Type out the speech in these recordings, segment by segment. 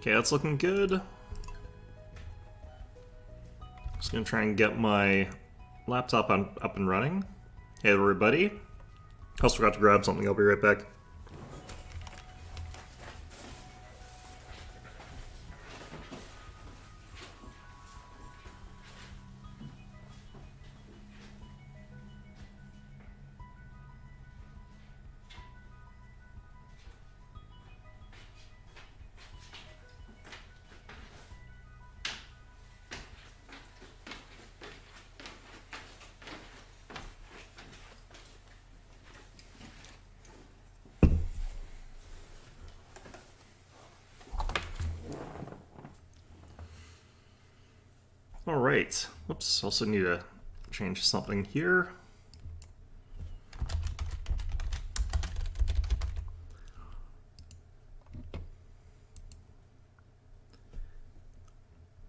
Okay, that's looking good. Just gonna try and get my laptop up and running. Hey everybody. Also forgot to grab something, I'll be right back. Alright, whoops, also need to change something here.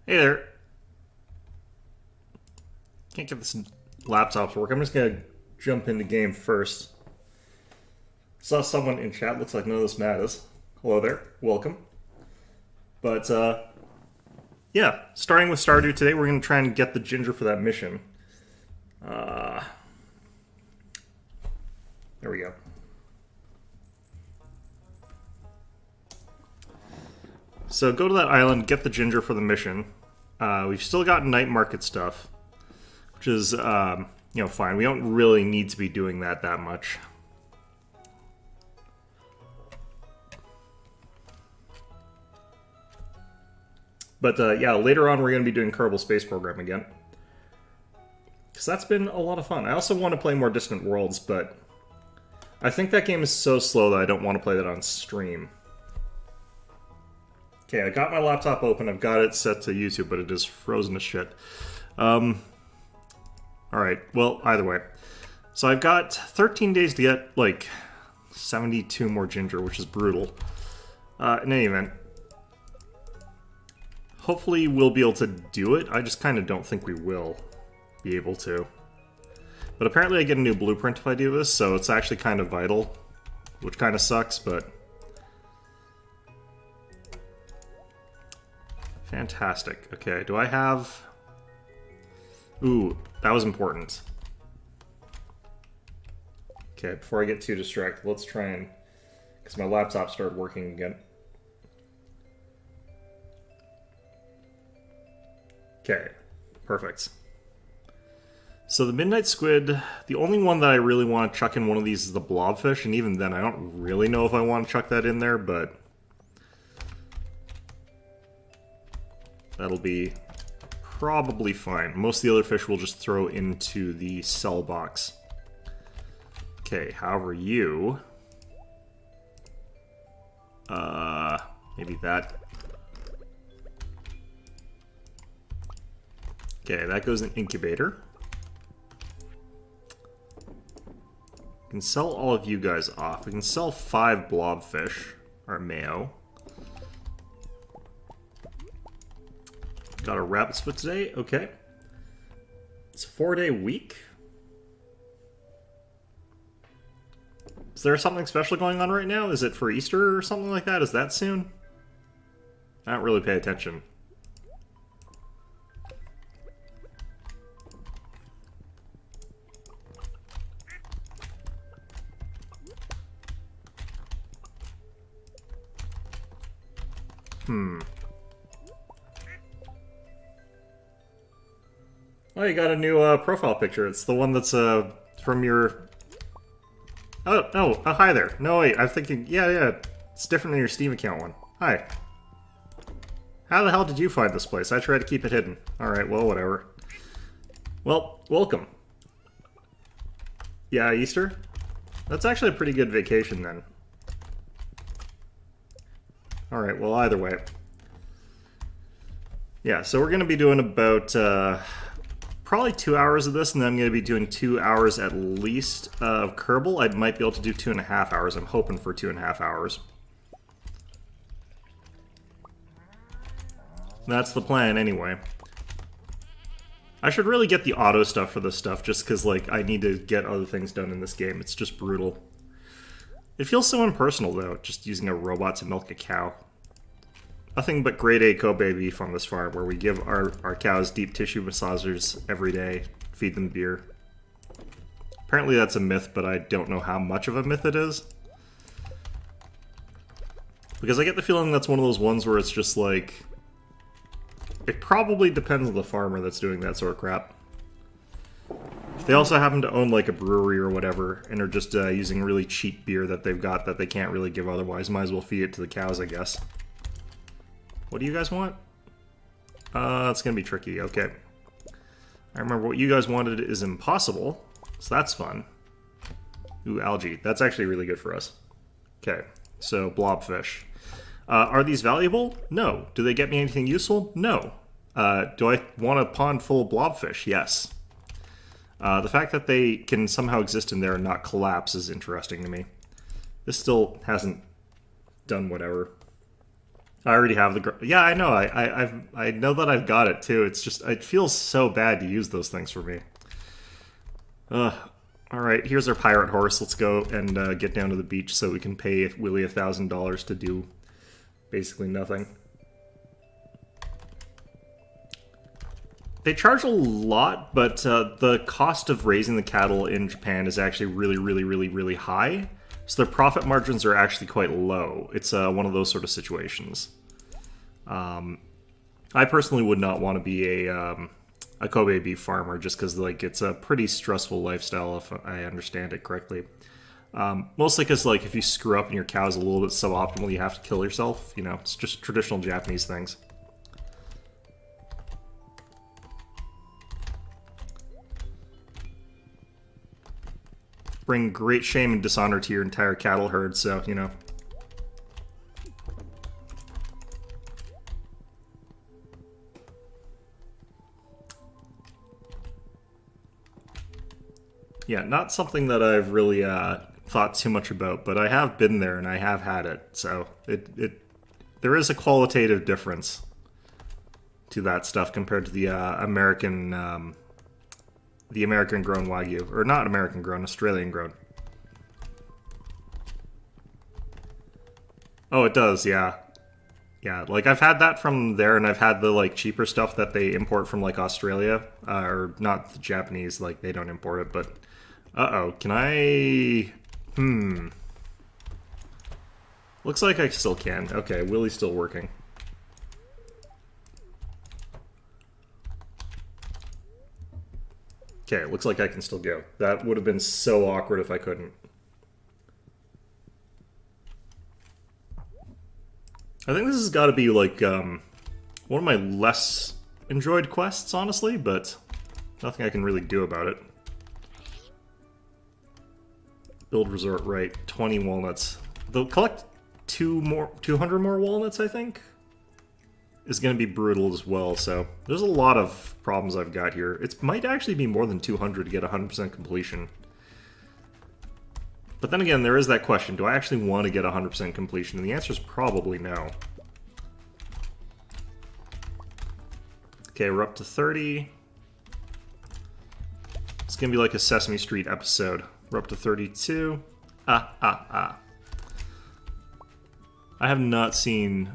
Hey there. Can't get this laptop to work. I'm just gonna jump into game first. Saw someone in chat, looks like none of this matters. Hello there, welcome. But, yeah, starting with Stardew today, we're going to try and get the ginger for that mission. There we go. So go to that island, get the ginger for the mission. We've still got night market stuff, which is, fine. We don't really need to be doing that much. But yeah, later on we're going to be doing Kerbal Space Program again. Because that's been a lot of fun. I also want to play more Distant Worlds, but I think that game is so slow that I don't want to play that on stream. Okay, I got my laptop open. I've got it set to YouTube, but it is frozen to shit. Alright, well, either way. So I've got 13 days to get, like, 72 more ginger, which is brutal. In any event, hopefully we'll be able to do it. I just kind of don't think we will be able to. But apparently I get a new blueprint if I do this, so it's actually kind of vital, which kind of sucks, but fantastic. Okay, do I have... Ooh, that was important. Okay, before I get too distracted, let's try and... Because my laptop started working again. Okay, perfect. So the Midnight Squid, the only one that I really want to chuck in one of these is the blobfish, and even then I don't really know if I want to chuck that in there, but that'll be probably fine. Most of the other fish we'll just throw into the cell box. Okay, however you... maybe that... Okay, that goes in incubator. We can sell all of you guys off. We can sell 5 blobfish, or mayo. Got a rabbit's foot today, okay. It's a 4-day week. Is there something special going on right now? Is it for Easter or something like that? Is that soon? I don't really pay attention. Oh, you got a new profile picture. It's the one that's from your... Oh, hi there. No, wait, I'm thinking... Yeah, it's different than your Steam account one. Hi. How the hell did you find this place? I tried to keep it hidden. Alright, well, whatever. Well, welcome. Yeah, Easter? That's actually a pretty good vacation, then. Alright, well, either way. Yeah, so we're going to be doing about probably 2 hours of this, and then I'm going to be doing 2 hours at least of Kerbal. I might be able to do 2.5 hours. I'm hoping for 2.5 hours. That's the plan, anyway. I should really get the auto stuff for this stuff, just because, like, I need to get other things done in this game. It's just brutal. It feels so impersonal, though, just using a robot to milk a cow. nothing but grade A Kobe beef on this farm, where we give our cows deep tissue massagers every day, feed them beer. Apparently that's a myth, but I don't know how much of a myth it is. Because I get the feeling that's one of those ones where it's just like... It probably depends on the farmer that's doing that sort of crap. If they also happen to own like a brewery or whatever, and are just using really cheap beer that they've got that they can't really give otherwise, might as well feed it to the cows, I guess. What do you guys want? It's gonna be tricky, okay. I remember what you guys wanted is impossible, so that's fun. Ooh, algae. That's actually really good for us. Okay, so blobfish. Are these valuable? No. Do they get me anything useful? No. Do I want a pond full of blobfish? Yes. The fact that they can somehow exist in there and not collapse is interesting to me. This still hasn't done whatever. I already have the... Yeah, I know. I know that I've got it, too. It's just... It feels so bad to use those things for me. Alright, here's our pirate horse. Let's go and get down to the beach so we can pay Willie $1,000 to do basically nothing. They charge a lot, but the cost of raising the cattle in Japan is actually really high. So their profit margins are actually quite low. It's one of those sort of situations. I personally would not want to be a Kobe beef farmer just because like it's a pretty stressful lifestyle if I understand it correctly. Mostly because like if you screw up and your cow's a little bit suboptimal, you have to kill yourself. You know, it's just traditional Japanese things. Bring great shame and dishonor to your entire cattle herd, so, you know. Yeah, not something that I've really thought too much about, but I have been there and I have had it, so there is a qualitative difference to that stuff compared to the American grown Wagyu. Or not American grown, Australian grown. Oh, it does, yeah. Yeah, like I've had that from there, and I've had the like cheaper stuff that they import from like Australia. Or not the Japanese, like they don't import it, but... Uh-oh, can I... Looks like I still can. Okay, Willie's still working. Okay, it looks like I can still go. That would have been so awkward if I couldn't. I think this has got to be, like, one of my less enjoyed quests, honestly, but nothing I can really do about it. Build resort right, 20 walnuts. They'll collect 200 more walnuts, I think? Is going to be brutal as well, so there's a lot of problems I've got here. It might actually be more than 200 to get 100% completion. But then again, there is that question, do I actually want to get 100% completion? And the answer is probably no. Okay, we're up to 30. It's going to be like a Sesame Street episode. We're up to 32. I have not seen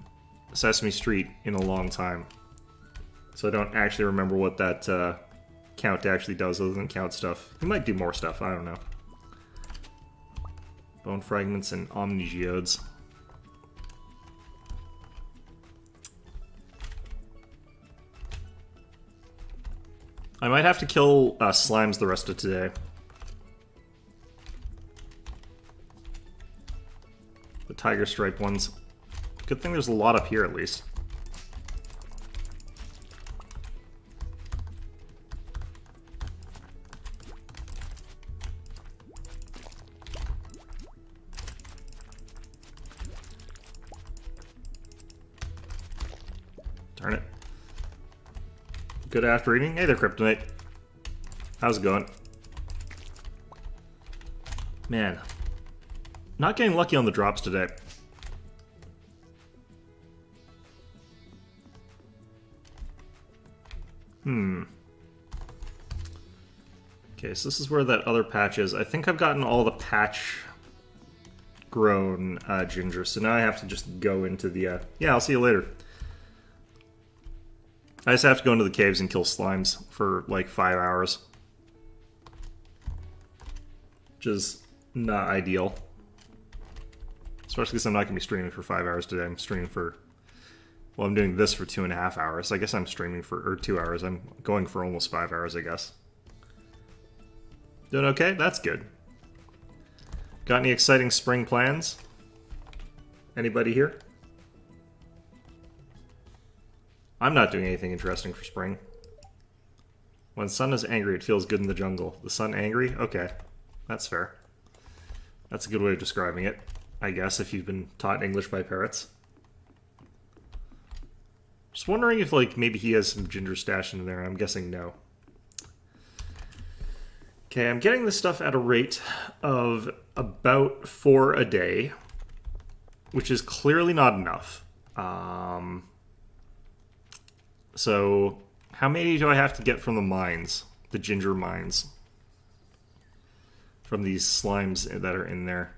Sesame Street in a long time, so I don't actually remember what that count actually does other than count stuff. He might do more stuff, I don't know. Bone fragments and omnigeodes. I might have to kill slimes the rest of today. The tiger stripe ones. Good thing there's a lot up here, at least. Darn it. Good after eating. Hey there, Kryptonite. How's it going? Man. Not getting lucky on the drops today. Okay, so this is where that other patch is. I think I've gotten all the patch grown ginger, so now I have to just go into the... yeah, I'll see you later. I just have to go into the caves and kill slimes for like 5 hours. Which is not ideal. Especially because I'm not going to be streaming for 5 hours today. I'm streaming for... Well, I'm doing this for 2.5 hours. I guess I'm streaming for... Or 2 hours. I'm going for almost 5 hours, I guess. Doing okay? That's good. Got any exciting spring plans? Anybody here? I'm not doing anything interesting for spring. When the sun is angry, it feels good in the jungle. The sun angry? Okay. That's fair. That's a good way of describing it, I guess, if you've been taught English by parrots. Just wondering if, like, maybe he has some ginger stash in there. I'm guessing no. Okay, I'm getting this stuff at a rate of about 4 a day, which is clearly not enough. So, how many do I have to get from the mines? The ginger mines? From these slimes that are in there.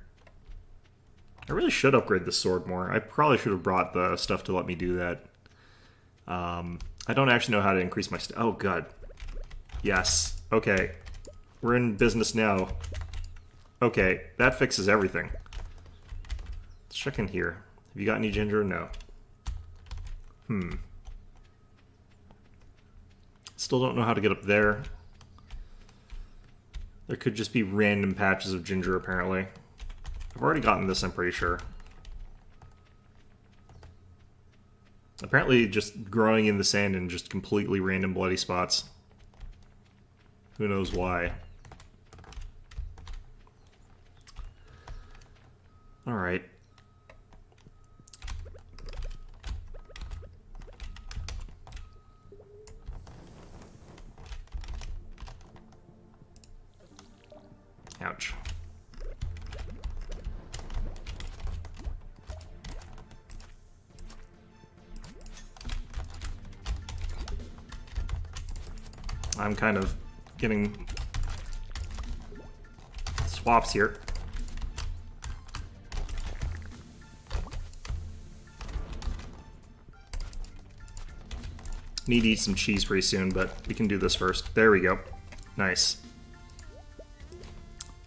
I really should upgrade the sword more. I probably should have brought the stuff to let me do that. I don't actually know how to increase my... Oh, God. Yes. Okay. We're in business now. Okay, that fixes everything. Let's check in here. Have you got any ginger? No. Still don't know how to get up there. There could just be random patches of ginger, apparently. I've already gotten this, I'm pretty sure. Apparently just growing in the sand in just completely random bloody spots. Who knows why. Alright. Ouch. I'm kind of getting swaps here. Need to eat some cheese pretty soon, but we can do this first. There we go. Nice.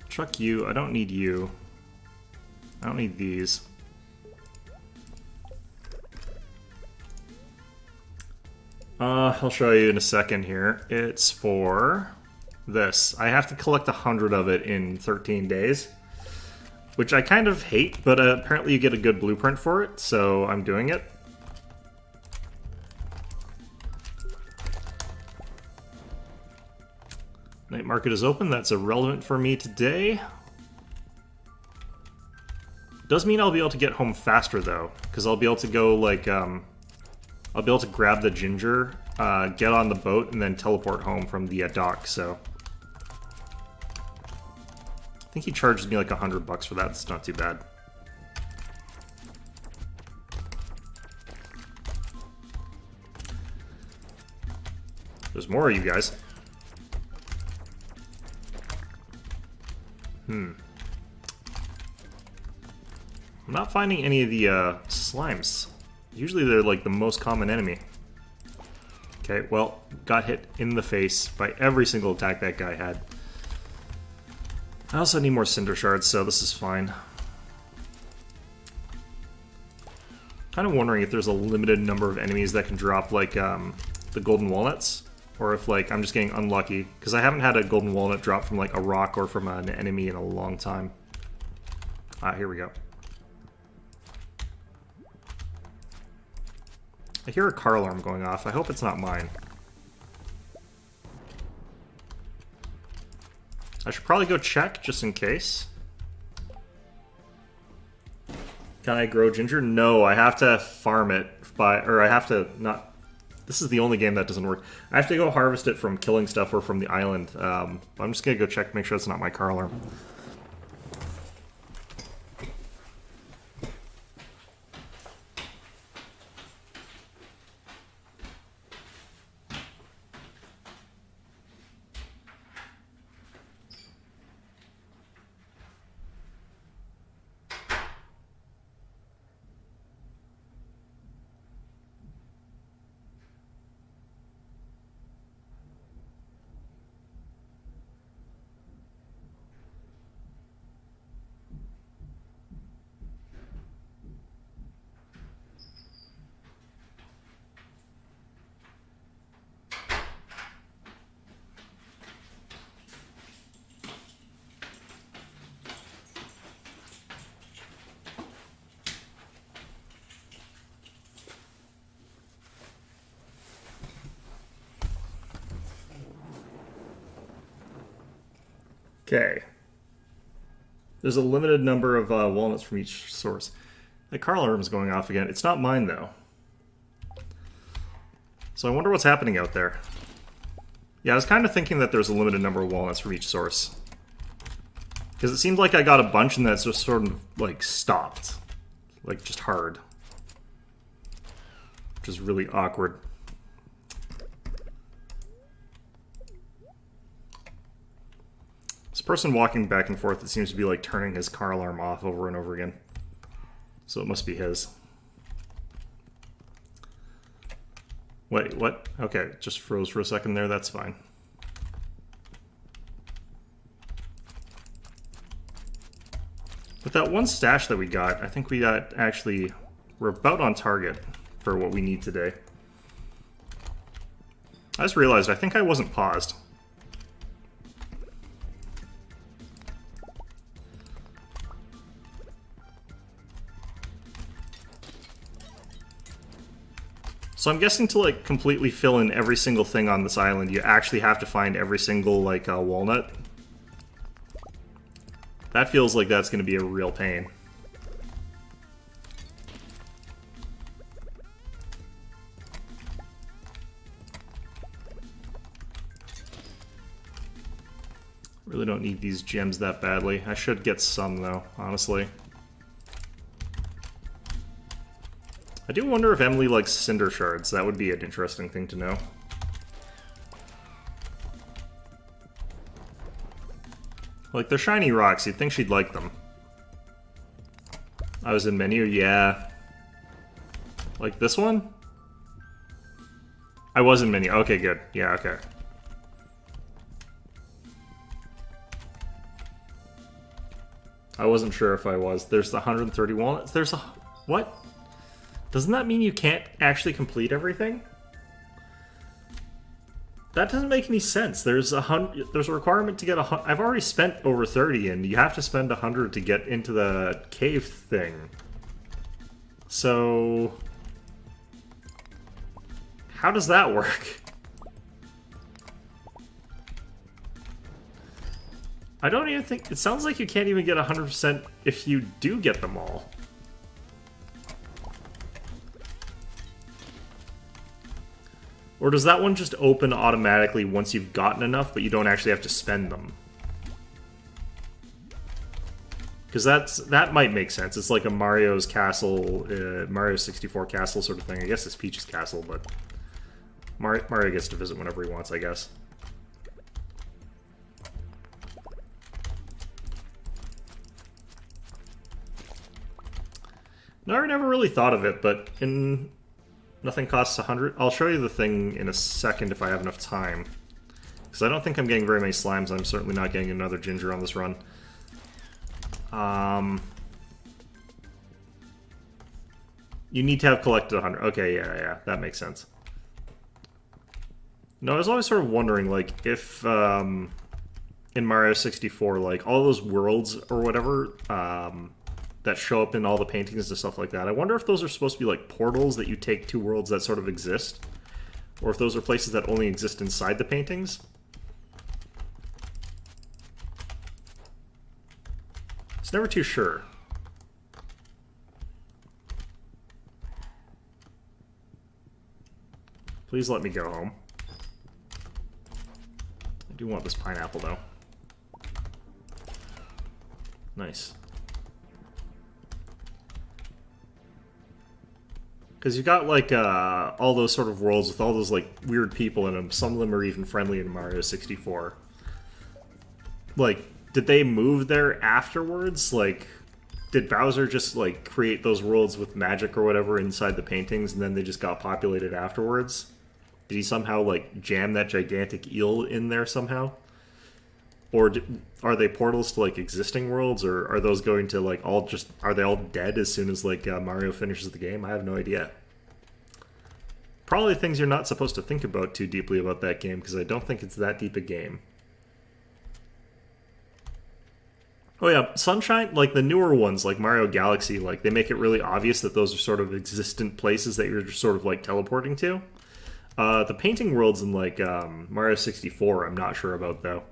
Chuck you. I don't need you. I don't need these. I'll show you in a second here. It's for this. I have to collect 100 of it in 13 days, which I kind of hate, but apparently you get a good blueprint for it, so I'm doing it. Night market is open. That's irrelevant for me today. Does mean I'll be able to get home faster, though, because I'll be able to go, like, I'll be able to grab the ginger, get on the boat, and then teleport home from the dock, so... I think he charges me like $100 for that. It's not too bad. There's more of you guys. I'm not finding any of the slimes. Usually they're like the most common enemy. Okay, well, got hit in the face by every single attack that guy had. I also need more cinder shards, so this is fine. Kind of wondering if there's a limited number of enemies that can drop like the golden walnuts, or if like I'm just getting unlucky, because I haven't had a golden walnut drop from like a rock or from an enemy in a long time. Here we go. I hear a car alarm going off. I hope it's not mine. I should probably go check, just in case. Can I grow ginger? No, I have to farm it by... Or I have to not... This is the only game that doesn't work. I have to go harvest it from killing stuff or from the island. I'm just gonna go check, make sure it's not my car alarm. Okay. There's a limited number of walnuts from each source. The car alarm's going off again. It's not mine, though. So I wonder what's happening out there. Yeah, I was kind of thinking that there's a limited number of walnuts from each source. Because it seemed like I got a bunch and that's just sort of, like, stopped. Like, just hard. Which is really awkward. This person walking back and forth, it seems to be, like, turning his car alarm off over and over again. So it must be his. Wait, what? Okay, it just froze for a second there, that's fine. With that one stash that we got, I think we got actually... We're about on target for what we need today. I just realized, I think I wasn't paused. So I'm guessing to, like, completely fill in every single thing on this island, you actually have to find every single, like, walnut. That feels like that's going to be a real pain. Really don't need these gems that badly. I should get some, though, honestly. I do wonder if Emily likes cinder shards. That would be an interesting thing to know. Like, they're shiny rocks. You'd think she'd like them. I was in menu, yeah. Like this one? I was in menu. Okay, good. Yeah, okay. I wasn't sure if I was. There's the 130 walnuts. There's a... What? Doesn't that mean you can't actually complete everything? That doesn't make any sense. There's a requirement to get I've already spent over 30, and you have to spend 100 to get into the cave thing. So... how does that work? I don't even think... It sounds like you can't even get 100% if you do get them all. Or does that one just open automatically once you've gotten enough, but you don't actually have to spend them? Because that might make sense. It's like a Mario's castle, Mario 64 castle sort of thing. I guess it's Peach's castle, but Mario gets to visit whenever he wants, I guess. No, I never really thought of it, but in... Nothing costs 100. I'll show you the thing in a second if I have enough time. Because I don't think I'm getting very many slimes. I'm certainly not getting another ginger on this run. You need to have collected 100. Okay, yeah, that makes sense. No, I was always sort of wondering, like, if in Mario 64, like, all those worlds or whatever... that show up in all the paintings and stuff like that. I wonder if those are supposed to be like portals that you take to worlds that sort of exist. Or if those are places that only exist inside the paintings. It's never too sure. Please let me go home. I do want this pineapple though. Nice. Because you've got, like, all those sort of worlds with all those, like, weird people in them. Some of them are even friendly in Mario 64. Like, did they move there afterwards? Like, did Bowser just, like, create those worlds with magic or whatever inside the paintings, and then they just got populated afterwards? Did he somehow, like, jam that gigantic eel in there somehow? Or are they portals to, like, existing worlds, or are those going to, like, all just... Are they all dead as soon as, like, Mario finishes the game? I have no idea. Probably things you're not supposed to think about too deeply about that game, because I don't think it's that deep a game. Oh yeah, Sunshine, like, the newer ones, like Mario Galaxy, like, they make it really obvious that those are sort of existent places that you're just sort of, like, teleporting to. The painting worlds in, like, Mario 64, I'm not sure about, though.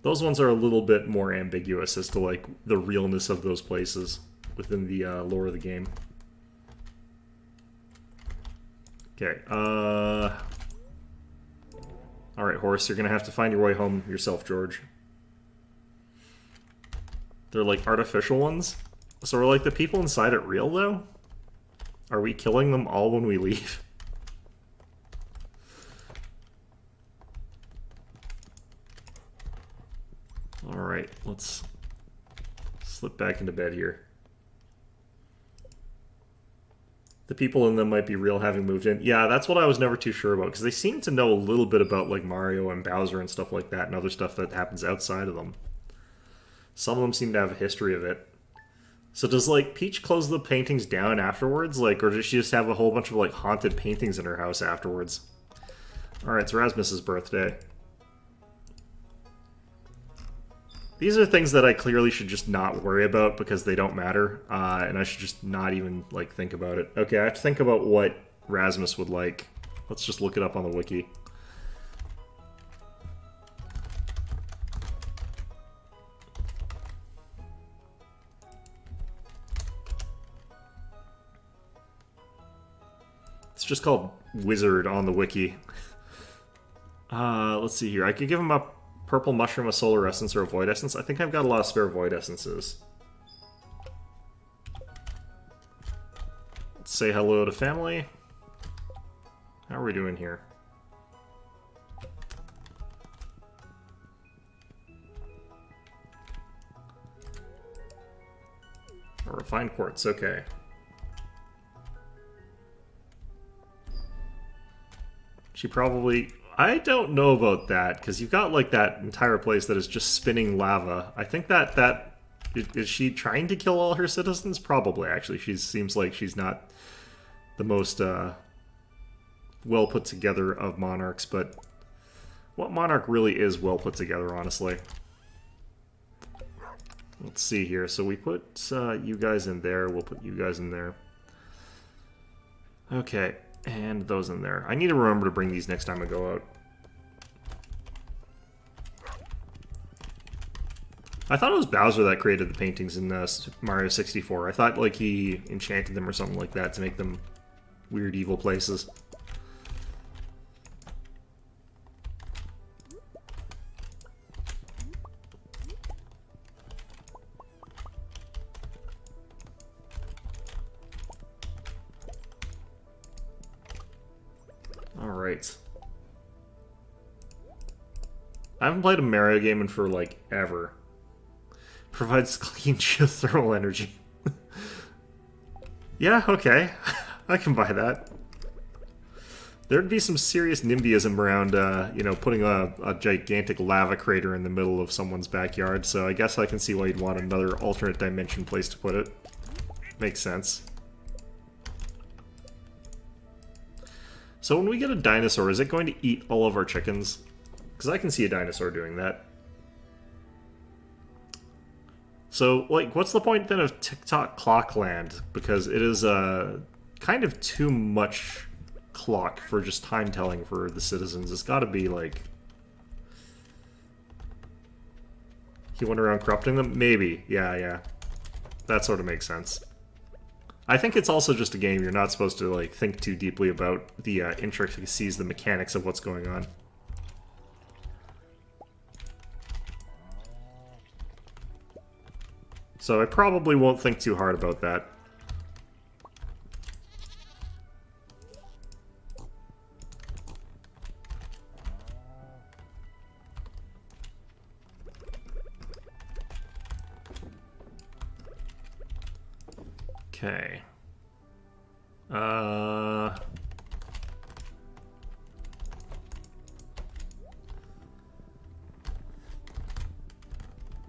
Those ones are a little bit more ambiguous as to like the realness of those places within the lore of the game. Okay, alright, horse, you're gonna have to find your way home yourself, George. They're like artificial ones? So are like the people inside it real, though? Are we killing them all when we leave? Alright, let's slip back into bed here. The people in them might be real, having moved in. Yeah, that's what I was never too sure about, because they seem to know a little bit about like Mario and Bowser and stuff like that, and other stuff that happens outside of them. Some of them seem to have a history of it. So does like Peach close the paintings down afterwards, like, or does she just have a whole bunch of like haunted paintings in her house afterwards? Alright, it's Rasmus's birthday. These are things that I clearly should just not worry about because they don't matter, and I should just not even, like, think about it. Okay, I have to think about what Rasmus would like. Let's just look it up on the wiki. It's just called Wizard on the wiki. Let's see here. I could give him a purple mushroom, a solar essence, or a void essence. I think I've got a lot of spare void essences. Let's say hello to family. How are we doing here? A refined quartz, okay. She probably... I don't know about that, because you've got, like, that entire place that is just spinning lava. I think that is she trying to kill all her citizens? Probably, actually. She seems like she's not the most well put together of monarchs, but what monarch really is well put together, honestly? Let's see here. So we put you guys in there. We'll put you guys in there. Okay. And those in there. I need to remember to bring these next time I go out. I thought it was Bowser that created the paintings in Mario 64. I thought like he enchanted them or something like that to make them weird evil places. Alright. I haven't played a Mario game in for, like, ever. Provides clean geothermal energy. Yeah, okay. I can buy that. There'd be some serious NIMBYism around, you know, putting a gigantic lava crater in the middle of someone's backyard, so I guess I can see why you'd want another alternate dimension place to put it. Makes sense. So when we get a dinosaur, is it going to eat all of our chickens? Because I can see a dinosaur doing that. So, like, what's the point then of TikTok Clockland? Because it is kind of too much clock for just time telling for the citizens. It's got to be like... He went around corrupting them? Maybe. Yeah. That sort of makes sense. I think it's also just a game. You're not supposed to like think too deeply about the intricacies, the mechanics of what's going on. So I probably won't think too hard about that. Okay.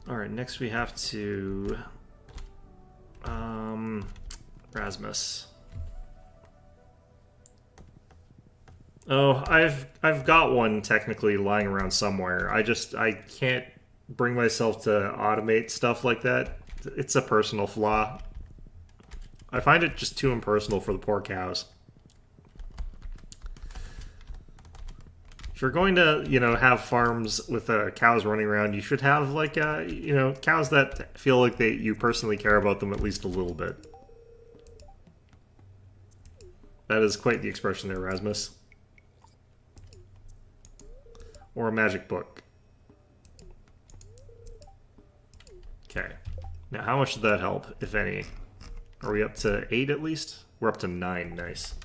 Alright, next we have to... Rasmus. Oh, I've got one technically lying around somewhere. I can't bring myself to automate stuff like that. It's a personal flaw. I find it just too impersonal for the poor cows. If you're going to, have farms with cows running around, you should have like, cows that feel like you personally care about them at least a little bit. That is quite the expression there, Rasmus. Or a magic book. Okay. Now, how much did that help, if any? Are we up to 8 at least? We're up to 9. Nice.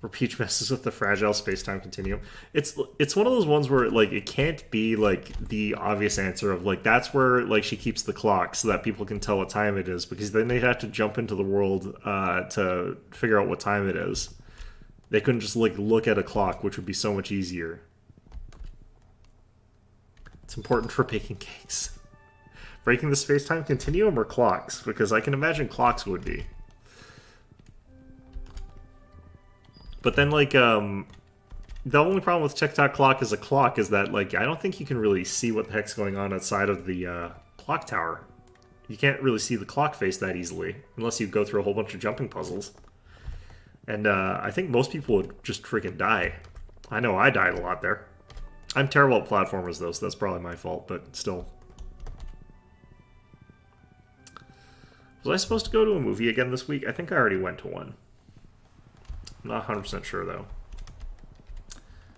Where Peach messes with the fragile space-time continuum. It's one of those ones where like it can't be like the obvious answer of like that's where like she keeps the clock so that people can tell what time it is, because then they'd have to jump into the world to figure out what time it is. They couldn't just like look at a clock, which would be so much easier. It's important for baking cakes. Breaking the space-time continuum or clocks? Because I can imagine clocks would be. But then, like, the only problem with TikTok clock as a clock is that, like, I don't think you can really see what the heck's going on outside of the clock tower. You can't really see the clock face that easily, unless you go through a whole bunch of jumping puzzles. And I think most people would just freaking die. I know I died a lot there. I'm terrible at platformers, though, so that's probably my fault, but still. Was I supposed to go to a movie again this week? I think I already went to one. I'm not 100% sure, though.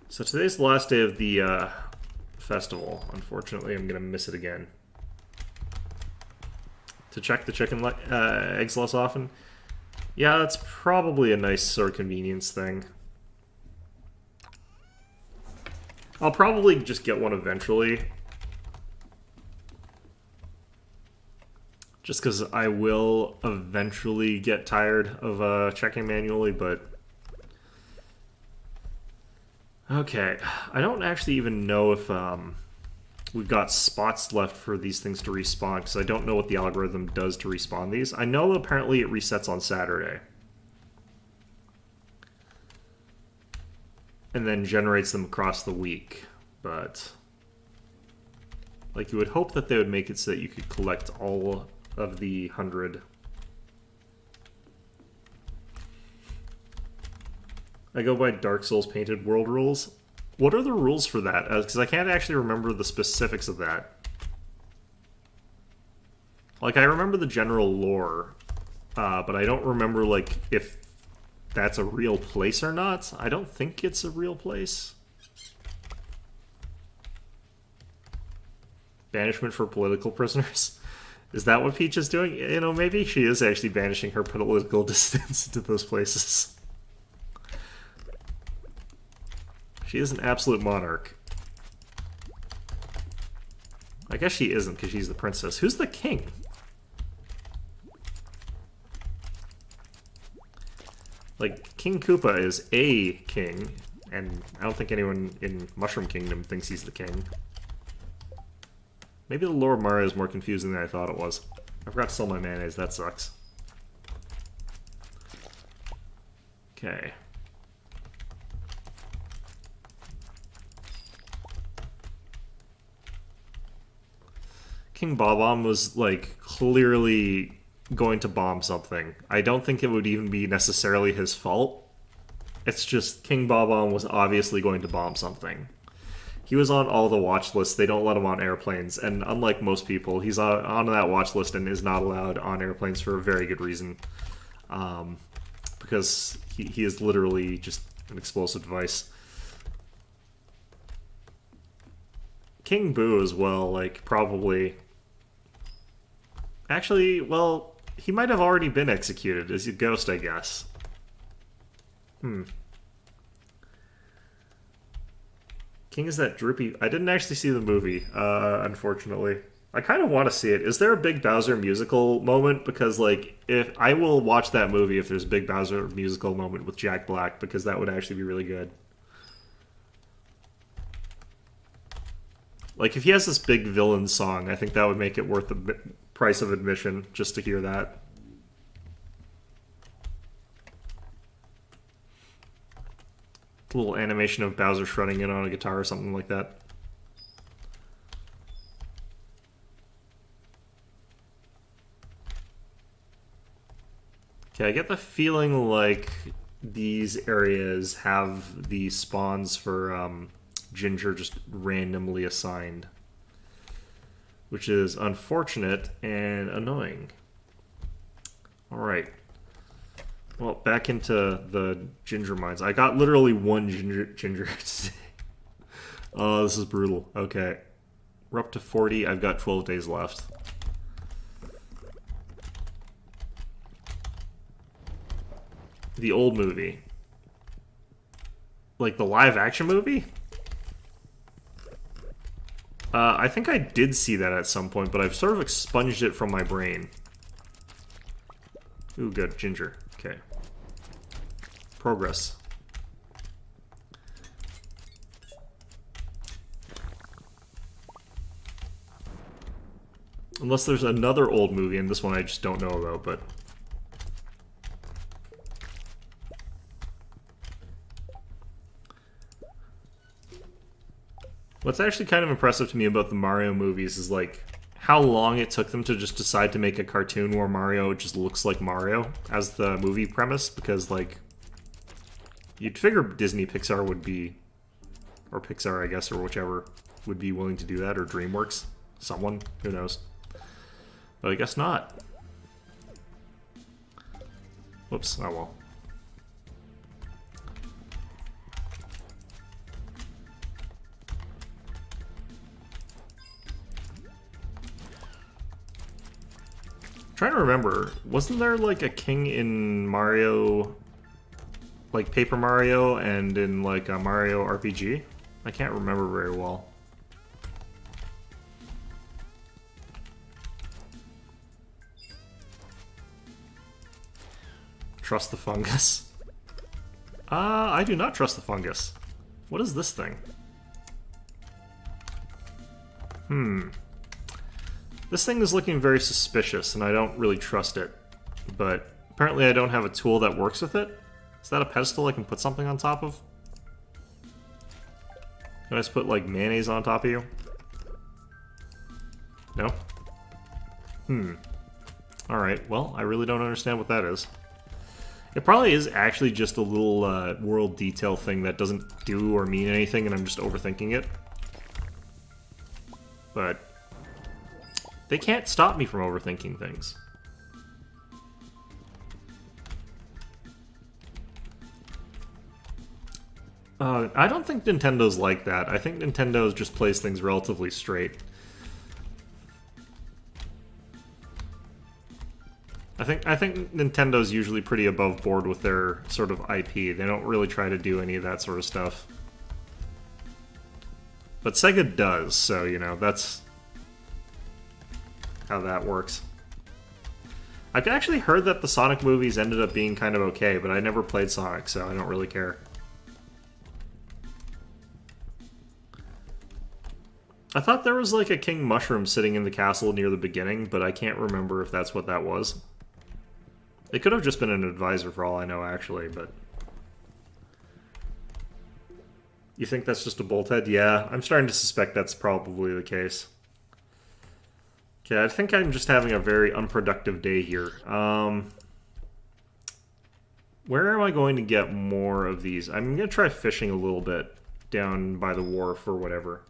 So today's the last day of the festival. Unfortunately, I'm going to miss it again. To check the chicken eggs less often? Yeah, that's probably a nice sort of convenience thing. I'll probably just get one eventually. Just because I will eventually get tired of checking manually, but... Okay, I don't actually even know if we've got spots left for these things to respawn, because I don't know what the algorithm does to respawn these. I know apparently it resets on Saturday. And then generates them across the week, but... Like, you would hope that they would make it so that you could collect all of the 100... I go by Dark Souls Painted World rules. What are the rules for that? Because I can't actually remember the specifics of that. Like, I remember the general lore, but I don't remember, like, if that's a real place or not. I don't think it's a real place. Banishment for political prisoners? Is that what Peach is doing? You know, maybe she is actually banishing her political dissidents into those places. She is an absolute monarch. I guess she isn't, because she's the princess. Who's the king? Like, King Koopa is a king, and I don't think anyone in Mushroom Kingdom thinks he's the king. Maybe the lore of Mario is more confusing than I thought it was. I forgot to sell my mayonnaise, that sucks. Okay. King Bob-omb was, like, clearly going to bomb something. I don't think it would even be necessarily his fault. It's just King Bob-omb was obviously going to bomb something. He was on all the watch lists. They don't let him on airplanes, and unlike most people, he's on that watch list and is not allowed on airplanes for a very good reason. Because he is literally just an explosive device. King Boo as well, like, probably... Actually, well, he might have already been executed as a ghost, I guess. King is that droopy... I didn't actually see the movie, unfortunately. I kind of want to see it. Is there a Big Bowser musical moment? Because, like, if I will watch that movie if there's a Big Bowser musical moment with Jack Black, because that would actually be really good. Like, if he has this big villain song, I think that would make it worth the price of admission just to hear that. A little animation of Bowser shredding in on a guitar or something like that. Okay, I get the feeling like these areas have the spawns for Ginger just randomly assigned, which is unfortunate and annoying. Alright. Well, back into the Ginger mines. I got literally one Ginger today. Oh, this is brutal. Okay. We're up to 40. I've got 12 days left. The old movie. Like the live action movie? I think I did see that at some point, but I've sort of expunged it from my brain. Ooh, good. Ginger. Okay. Progress. Unless there's another old movie, and this one I just don't know about, but... What's actually kind of impressive to me about the Mario movies is, like, how long it took them to just decide to make a cartoon where Mario just looks like Mario as the movie premise, because, like, you'd figure Disney Pixar would be, or Pixar, I guess, or whichever, would be willing to do that, or DreamWorks. Someone, who knows. But I guess not. Whoops, oh well. Trying to remember, wasn't there like a king in Mario, like Paper Mario, and in like a Mario RPG? I can't remember very well. Trust the fungus? I do not trust the fungus. What is this thing? This thing is looking very suspicious, and I don't really trust it. But apparently I don't have a tool that works with it. Is that a pedestal I can put something on top of? Can I just put, like, mayonnaise on top of you? No? Alright, well, I really don't understand what that is. It probably is actually just a little world detail thing that doesn't do or mean anything, and I'm just overthinking it. But they can't stop me from overthinking things. I don't think Nintendo's like that. I think Nintendo just plays things relatively straight. I think Nintendo's usually pretty above board with their sort of IP. They don't really try to do any of that sort of stuff. But Sega does, so, you know, that's how that works. I've actually heard that the Sonic movies ended up being kind of okay, but I never played Sonic, so I don't really care. I thought there was like a king mushroom sitting in the castle near the beginning, but I can't remember if that's what that was. It could have just been an advisor for all I know, actually, but... You think that's just a bolt head? Yeah, I'm starting to suspect that's probably the case. Okay, I think I'm just having a very unproductive day here. Where am I going to get more of these? I'm going to try fishing a little bit down by the wharf or whatever.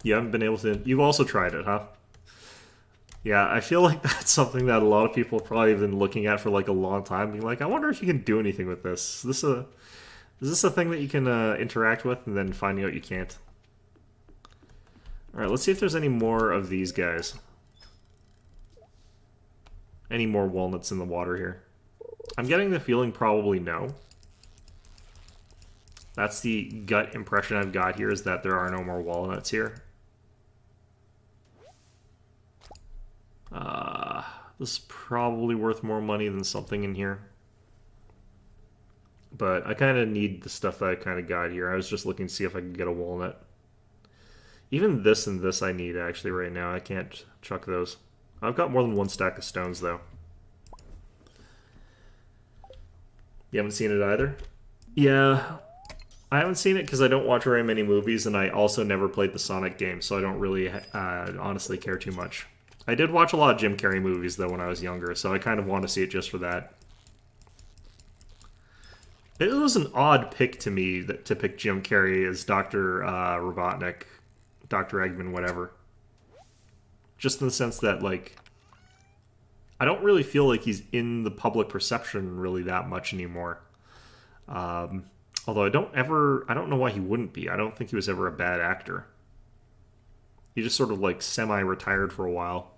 You haven't been able to... You've also tried it, huh? Yeah, I feel like that's something that a lot of people have probably been looking at for like a long time, being like, I wonder if you can do anything with this. Is this a thing that you can interact with, and then finding out you can't? Alright, let's see if there's any more of these guys. Any more walnuts in the water here. I'm getting the feeling probably no. That's the gut impression I've got here, is that there are no more walnuts here. This is probably worth more money than something in here. But I kind of need the stuff that I kind of got here. I was just looking to see if I could get a walnut. Even this and this I need, actually, right now. I can't chuck those. I've got more than one stack of stones, though. You haven't seen it either? Yeah. I haven't seen it because I don't watch very many movies, and I also never played the Sonic game, so I don't really honestly care too much. I did watch a lot of Jim Carrey movies, though, when I was younger, so I kind of want to see it just for that. It was an odd pick to me to pick Jim Carrey as Dr. Robotnik, Dr. Eggman, whatever. Just in the sense that, like, I don't really feel like he's in the public perception really that much anymore. Although I don't know why he wouldn't be. I don't think he was ever a bad actor. He just sort of like semi-retired for a while.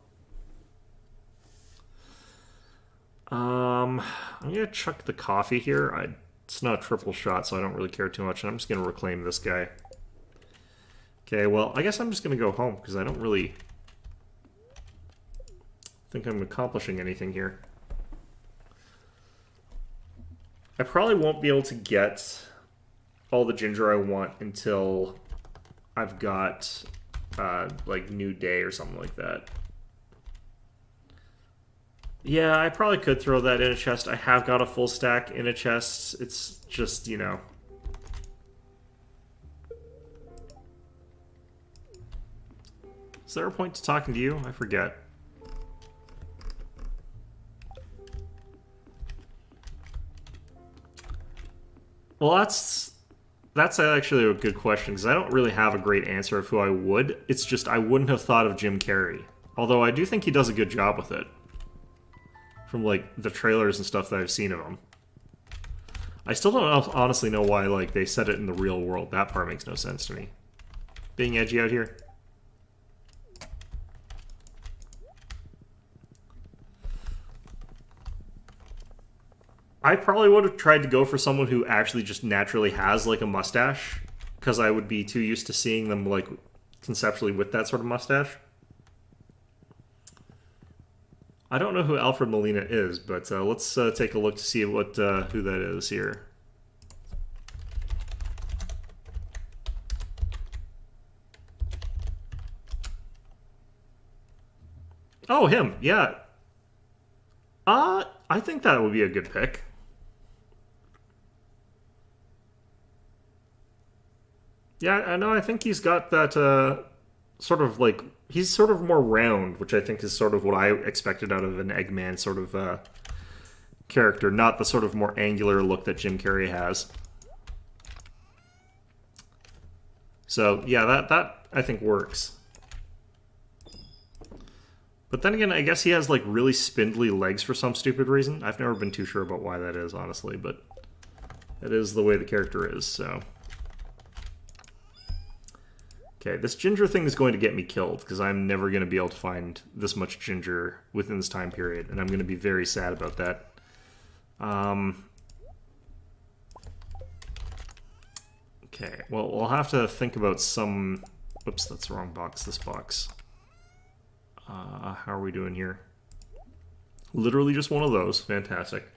I'm gonna chuck the coffee here. It's not a triple shot, so I don't really care too much. And I'm just gonna reclaim this guy. Okay, well, I guess I'm just gonna go home because I don't really think I'm accomplishing anything here. I probably won't be able to get all the ginger I want until I've got like New Day or something like that. Yeah, I probably could throw that in a chest. I have got a full stack in a chest. It's just, you know. Is there a point to talking to you? I forget. Well, that's actually a good question, because I don't really have a great answer of who I would. It's just I wouldn't have thought of Jim Carrey. Although I do think he does a good job with it. From, like, the trailers and stuff that I've seen of him. I still don't honestly know why, like, they set it in the real world. That part makes no sense to me. Being edgy out here. I probably would have tried to go for someone who actually just naturally has, like, a mustache. Because I would be too used to seeing them, like, conceptually with that sort of mustache. I don't know who Alfred Molina is, but let's take a look to see what who that is here. Oh, him. Yeah. I think that would be a good pick. Yeah, I know. I think he's got that sort of like he's sort of more round, which I think is sort of what I expected out of an Eggman sort of character, not the sort of more angular look that Jim Carrey has. So yeah, that I think works. But then again, I guess he has like really spindly legs for some stupid reason. I've never been too sure about why that is, honestly, but that is the way the character is, so. Okay, this ginger thing is going to get me killed, because I'm never going to be able to find this much ginger within this time period, and I'm going to be very sad about that. Okay, well, we'll have to think about some... Oops, that's the wrong box, this box. How are we doing here? Literally just one of those. Fantastic.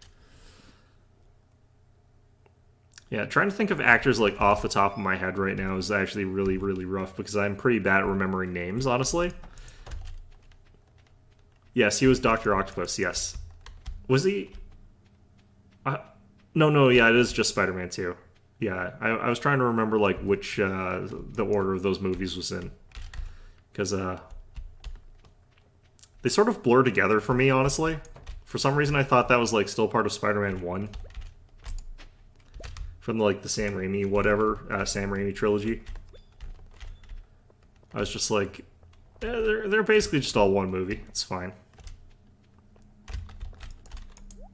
Yeah, trying to think of actors like off the top of my head right now is actually really, really rough because I'm pretty bad at remembering names, honestly. Yes, he was Dr. Octopus, yes. Was he? No, yeah, it is just Spider-Man 2. Yeah, I was trying to remember like which the order of those movies was in. Because they sort of blur together for me, honestly. For some reason I thought that was like still part of Spider-Man 1. From like the Sam Raimi Sam Raimi trilogy. I was just like, they're basically just all one movie. It's fine.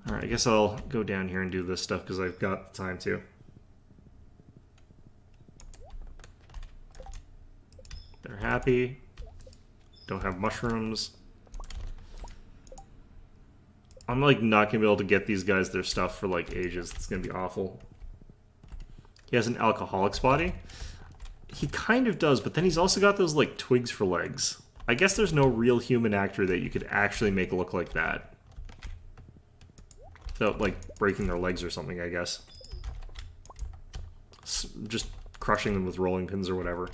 Alright, I guess I'll go down here and do this stuff because I've got the time to. They're happy. Don't have mushrooms. I'm like not gonna be able to get these guys their stuff for like ages. It's gonna be awful. He has an alcoholic's body. He kind of does, but then he's also got those like twigs for legs. I guess there's no real human actor that you could actually make look like that. Without like breaking their legs or something, I guess. Just crushing them with rolling pins or whatever.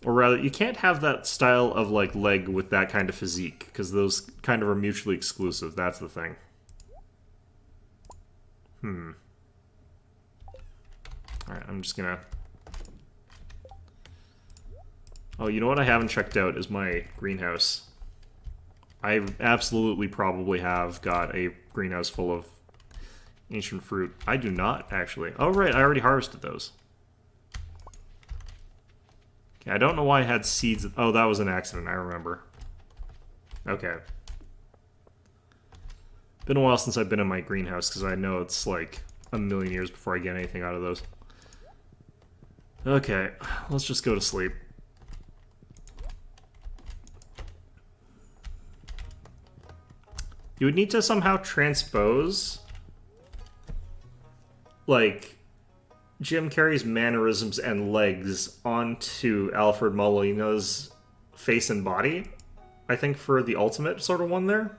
Or rather, you can't have that style of like leg with that kind of physique, because those kind of are mutually exclusive. That's the thing. Alright, I'm just gonna... Oh, you know what I haven't checked out is my greenhouse. I absolutely probably have got a greenhouse full of ancient fruit. I do not, actually. Oh, right, I already harvested those. Okay, I don't know why I had seeds. Oh, that was an accident, I remember. Okay. Been a while since I've been in my greenhouse, because I know it's like a million years before I get anything out of those. Okay, let's just go to sleep. You would need to somehow transpose, like, Jim Carrey's mannerisms and legs onto Alfred Molina's face and body, I think, for the ultimate sort of one there.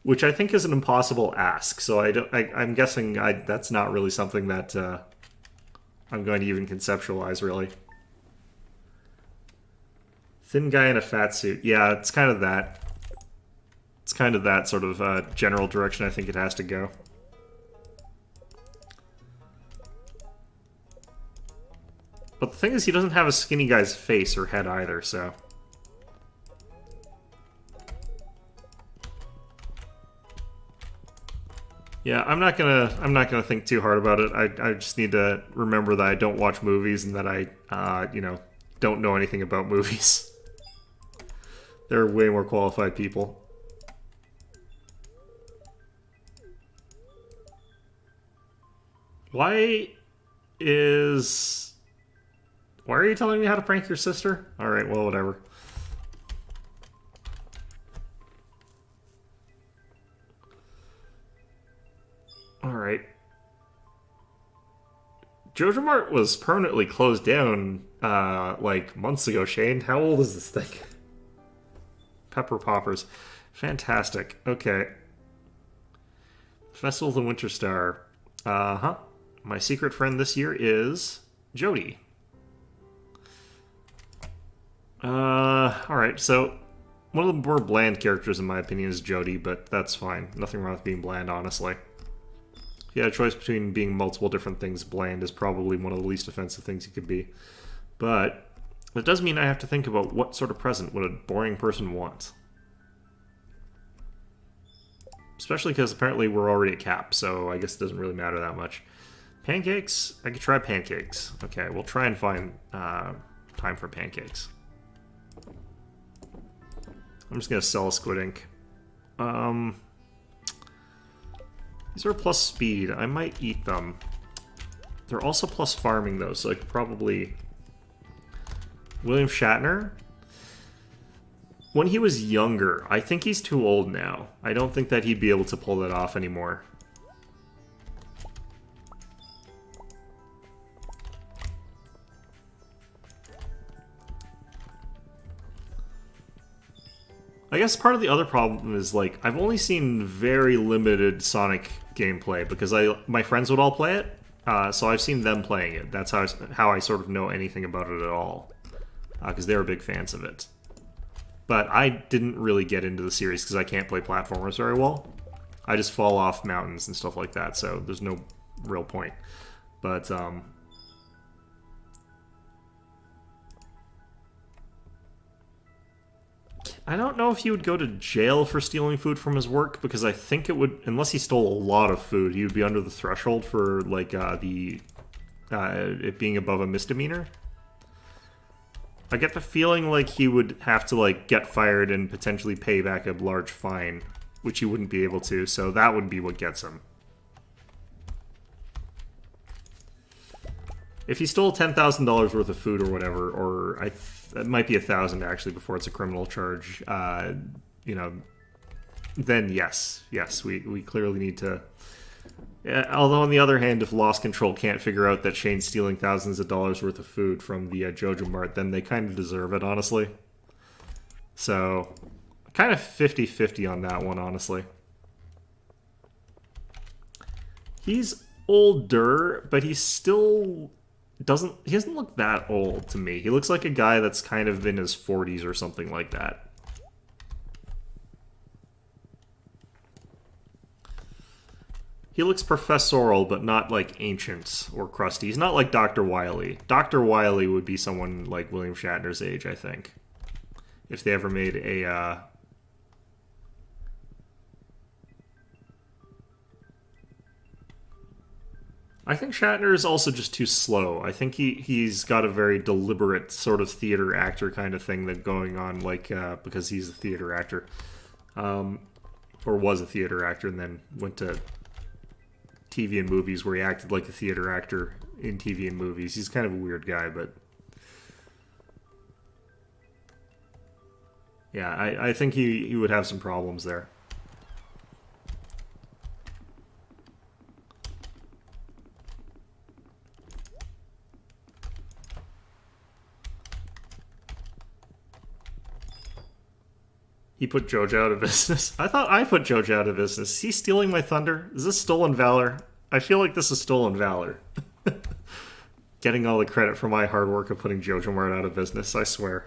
Which I think is an impossible ask, so I'm guessing that's not really something that I'm going to even conceptualize, really. Thin guy in a fat suit. Yeah, it's kind of that. It's kind of that sort of general direction I think it has to go. But the thing is, he doesn't have a skinny guy's face or head either, so... Yeah, I'm not gonna think too hard about it. I just need to remember that I don't watch movies and that I, don't know anything about movies. There are way more qualified people. Why are you telling me how to prank your sister? Alright, well, whatever. Alright. Jojo Mart was permanently closed down, like, months ago, Shane. How old is this thing? Pepper Poppers. Fantastic. Okay. Festival of the Winter Star. Uh-huh. My secret friend this year is Jody. Alright, so one of the more bland characters in my opinion is Jody, but that's fine. Nothing wrong with being bland, honestly. If you had a choice between being multiple different things, bland is probably one of the least offensive things you could be. But that does mean I have to think about what sort of present would a boring person want. Especially because apparently we're already at cap, so I guess it doesn't really matter that much. Pancakes? I could try pancakes. Okay, we'll try and find time for pancakes. I'm just going to sell a squid ink. These are plus speed. I might eat them. They're also plus farming, though, so I could probably... William Shatner? When he was younger, I think he's too old now. I don't think that he'd be able to pull that off anymore. I guess part of the other problem is, like, I've only seen very limited Sonic gameplay because my friends would all play it, so I've seen them playing it. That's how I sort of know anything about it at all, because they were big fans of it. But I didn't really get into the series because I can't play platformers very well. I just fall off mountains and stuff like that, so there's no real point. But, I don't know if he would go to jail for stealing food from his work, because I think it would, unless he stole a lot of food, he would be under the threshold for, like, it being above a misdemeanor. I get the feeling like he would have to, like, get fired and potentially pay back a large fine, which he wouldn't be able to, so that would be what gets him. If he stole $10,000 worth of food or whatever, or it might be 1,000 actually before it's a criminal charge, then yes, we clearly need to. Although on the other hand, if Lost Control can't figure out that Shane's stealing thousands of dollars worth of food from the Jojo Mart, then they kind of deserve it, honestly. So, kind of 50-50 on that one, honestly. He's older, but he's still... he doesn't look that old to me. He looks like a guy that's kind of in his 40s or something like that. He looks professorial, but not like ancient or crusty. He's not like Dr. Wily. Dr. Wily would be someone like William Shatner's age, I think. If they ever made a I think Shatner is also just too slow. I think he's got a very deliberate sort of theater actor kind of thing that going on, like because he's a theater actor, or was a theater actor, and then went to TV and movies where he acted like a theater actor in TV and movies. He's kind of a weird guy, but yeah, I think he would have some problems there. He put Jojo out of business. I thought I put Jojo out of business. Is he stealing my thunder? Is this stolen valor? I feel like this is stolen valor. Getting all the credit for my hard work of putting Jojo Mart out of business, I swear.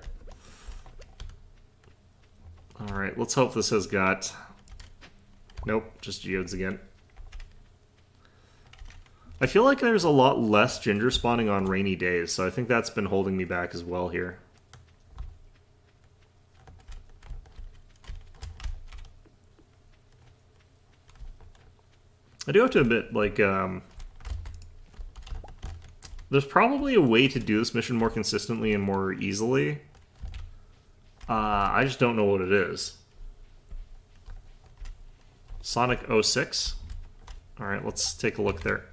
Alright, let's hope this has got... Nope, just geodes again. I feel like there's a lot less ginger spawning on rainy days, so I think that's been holding me back as well here. I do have to admit, like, there's probably a way to do this mission more consistently and more easily. I just don't know what it is. Sonic 06? Alright, let's take a look there.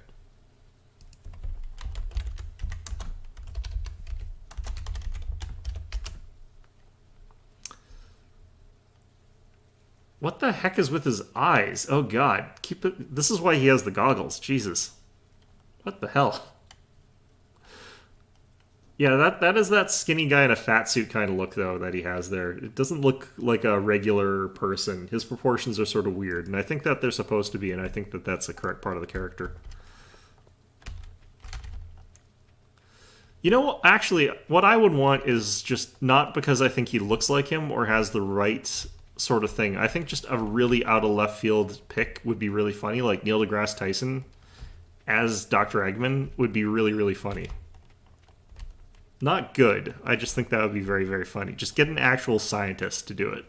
What the heck is with his eyes? Oh god. Keep it. This is why he has the goggles. Jesus. What the hell? Yeah, that is that skinny guy in a fat suit kind of look, though, that he has there. It doesn't look like a regular person. His proportions are sort of weird, and I think that they're supposed to be, and I think that that's the correct part of the character. You know, actually, what I would want is just not because I think he looks like him or has the right sort of thing. I think just a really out of left field pick would be really funny, like Neil deGrasse Tyson as Dr. Eggman would be really, really funny. Not good. I just think that would be very, very funny. Just get an actual scientist to do it.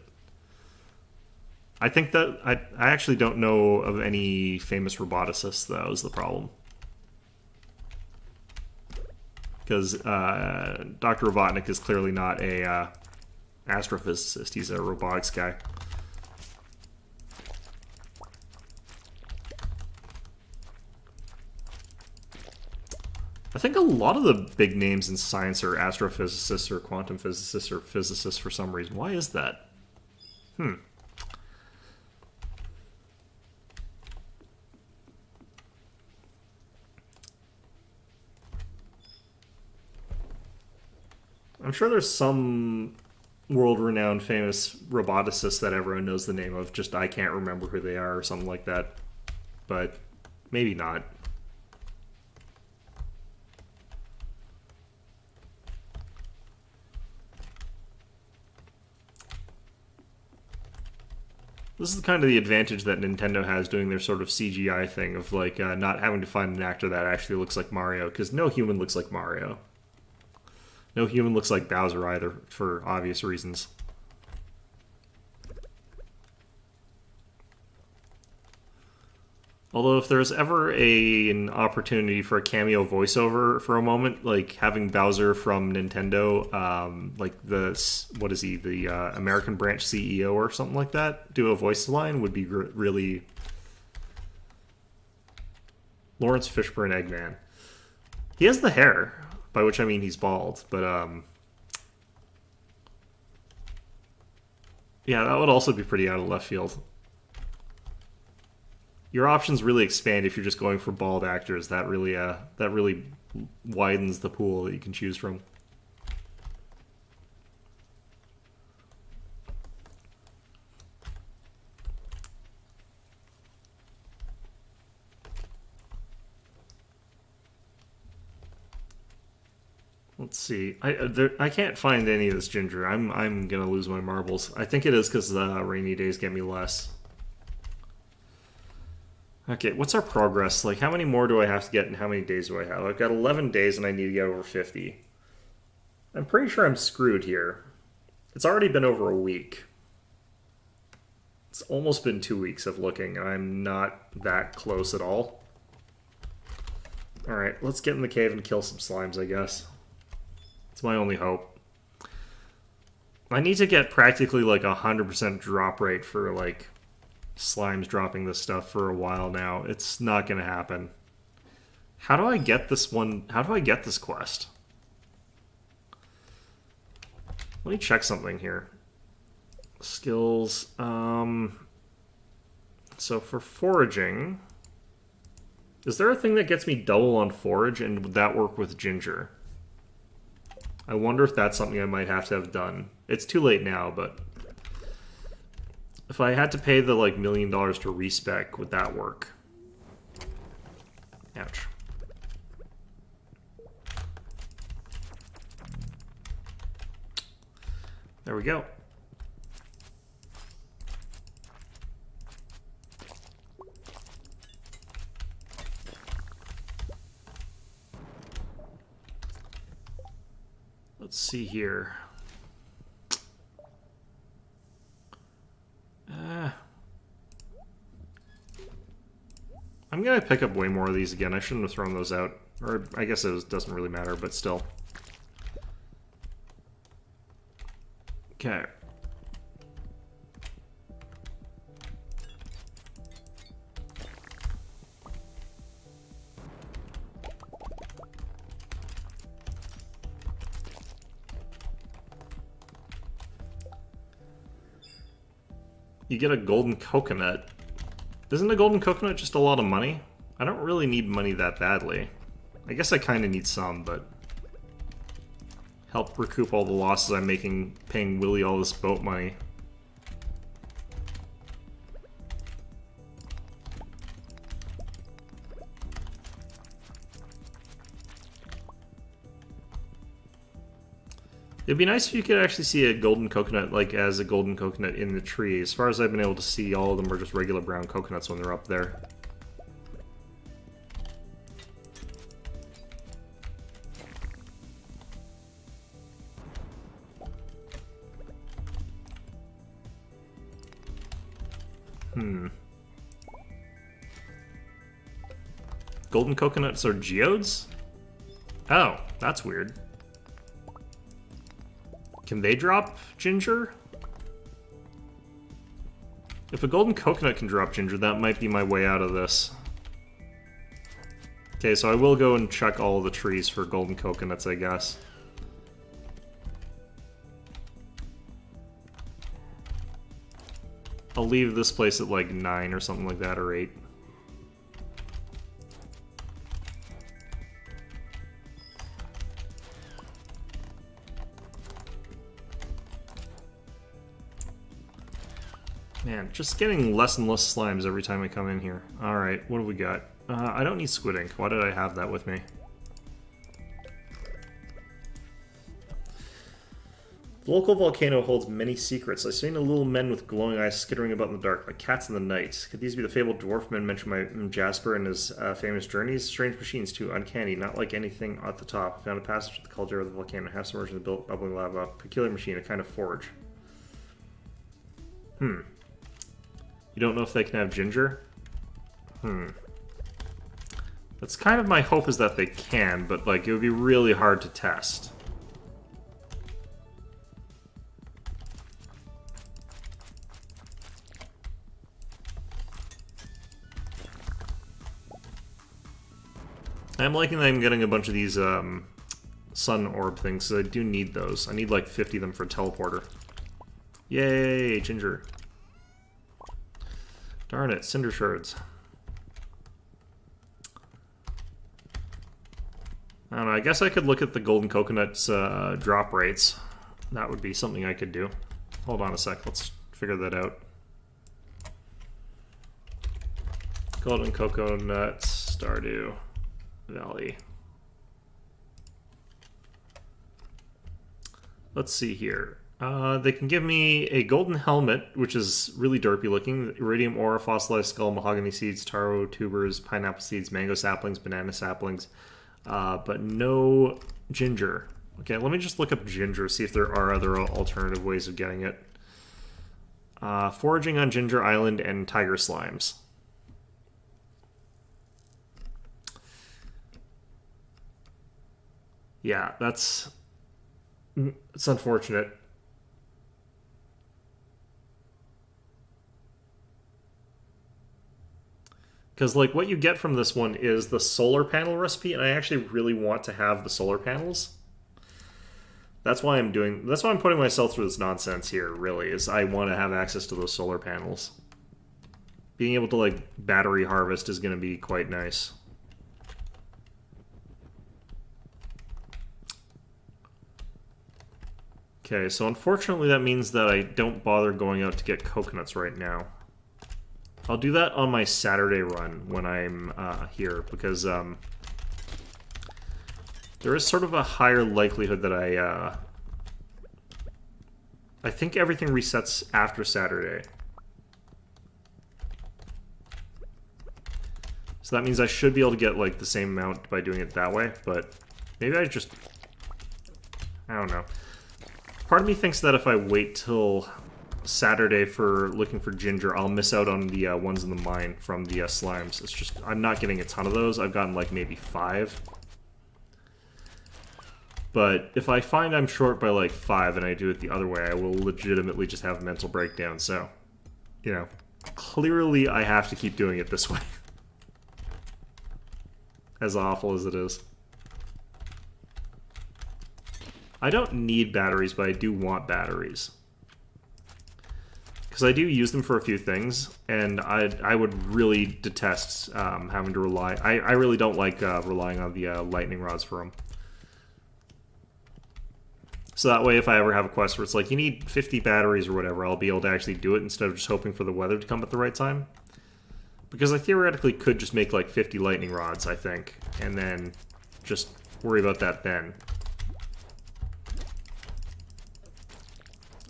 I think that... I actually don't know of any famous roboticists, though, is the problem. Because Dr. Robotnik is clearly not a astrophysicist. He's a robotics guy. I think a lot of the big names in science are astrophysicists or quantum physicists or physicists for some reason. Why is that? I'm sure there's some world-renowned famous roboticist that everyone knows the name of, just I can't remember who they are or something like that. But maybe not. This is kind of the advantage that Nintendo has doing their sort of CGI thing of like not having to find an actor that actually looks like Mario, because no human looks like Mario. No human looks like Bowser either, for obvious reasons. Although if there's ever an opportunity for a cameo voiceover for a moment, like having Bowser from Nintendo, like what is he, the American branch CEO or something like that, do a voice line would be really... Lawrence Fishburne Eggman. He has the hair, by which I mean he's bald, but yeah, that would also be pretty out of left field. Your options really expand if you're just going for bald actors. That really widens the pool that you can choose from. Let's see. I can't find any of this ginger. I'm gonna lose my marbles. I think it is because rainy days get me less. Okay, what's our progress? Like, how many more do I have to get and how many days do I have? I've got 11 days and I need to get over 50. I'm pretty sure I'm screwed here. It's already been over a week. It's almost been 2 weeks of looking, and I'm not that close at all. Alright, let's get in the cave and kill some slimes, I guess. It's my only hope. I need to get practically like 100% drop rate for like slimes dropping this stuff for a while now. It's not gonna happen. How do I get this one? How do I get this quest? Let me check something here. Skills. So for foraging, is there a thing that gets me double on forage, and would that work with ginger? I wonder if that's something I might have to have done. It's too late now, but if I had to pay the like $1 million to respec, would that work? Ouch. There we go. Let's see here. I'm gonna pick up way more of these again. I shouldn't have thrown those out. Or I guess it doesn't really matter, but still. Okay. You get a golden coconut. Isn't a golden coconut just a lot of money? I don't really need money that badly. I guess I kind of need some, but help recoup all the losses I'm making paying Willy all this boat money. It'd be nice if you could actually see a golden coconut, like, as a golden coconut in the tree. As far as I've been able to see, all of them are just regular brown coconuts when they're up there. Golden coconuts are geodes? Oh, that's weird. Can they drop ginger? If a golden coconut can drop ginger, that might be my way out of this. Okay, so I will go and check all the trees for golden coconuts, I guess. I'll leave this place at like 9 or something like that, or 8. Man, just getting less and less slimes every time I come in here. Alright, what do we got? I don't need squid ink. Why did I have that with me? The local volcano holds many secrets. I've seen little men with glowing eyes skittering about in the dark, like cats in the night. Could these be the fabled dwarf men mentioned by Jasper in his famous journeys? Strange machines, too. Uncanny. Not like anything at the top. Found a passage to the caldera of the volcano. Half submerged in the bubbling lava. Peculiar machine, a kind of forge. You don't know if they can have ginger? That's kind of my hope, is that they can, but like it would be really hard to test. I'm liking that I'm getting a bunch of these sun orb things, so I do need those. I need like 50 of them for a teleporter. Yay, ginger. Darn it, cinder shards. I don't know, I guess I could look at the golden coconut's drop rates. That would be something I could do. Hold on a sec, let's figure that out. Golden coconut, Stardew Valley. Let's see here. They can give me a golden helmet, which is really derpy looking, iridium ore, fossilized skull, mahogany seeds, taro tubers, pineapple seeds, mango saplings, banana saplings, but no ginger. Okay, let me just look up ginger, see if there are other alternative ways of getting it. Foraging on Ginger Island and tiger slimes. Yeah, it's unfortunate. Because, like, what you get from this one is the solar panel recipe, and I actually really want to have the solar panels. That's why I'm putting myself through this nonsense here, really, is I want to have access to those solar panels. Being able to, like, battery harvest is going to be quite nice. Okay, so unfortunately that means that I don't bother going out to get coconuts right now. I'll do that on my Saturday run when I'm here, because there is sort of a higher likelihood that I think everything resets after Saturday. So that means I should be able to get, like, the same amount by doing it that way, but maybe I don't know. Part of me thinks that if I wait till Saturday for looking for ginger, I'll miss out on the ones in the mine from the slimes. It's just, I'm not getting a ton of those. I've gotten, like, maybe 5. But if I find I'm short by, like, 5 and I do it the other way, I will legitimately just have a mental breakdown. So, you know, clearly I have to keep doing it this way. As awful as it is. I don't need batteries, but I do want batteries. Because I do use them for a few things, and I would really detest having to rely... I really don't like relying on the lightning rods for them. So that way, if I ever have a quest where it's like, you need 50 batteries or whatever, I'll be able to actually do it instead of just hoping for the weather to come at the right time. Because I theoretically could just make like 50 lightning rods, I think, and then just worry about that then.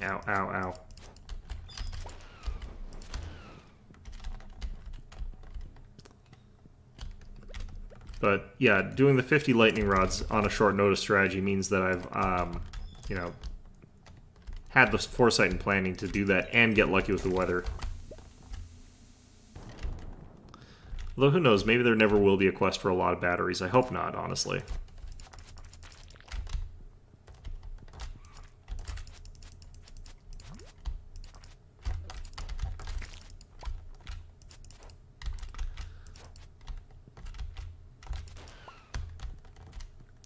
Ow, ow, ow. But yeah, doing the 50 lightning rods on a short notice strategy means that I've, you know, had the foresight and planning to do that and get lucky with the weather. Although who knows, maybe there never will be a quest for a lot of batteries. I hope not, honestly.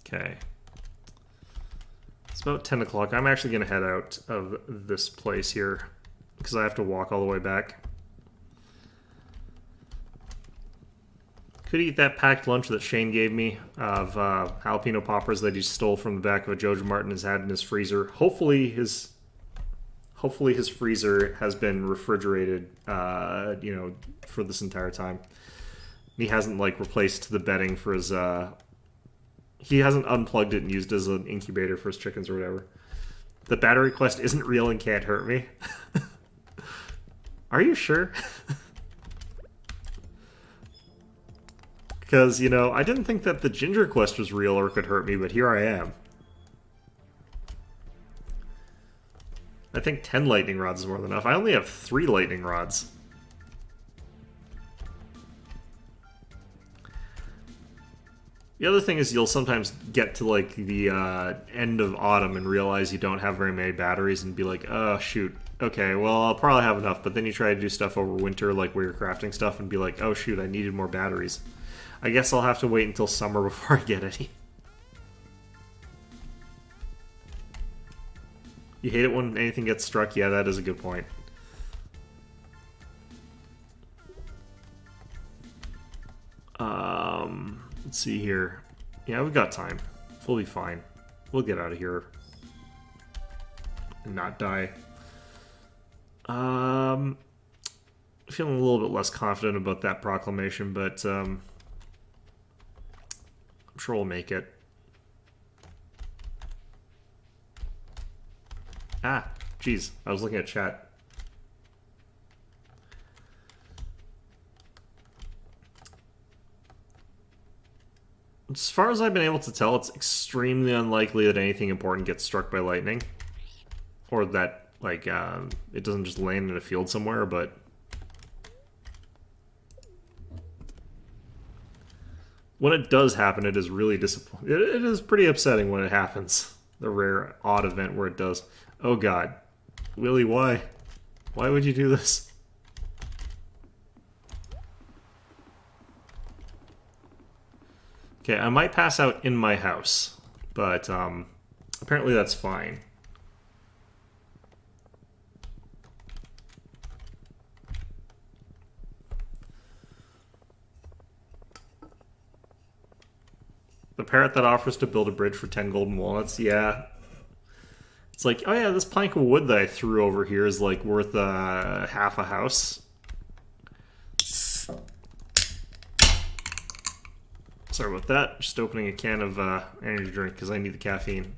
Okay. It's about 10 o'clock. I'm actually going to head out of this place here because I have to walk all the way back. Could eat that packed lunch that Shane gave me of jalapeno poppers that he stole from the back of a Jojo Martin and has had in his freezer. Hopefully his freezer has been refrigerated, you know, for this entire time. He hasn't, like, replaced the bedding for his... he hasn't unplugged it and used it as an incubator for his chickens or whatever. The battery quest isn't real and can't hurt me. Are you sure? Because, you know, I didn't think that the ginger quest was real or could hurt me, but here I am. I think 10 lightning rods is more than enough. I only have 3 lightning rods. The other thing is you'll sometimes get to, like, the end of autumn and realize you don't have very many batteries and be like, oh, shoot. Okay, well, I'll probably have enough. But then you try to do stuff over winter, like where you're crafting stuff, and be like, oh, shoot, I needed more batteries. I guess I'll have to wait until summer before I get any. You hate it when anything gets struck? Yeah, that is a good point. Let's see here. Yeah, we've got time. We'll be fine. We'll get out of here. And not die. Feeling a little bit less confident about that proclamation, but I'm sure we'll make it. Ah, jeez. I was looking at chat. As far as I've been able to tell, it's extremely unlikely that anything important gets struck by lightning. Or that, like, it doesn't just land in a field somewhere, but... when it does happen, it is really disappointing. It is pretty upsetting when it happens. The rare odd event where it does. Oh god. Willie, why? Why would you do this? Okay, I might pass out in my house, but apparently that's fine. The parrot that offers to build a bridge for 10 golden walnuts, yeah. It's like, oh yeah, this plank of wood that I threw over here is like worth half a house. Sorry about that. Just opening a can of energy drink because I need the caffeine.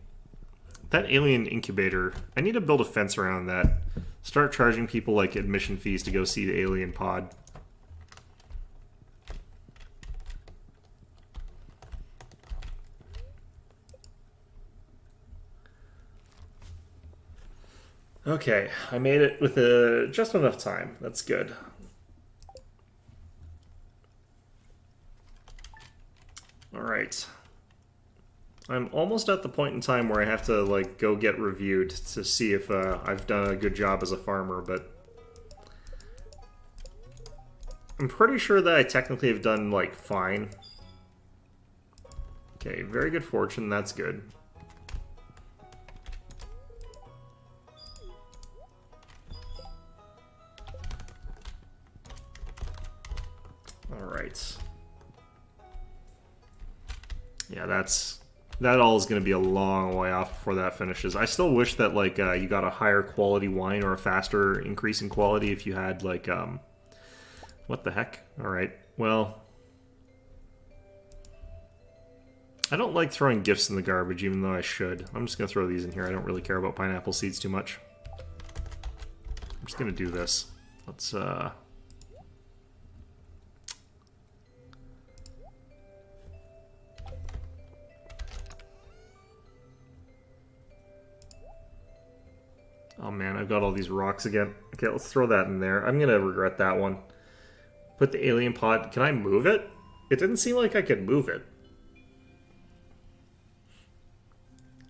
That alien incubator, I need to build a fence around that. Start charging people like admission fees to go see the alien pod. Okay, I made it with just enough time. That's good. Alright. I'm almost at the point in time where I have to like go get reviewed to see if I've done a good job as a farmer, but I'm pretty sure that I technically have done like fine. Okay, very good fortune, that's good. Alright. Yeah, that all is going to be a long way off before that finishes. I still wish that like you got a higher quality wine or a faster increase in quality if you had like what the heck? All right. Well, I don't like throwing gifts in the garbage even though I should. I'm just going to throw these in here. I don't really care about pineapple seeds too much. I'm just going to do this. Let's oh man, I've got all these rocks again. Okay, let's throw that in there. I'm gonna regret that one. Put the alien pod... Can I move it? It didn't seem like I could move it.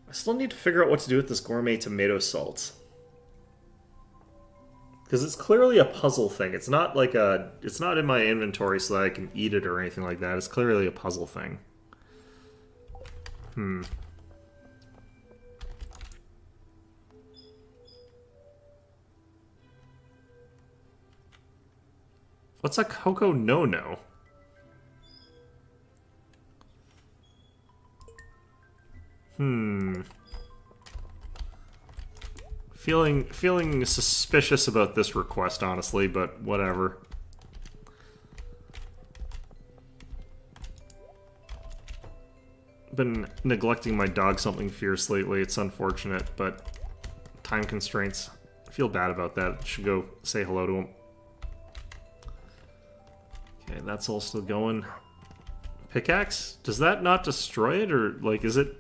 I still need to figure out what to do with this gourmet tomato salt. Because it's clearly a puzzle thing. It's not like a... It's not in my inventory so that I can eat it or anything like that. It's clearly a puzzle thing. What's a cocoa no-no? Feeling suspicious about this request, honestly, but whatever. Been neglecting my dog something fierce lately. It's unfortunate, but time constraints. I feel bad about that. Should go say hello to him. Okay, that's all still going. Pickaxe? Does that not destroy it, or like is it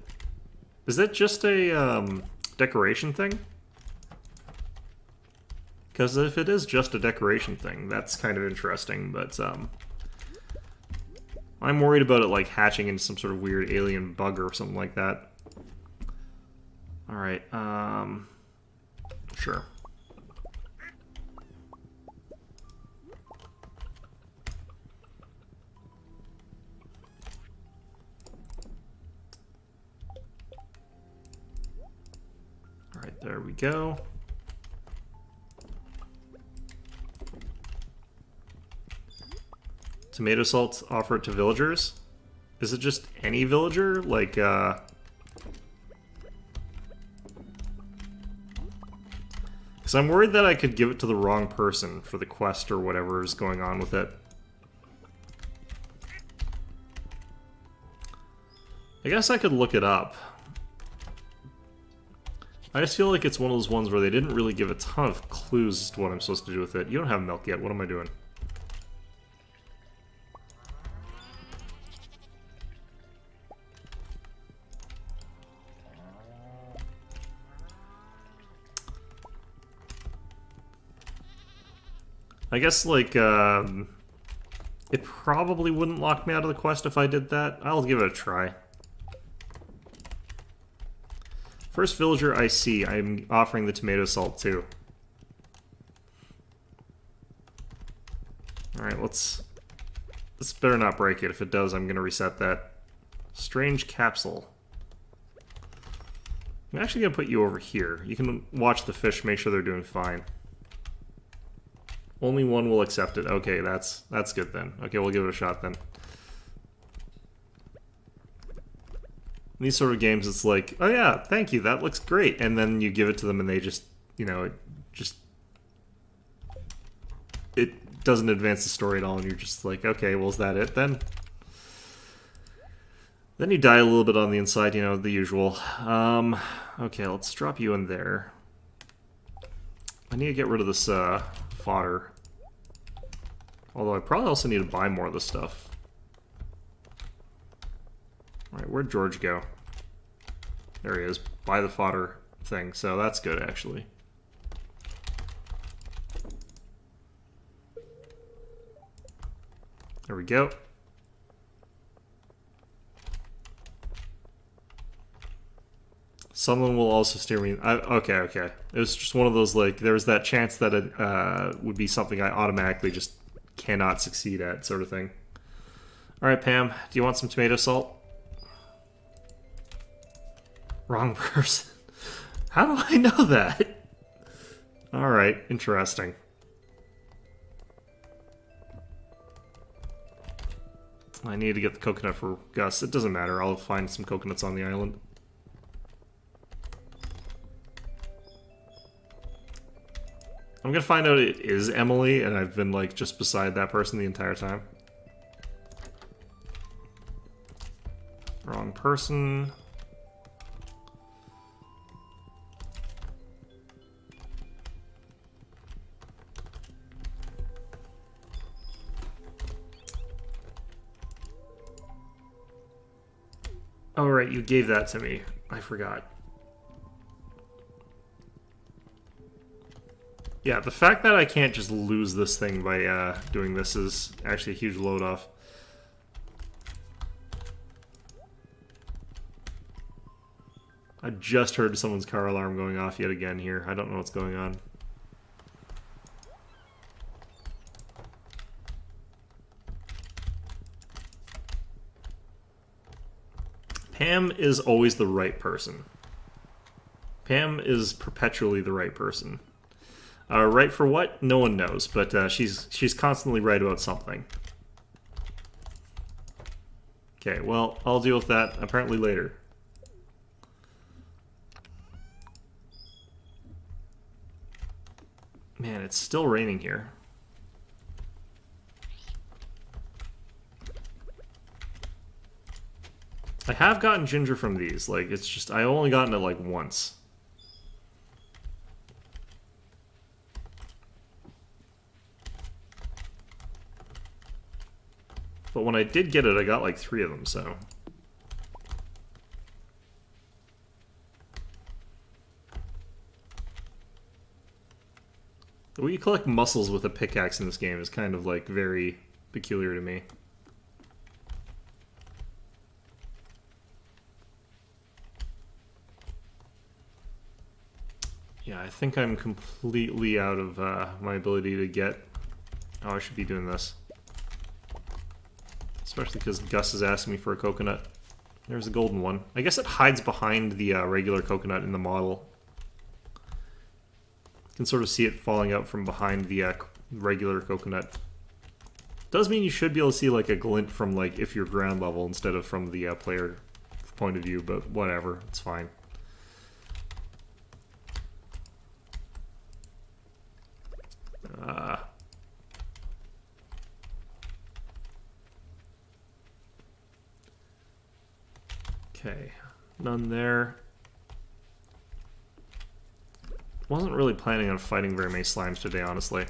just a decoration thing? Because if it is just a decoration thing, that's kind of interesting, but I'm worried about it like hatching into some sort of weird alien bug or something like that. Alright, sure. Alright, there we go. Tomato salt offered to villagers? Is it just any villager? Like, because I'm worried that I could give it to the wrong person for the quest or whatever is going on with it. I guess I could look it up. I just feel like it's one of those ones where they didn't really give a ton of clues as to what I'm supposed to do with it. You don't have milk yet. What am I doing? I guess, like, It probably wouldn't lock me out of the quest if I did that. I'll give it a try. First villager I see, I'm offering the tomato salt too. Alright, let's... This better not break it. If it does, I'm going to reset that. Strange capsule. I'm actually going to put you over here. You can watch the fish, make sure they're doing fine. Only one will accept it. Okay, that's good then. Okay, we'll give it a shot then. In these sort of games, it's like, oh yeah, thank you, that looks great. And then you give it to them and they just, you know, it doesn't advance the story at all, and you're just like, okay, well, is that it then? Then you die a little bit on the inside, you know, the usual. Okay, let's drop you in there. I need to get rid of this fodder. Although I probably also need to buy more of this stuff. Alright, where'd George go? There he is. Buy the fodder thing, so that's good, actually. There we go. Someone will also steer me. Okay. It was just one of those, like, there was that chance that it would be something I automatically just cannot succeed at, sort of thing. Alright, Pam, do you want some tomato salt? Wrong person. How do I know that? Alright, interesting. I need to get the coconut for Gus. It doesn't matter, I'll find some coconuts on the island. I'm gonna find out it is Emily, and I've been, like, just beside that person the entire time. Wrong person. Oh, right, you gave that to me. I forgot. Yeah, the fact that I can't just lose this thing by doing this is actually a huge load off. I just heard someone's car alarm going off yet again here. I don't know what's going on. Pam is always the right person. Pam is perpetually the right person. Right for what? No one knows, but she's constantly right about something. Okay, well, I'll deal with that apparently later. Man, it's still raining here. I have gotten ginger from these. Like, it's just, I've only gotten it like once. But when I did get it, I got like 3 of them, so. The way you collect mussels with a pickaxe in this game is kind of like very peculiar to me. Yeah, I think I'm completely out of my ability to get... Oh, I should be doing this. Especially because Gus is asking me for a coconut. There's a golden one. I guess it hides behind the regular coconut in the model. You can sort of see it falling out from behind the regular coconut. Does mean you should be able to see like a glint from like if you're ground level instead of from the player point of view, but whatever, it's fine. Okay, none there. Wasn't really planning on fighting very many slimes today, honestly.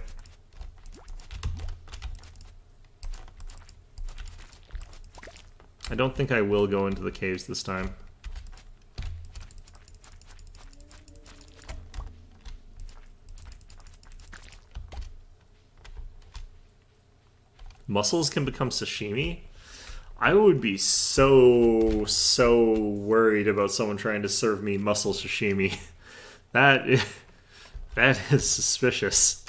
I don't think I will go into the caves this time. mussels can become sashimi, I would be so worried about someone trying to serve me mussel sashimi. That is suspicious.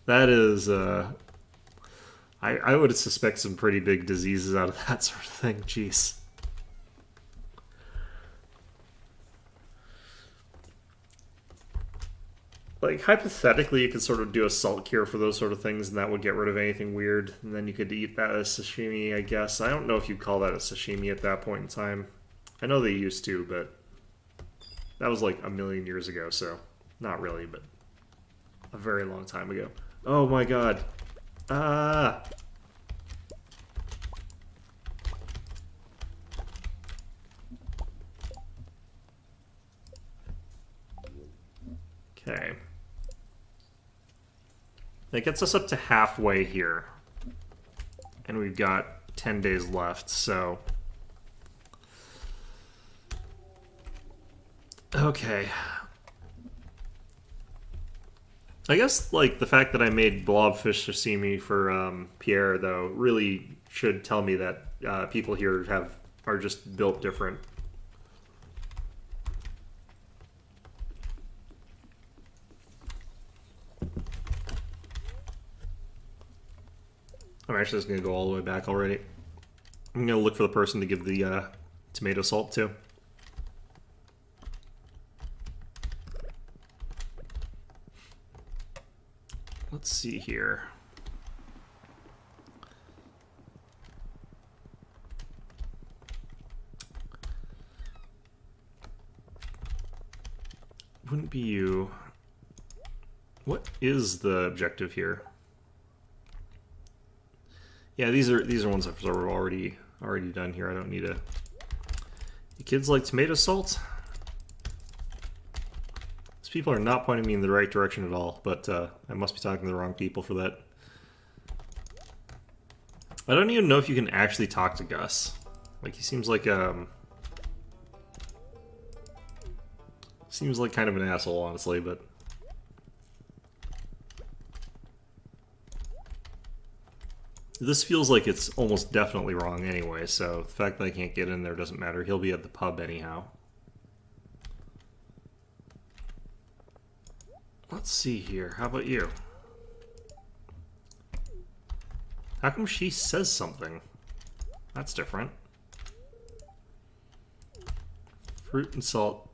That is, I would suspect some pretty big diseases out of that sort of thing. Jeez. Like, hypothetically, you could sort of do a salt cure for those sort of things, and that would get rid of anything weird, and then you could eat that as sashimi, I guess. I don't know if you'd call that a sashimi at that point in time. I know they used to, but that was like a million years ago, so not really, but a very long time ago. Oh my god. Ah! Okay. That gets us up to halfway here. And we've got 10 days left, so... Okay. I guess, like, the fact that I made blobfish sashimi for Pierre, though, really should tell me that people here are just built different. I'm actually just going to go all the way back already. I'm going to look for the person to give the tomato salt to. Let's see here. Wouldn't be you. What is the objective here? Yeah, these are ones I've sort of already done here. I don't need to. You kids like tomato salt? These people are not pointing me in the right direction at all, but I must be talking to the wrong people for that. I don't even know if you can actually talk to Gus. Like, he seems like kind of an asshole, honestly, but this feels like it's almost definitely wrong anyway, so the fact that I can't get in there doesn't matter. He'll be at the pub anyhow. Let's see here. How about you? How come she says something? That's different. Fruit and salt.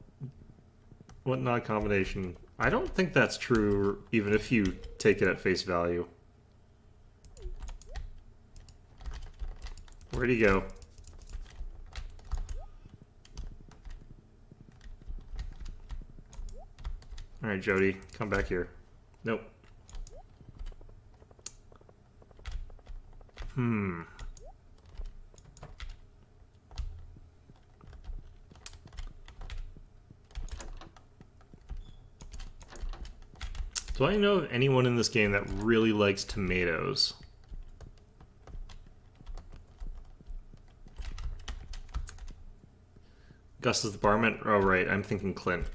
What an odd combination. I don't think that's true, even if you take it at face value. Where'd he go? Alright, Jody, come back here. Nope. Do I know of anyone in this game that really likes tomatoes? Gus is the barman? Oh, right. I'm thinking Clint.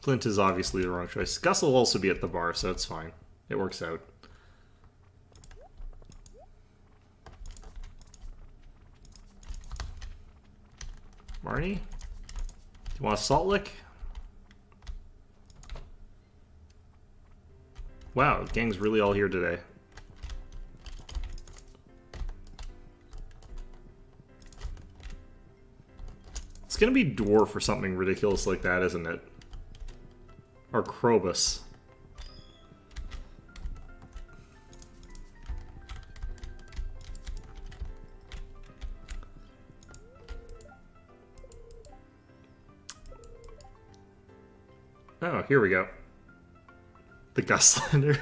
Clint is obviously the wrong choice. Gus will also be at the bar, so it's fine. It works out. Marnie? Do you want a salt lick? Wow, the gang's really all here today. It's gonna be dwarf or something ridiculous like that, isn't it? Or Krobus. Oh, here we go. The Gus slander.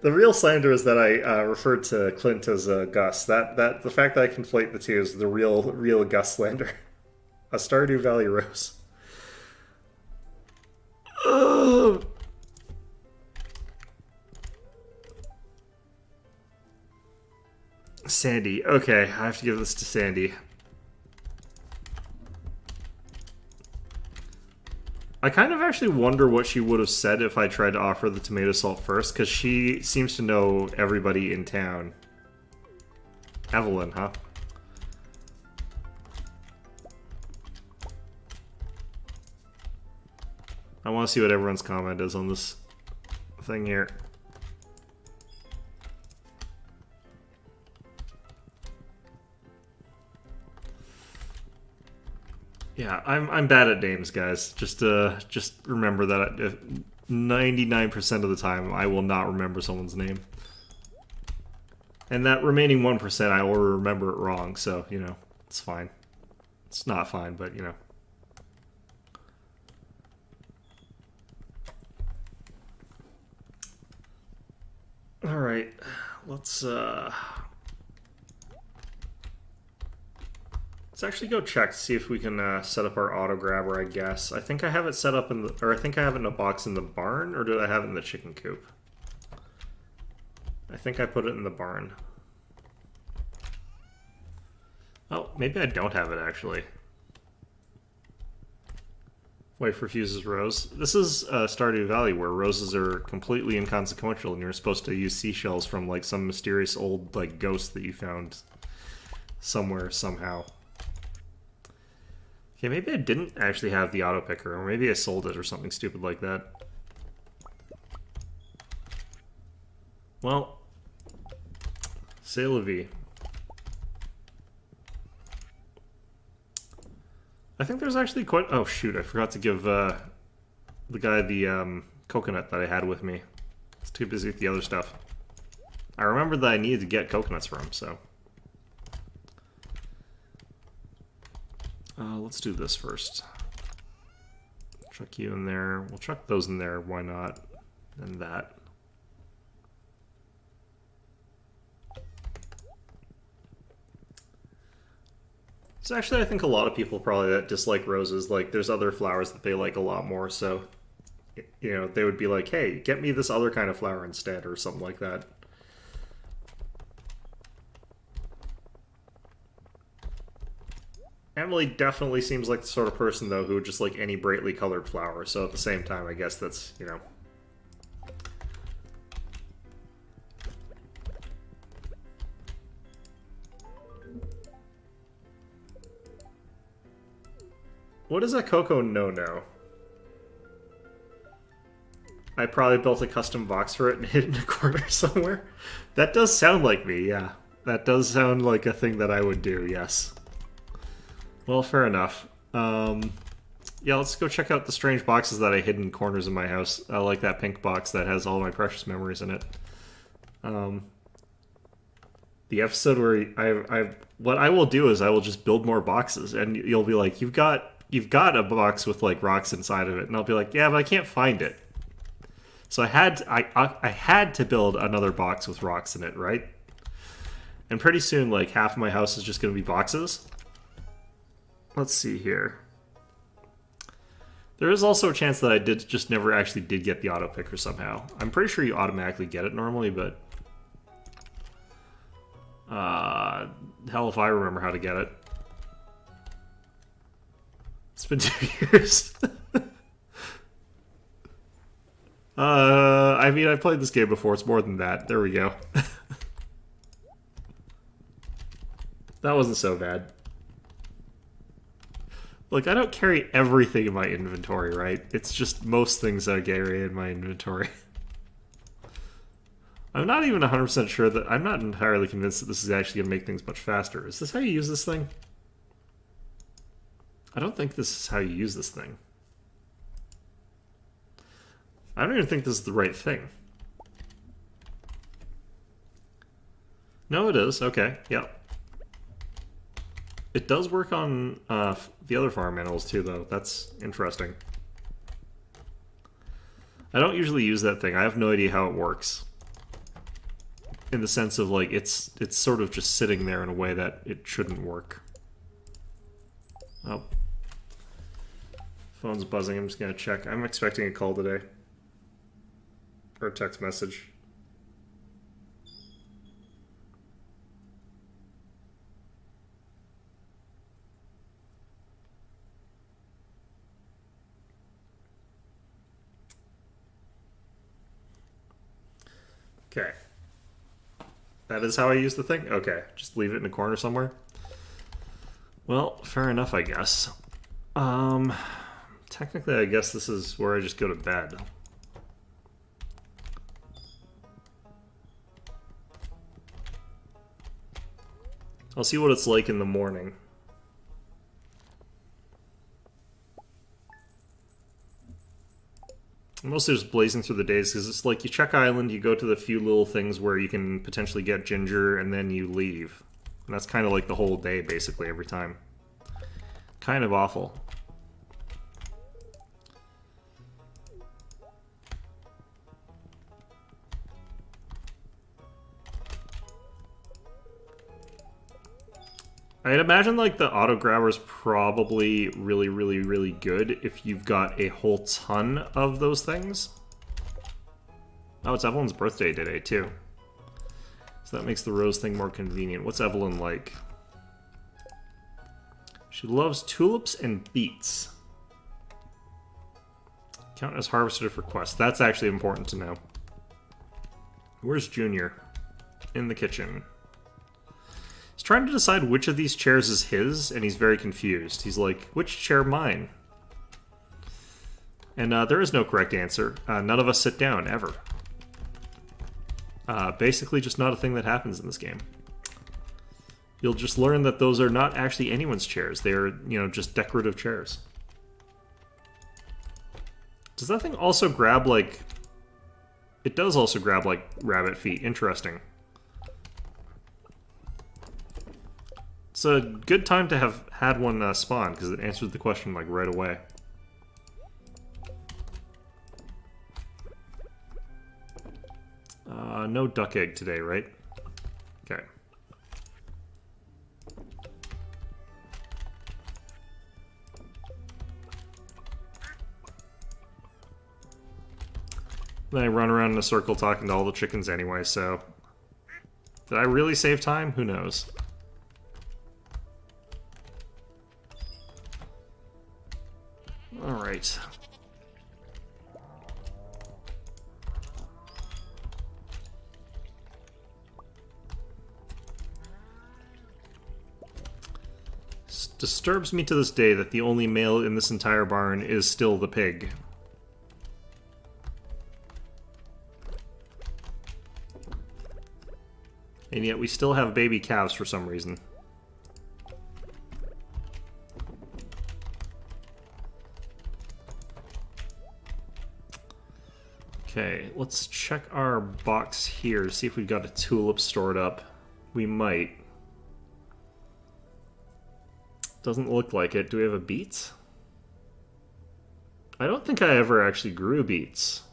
The real slander is that I referred to Clint as Gus. The fact that I conflate the two is the real Gus slander. A Stardew Valley Rose. Ugh. Sandy. Okay, I have to give this to Sandy. I kind of actually wonder what she would have said if I tried to offer the tomato salt first, because she seems to know everybody in town. Evelyn, huh? I want to see what everyone's comment is on this thing here. Yeah, I'm bad at names, guys. Just remember that 99% of the time I will not remember someone's name. And that remaining 1% I will remember it wrong, so, you know, it's fine. It's not fine, but, you know. Alright, let's actually go check to see if we can set up our auto grabber, I guess. I think I have it set up in the, or I think I have it in a box in the barn, or did I have it in the chicken coop? I think I put it in the barn. Oh, maybe I don't have it, actually. Wife refuses rose. This is Stardew Valley, where roses are completely inconsequential, and you're supposed to use seashells from, like, some mysterious old, like, ghost that you found somewhere, somehow. Okay, maybe I didn't actually have the auto picker, or maybe I sold it or something stupid like that. Well, c'est la vie. I think there's actually quite... Oh, shoot, I forgot to give the guy the coconut that I had with me. I was too busy with the other stuff. I remembered that I needed to get coconuts for him, so... let's do this first. Chuck you in there. We'll chuck those in there. Why not? And that. So actually, I think a lot of people probably that dislike roses, like, there's other flowers that they like a lot more, so, you know, they would be like, hey, get me this other kind of flower instead, or something like that. Emily definitely seems like the sort of person, though, who would just like any brightly colored flower, so at the same time, I guess that's, you know... What is a Coco no-no? I probably built a custom box for it and hid it in a corner somewhere. That does sound like me, yeah. That does sound like a thing that I would do, yes. Well, fair enough. Yeah, let's go check out the strange boxes that I hid in corners of my house. I like that pink box that has all my precious memories in it. The episode where what I will do is I will just build more boxes, and you'll be like, you've got a box with like rocks inside of it, and I'll be like, yeah, but I can't find it. So I had to build another box with rocks in it, right? And pretty soon, like, half of my house is just going to be boxes. Let's see here. There is also a chance that I just never actually did get the auto picker somehow. I'm pretty sure you automatically get it normally, but hell if I remember how to get it. It's been 2 years. I mean, I've played this game before. It's more than that. There we go. That wasn't so bad. Look, I don't carry everything in my inventory, right? It's just most things I carry in my inventory. I'm not even 100% sure that... I'm not entirely convinced that this is actually going to make things much faster. Is this how you use this thing? I don't think this is how you use this thing. I don't even think this is the right thing. No, it is. Okay, yeah. It does work on the other farm animals too, though. That's interesting. I don't usually use that thing. I have no idea how it works. In the sense of, like, it's sort of just sitting there in a way that it shouldn't work. Oh. Phone's buzzing. I'm just gonna check. I'm expecting a call today. Or a text message. Okay. That is how I use the thing? Okay. Just leave it in a corner somewhere. Well, fair enough, I guess. Technically, I guess this is where I just go to bed. I'll see what it's like in the morning. I'm mostly just blazing through the days because it's like you check island, you go to the few little things where you can potentially get ginger, and then you leave. And that's kind of like the whole day, basically, every time. Kind of awful. I'd imagine like the auto grabber is probably really, really, really good if you've got a whole ton of those things. Oh, it's Evelyn's birthday today too. So that makes the rose thing more convenient. What's Evelyn like? She loves tulips and beets. Count as harvested for quests. That's actually important to know. Where's Junior? In the kitchen. He's trying to decide which of these chairs is his, and he's very confused. He's like, which chair mine? And there is no correct answer. None of us sit down, ever. Basically just not a thing that happens in this game. You'll just learn that those are not actually anyone's chairs. They're, you know, just decorative chairs. Does that thing also grab, like... It does also grab, like, rabbit feet. Interesting. It's a good time to have had one spawn, because it answered the question, like, right away. No duck egg today, right? Okay. Then I run around in a circle talking to all the chickens anyway, so... Did I really save time? Who knows? Alright. Disturbs me to this day that the only male in this entire barn is still the pig. And yet we still have baby calves for some reason. Okay, let's check our box here to see if we've got a tulip stored up. We might. Doesn't look like it. Do we have a beets? I don't think I ever actually grew beets.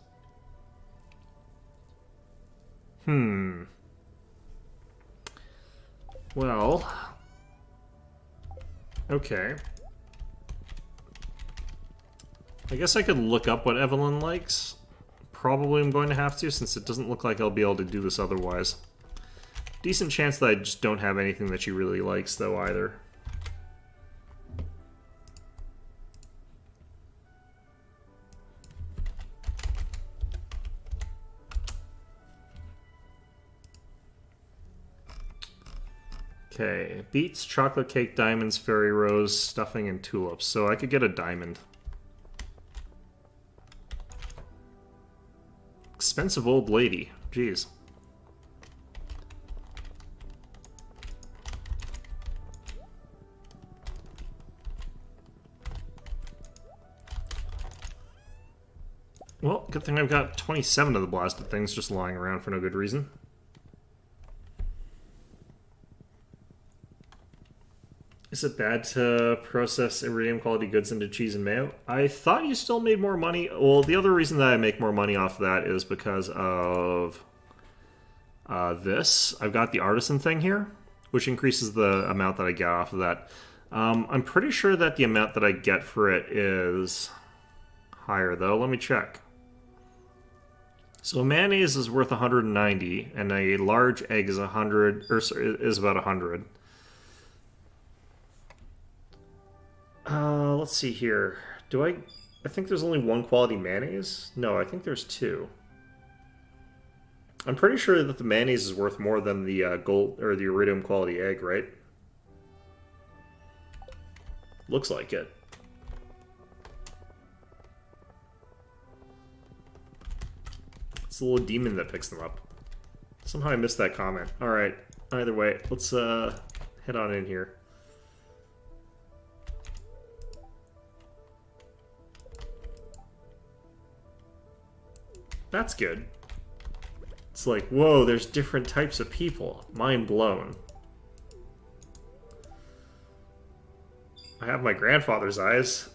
Well... Okay. I guess I could look up what Evelyn likes. Probably I'm going to have to, since it doesn't look like I'll be able to do this otherwise. Decent chance that I just don't have anything that she really likes, though, either. Okay, beets, chocolate cake, diamonds, fairy rose, stuffing, and tulips. So I could get a diamond. Expensive old lady. Jeez. Well, good thing I've got 27 of the blasted things just lying around for no good reason. Is it bad to process iridium quality goods into cheese and mayo? I thought you still made more money. Well, the other reason that I make more money off of that is because of this. I've got the artisan thing here, which increases the amount that I get off of that. I'm pretty sure that the amount that I get for it is higher, though. Let me check. So mayonnaise is worth 190, and a large egg is 100, or sorry, is about 100. Let's see here. I think there's only one quality mayonnaise? No, I think there's two. I'm pretty sure that the mayonnaise is worth more than the gold or the iridium quality egg, right? Looks like it. It's the little demon that picks them up. Somehow I missed that comment. Alright, either way, let's head on in here. That's good. It's like, whoa, there's different types of people. Mind blown. I have my grandfather's eyes.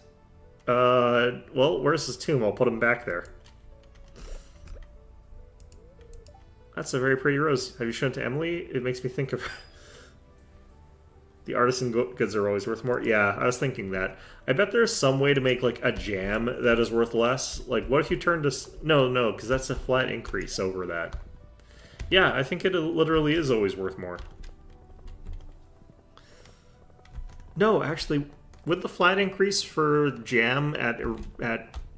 Well, where's his tomb? I'll put him back there. That's a very pretty rose. Have you shown it to Emily? It makes me think of... The artisan goods are always worth more. Yeah, I was thinking that. I bet there's some way to make, like, a jam that is worth less. Like, what if you turn to... No, because that's a flat increase over that. Yeah, I think it literally is always worth more. No, actually, would the flat increase for jam at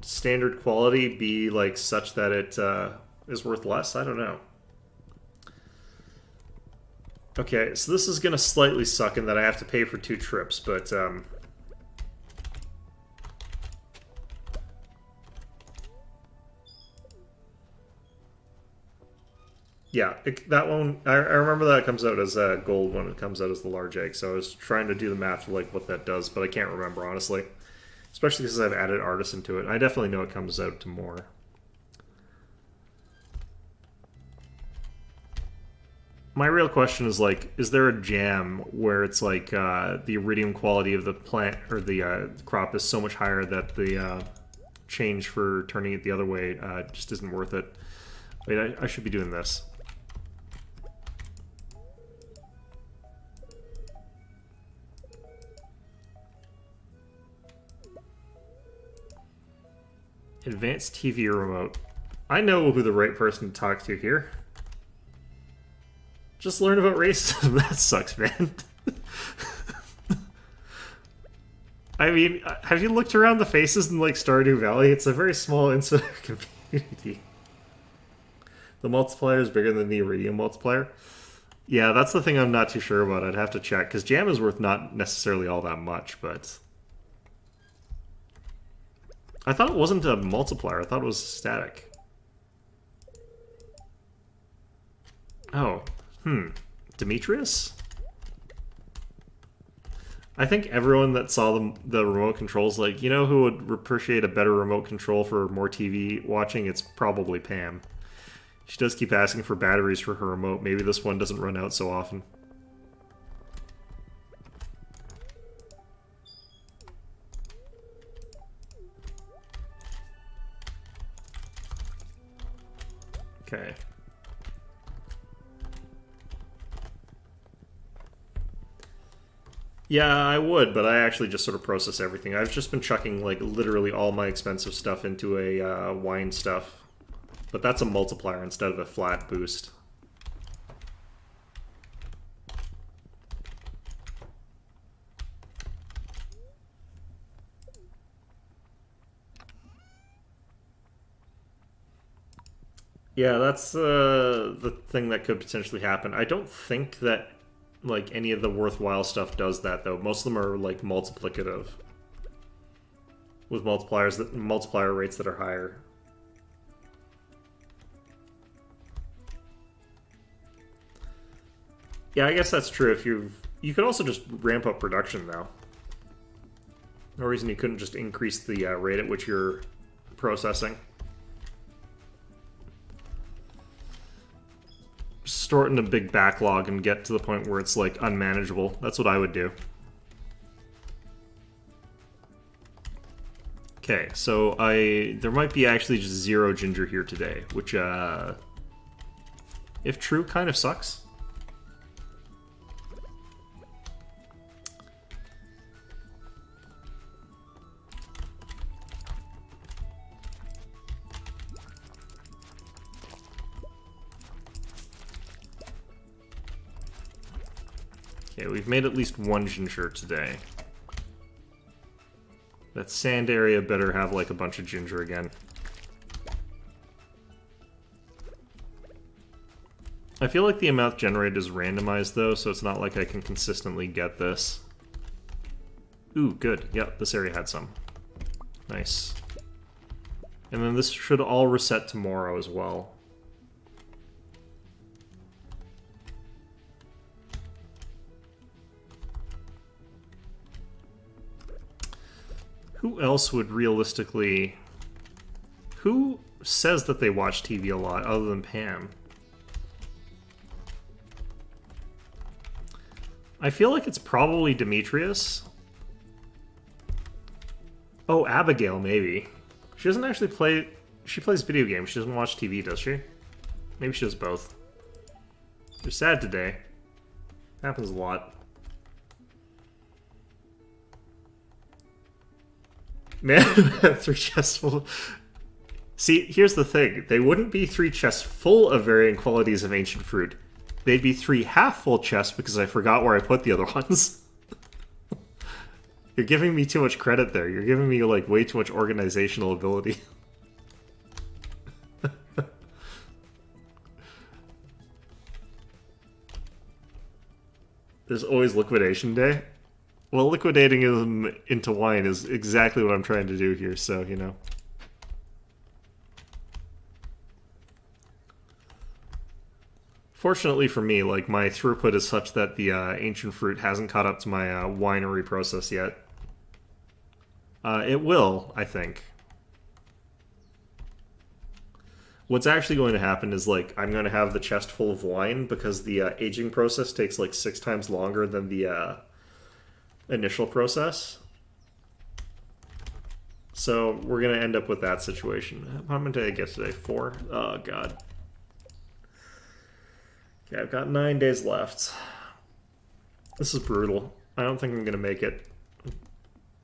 standard quality be, like, such that it is worth less? I don't know. Okay, so this is going to slightly suck in that I have to pay for 2 trips, but... yeah, that one... I remember that it comes out as gold when it comes out as the large egg, so I was trying to do the math for like what that does, but I can't remember, honestly. Especially because I've added artisan to it. I definitely know it comes out to more. My real question is, like, is there a jam where it's like the iridium quality of the plant or the crop is so much higher that the change for turning it the other way just isn't worth it? Wait, I should be doing this. Advanced TV remote. I know who the right person to talk to here. Just learn about racism. That sucks, man. I mean, have you looked around the faces in, like, Stardew Valley? It's a very small insular community. The multiplier is bigger than the iridium multiplier. Yeah, that's the thing I'm not too sure about. I'd have to check, because jam is worth not necessarily all that much, but... I thought it wasn't a multiplier. I thought it was static. Oh. Demetrius? I think everyone that saw the remote controls, like, you know who would appreciate a better remote control for more TV watching? It's probably Pam. She does keep asking for batteries for her remote. Maybe this one doesn't run out so often. Okay. Yeah, I would, but I actually just sort of process everything. I've just been chucking, like, literally all my expensive stuff into a wine stuff. But that's a multiplier instead of a flat boost. Yeah, that's the thing that could potentially happen. I don't think that, like, any of the worthwhile stuff does that, though. Most of them are, like, multiplicative. With multiplier rates that are higher. Yeah, I guess that's true. If you could also just ramp up production, though. No reason you couldn't just increase the rate at which you're processing. Store it in a big backlog and get to the point where it's, like, unmanageable. That's what I would do. Okay, so there might be actually just 0 ginger here today, which, if true, kind of sucks. Okay, we've made at least 1 ginger today. That sand area better have, like, a bunch of ginger again. I feel like the amount generated is randomized though, so it's not like I can consistently get this. Ooh, good. Yep, this area had some. Nice. And then this should all reset tomorrow as well. Who else would realistically... Who says that they watch TV a lot other than Pam? I feel like it's probably Demetrius. Oh, Abigail, maybe. She doesn't actually play... She plays video games. She doesn't watch TV, does she? Maybe she does both. You're sad today. Happens a lot. Man, 3 chests full... See, here's the thing. They wouldn't be 3 chests full of varying qualities of ancient fruit. They'd be 3 half-full chests because I forgot where I put the other ones. You're giving me too much credit there. You're giving me, like, way too much organizational ability. There's always liquidation day. Well, liquidating them into wine is exactly what I'm trying to do here, so, you know. Fortunately for me, like, my throughput is such that the ancient fruit hasn't caught up to my winery process yet. It will, I think. What's actually going to happen is, like, I'm going to have the chest full of wine because the aging process takes, like, 6 times longer than the initial process. So we're going to end up with that situation. How many did I get today? 4? Oh, God. Okay, I've got 9 days left. This is brutal. I don't think I'm going to make it.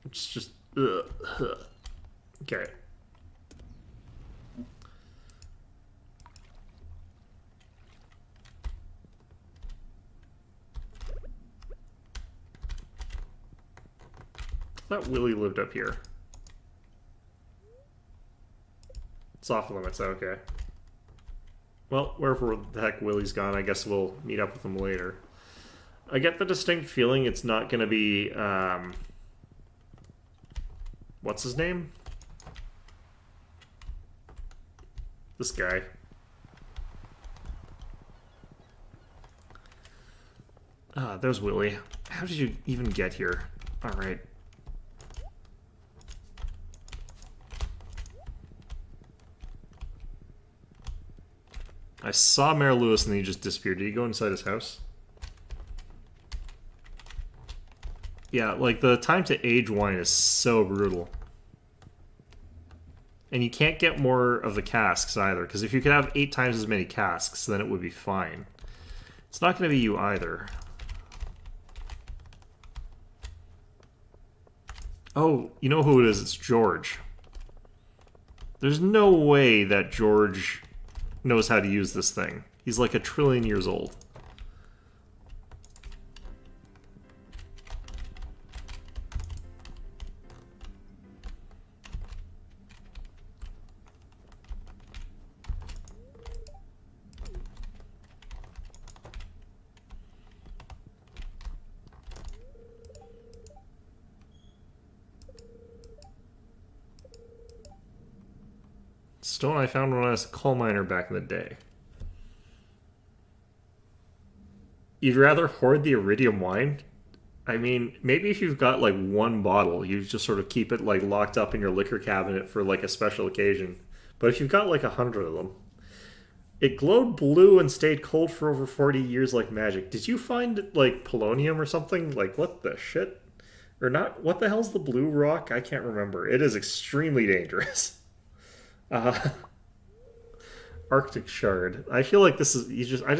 It's just... Ugh. Okay. I thought Willie lived up here. It's off limits, okay. Well, wherever the heck Willie's gone, I guess we'll meet up with him later. I get the distinct feeling it's not going to be, what's his name? This guy. Ah, there's Willie. How did you even get here? Alright. I saw Mayor Lewis and then he just disappeared. Did he go inside his house? Yeah, like, the time to age wine is so brutal. And you can't get more of the casks either, because if you could have 8 times as many casks, then it would be fine. It's not going to be you either. Oh, you know who it is? It's George. There's no way that George knows how to use this thing. He's like 1 trillion years old. Stone I found when I was a coal miner back in the day. You'd rather hoard the iridium wine? I mean, maybe if you've got, like, 1 bottle, you just sort of keep it, like, locked up in your liquor cabinet for, like, a special occasion. But if you've got, like, 100 of them... It glowed blue and stayed cold for over 40 years like magic. Did you find, like, polonium or something? Like, what the shit? Or not... What the hell's the blue rock? I can't remember. It is extremely dangerous. Arctic shard. I feel like this is... I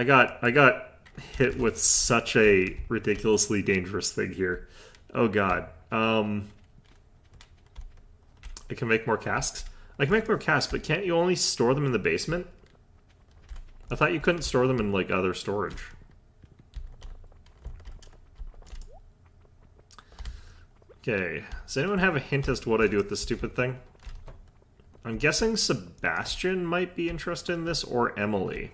got hit with such a ridiculously dangerous thing here. Oh god. I can make more casks? I can make more casks, but can't you only store them in the basement? I thought you couldn't store them in, like, other storage. Okay. Does anyone have a hint as to what I do with this stupid thing? I'm guessing Sebastian might be interested in this, or Emily.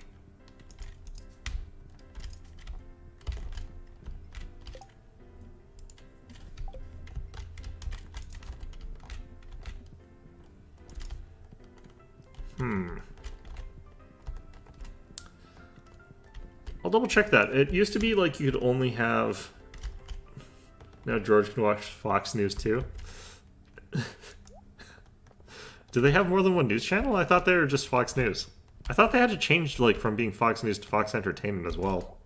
I'll double check that. It used to be like you could only have... Now George can watch Fox News too. Do they have more than one news channel? I thought they were just Fox News. I thought they had to change like from being Fox News to Fox Entertainment as well.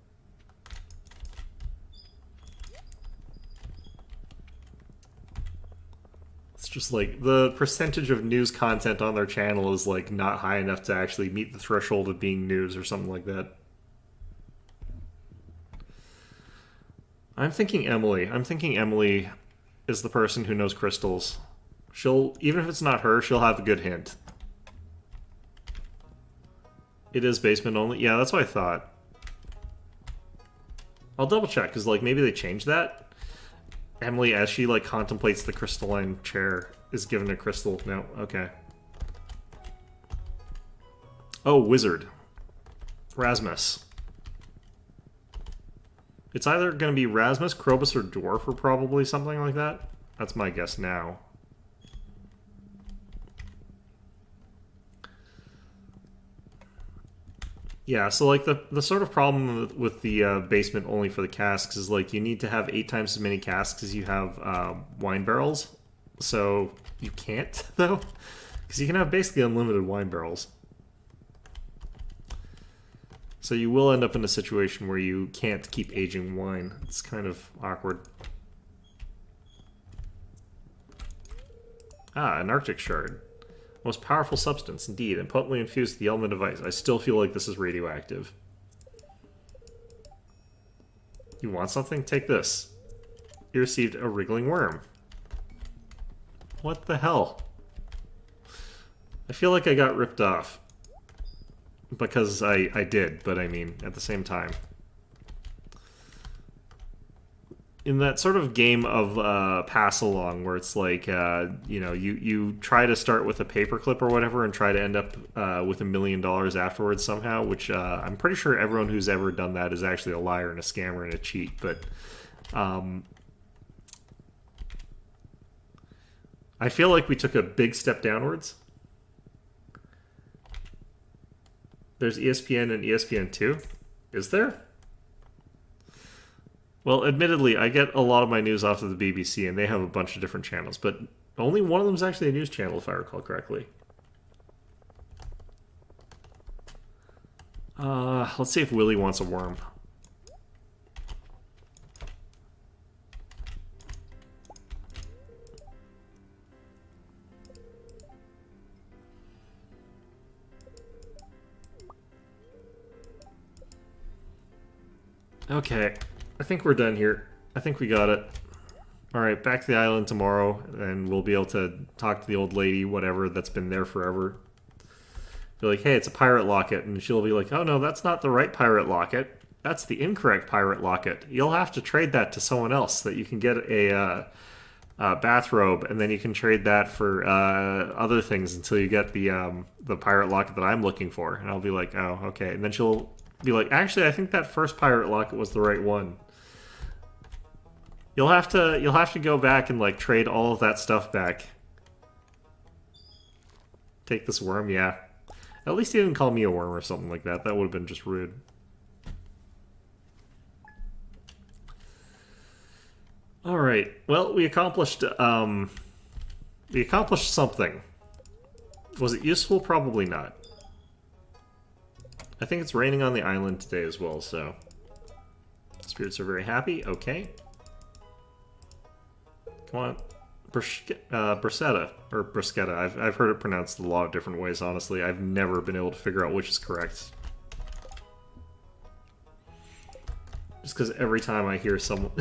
It's just like the percentage of news content on their channel is like not high enough to actually meet the threshold of being news or something like that. I'm thinking Emily. I'm thinking Emily is the person who knows crystals. She'll, even if it's not her, she'll have a good hint. It is basement only? Yeah, that's what I thought. I'll double check, because like maybe they changed that. Emily, as she like contemplates the crystalline chair, is given a crystal. No, okay. Oh, wizard. Rasmus. It's either going to be Rasmus, Krobus, or Dwarf, or probably something like that. That's my guess now. Yeah, so like the sort of problem with the basement only for the casks is like you need to have 8 times as many casks as you have wine barrels. So you can't, though, because you can have basically unlimited wine barrels. So you will end up in a situation where you can't keep aging wine. It's kind of awkward. Ah, an Arctic shard. Most powerful substance, indeed, and potently infused with the element of ice. I still feel like this is radioactive. You want something? Take this. You received a wriggling worm. What the hell? I feel like I got ripped off. Because I did, but I mean, at the same time. In that sort of game of pass-along, where it's like, you know, you try to start with a paperclip or whatever and try to end up with $1 million afterwards somehow, which I'm pretty sure everyone who's ever done that is actually a liar and a scammer and a cheat, but I feel like we took a big step downwards. There's ESPN and ESPN2. Is there? Well, admittedly, I get a lot of my news off of the BBC, and they have a bunch of different channels, but only one of them is actually a news channel, if I recall correctly. Let's see if Willie wants a worm. Okay, I think we're done here. I think we got it. Alright, back to the island tomorrow, and we'll be able to talk to the old lady, whatever, that's been there forever. Be like, hey, it's a pirate locket, and she'll be like, oh no, that's not the right pirate locket. That's the incorrect pirate locket. You'll have to trade that to someone else, that you can get a bathrobe, and then you can trade that for other things until you get the pirate locket that I'm looking for. And I'll be like, oh, okay. And then she'll be like, actually, I think that first pirate locket was the right one. You'll have to go back and like trade all of that stuff back. Take this worm, yeah. At least he didn't call me a worm or something like that. That would have been just rude. All right. Well, we accomplished something. Was it useful? Probably not. I think it's raining on the island today as well, so... Spirits are very happy. Okay. Come on. Bruschetta. Or bruschetta. I've heard it pronounced a lot of different ways, honestly. I've never been able to figure out which is correct. Just because every time I hear someone...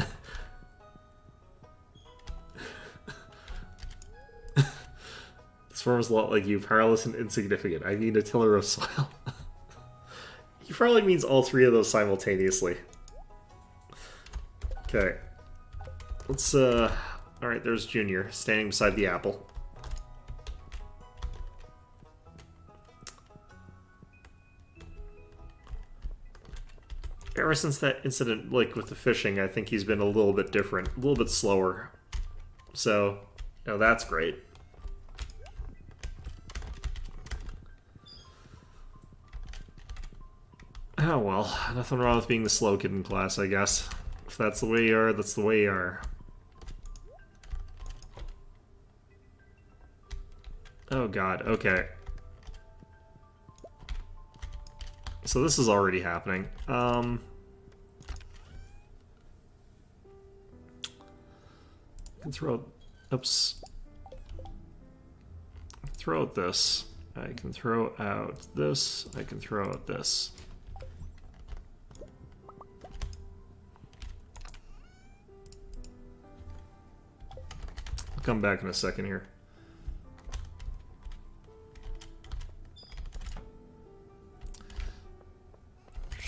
This form is a lot like you. Powerless and insignificant. I need a tiller of soil. He probably means all three of those simultaneously. Okay. Let's, Alright, there's Junior, standing beside the apple. Ever since that incident, like with the fishing, I think he's been a little bit different, a little bit slower. So, you know, that's great. Oh well, nothing wrong with being the slow kid in class, I guess. If that's the way you are, that's the way you are. Oh god, okay. So this is already happening. I can throw... Oops. Throw out this. I can throw out this. I can throw out this. I'll come back in a second here.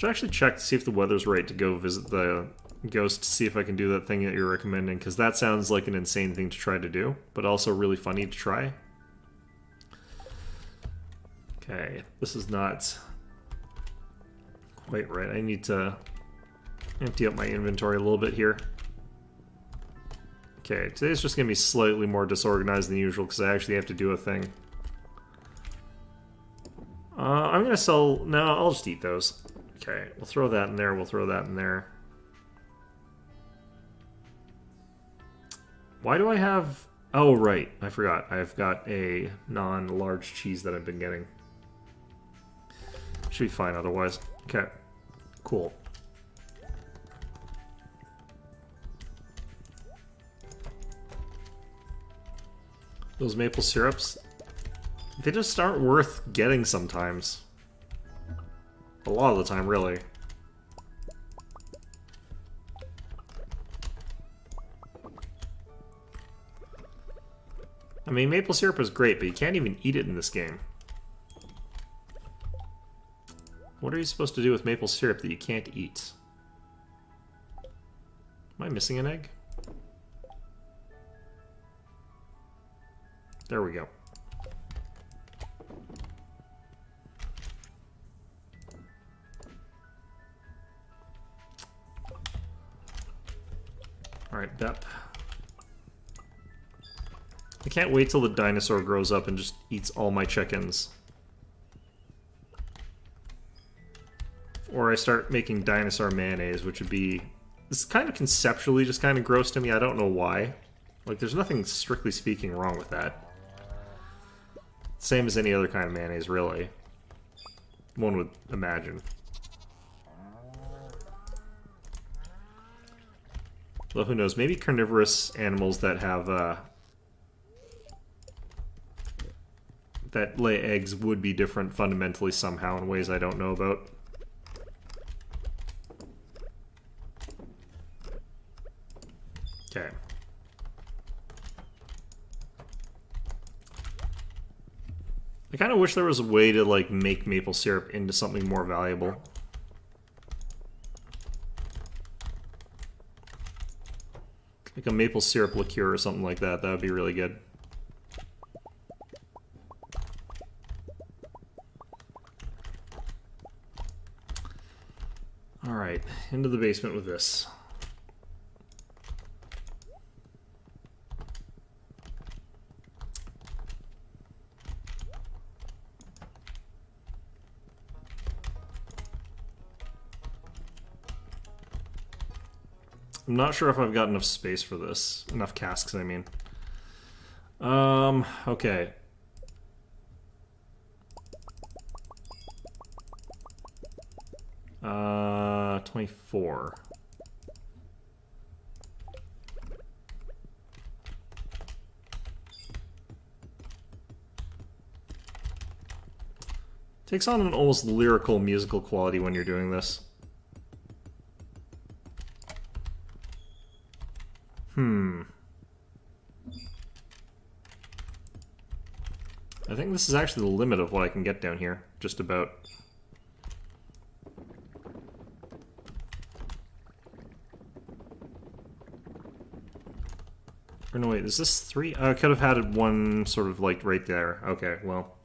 Should actually check to see if the weather's right to go visit the ghost to see if I can do that thing that you're recommending, because that sounds like an insane thing to try to do, but also really funny to try. Okay, this is not quite right. I need to empty out my inventory a little bit here. Okay, today's just going to be slightly more disorganized than usual because I actually have to do a thing. I'm going to sell... No, I'll just eat those. Okay, we'll throw that in there, we'll throw that in there. Why do I have... Oh, right, I forgot. I've got a non-large cheese that I've been getting. Should be fine otherwise. Okay, cool. Those maple syrups, they just aren't worth getting sometimes. A lot of the time, really. I mean, maple syrup is great, but you can't even eat it in this game. What are you supposed to do with maple syrup that you can't eat? Am I missing an egg? There we go. Alright, Bep. I can't wait till the dinosaur grows up and just eats all my chickens. Or I start making dinosaur mayonnaise, which would be... This is kind of conceptually just kind of gross to me. I don't know why. Like, there's nothing strictly speaking wrong with that. Same as any other kind of mayonnaise, really. One would imagine. Though who knows, maybe carnivorous animals that have, that lay eggs would be different fundamentally somehow in ways I don't know about. Okay. I kind of wish there was a way to, like, make maple syrup into something more valuable. Like a maple syrup liqueur or something like that. That would be really good. Alright, into the basement with this. I'm not sure if I've got enough space for this. Enough casks, I mean. Okay. Uh, 24. Takes on an almost lyrical musical quality when you're doing this. I think this is actually the limit of what I can get down here. Just about. Or no, wait, is this 3? I could have had one sort of like right there. Okay, well.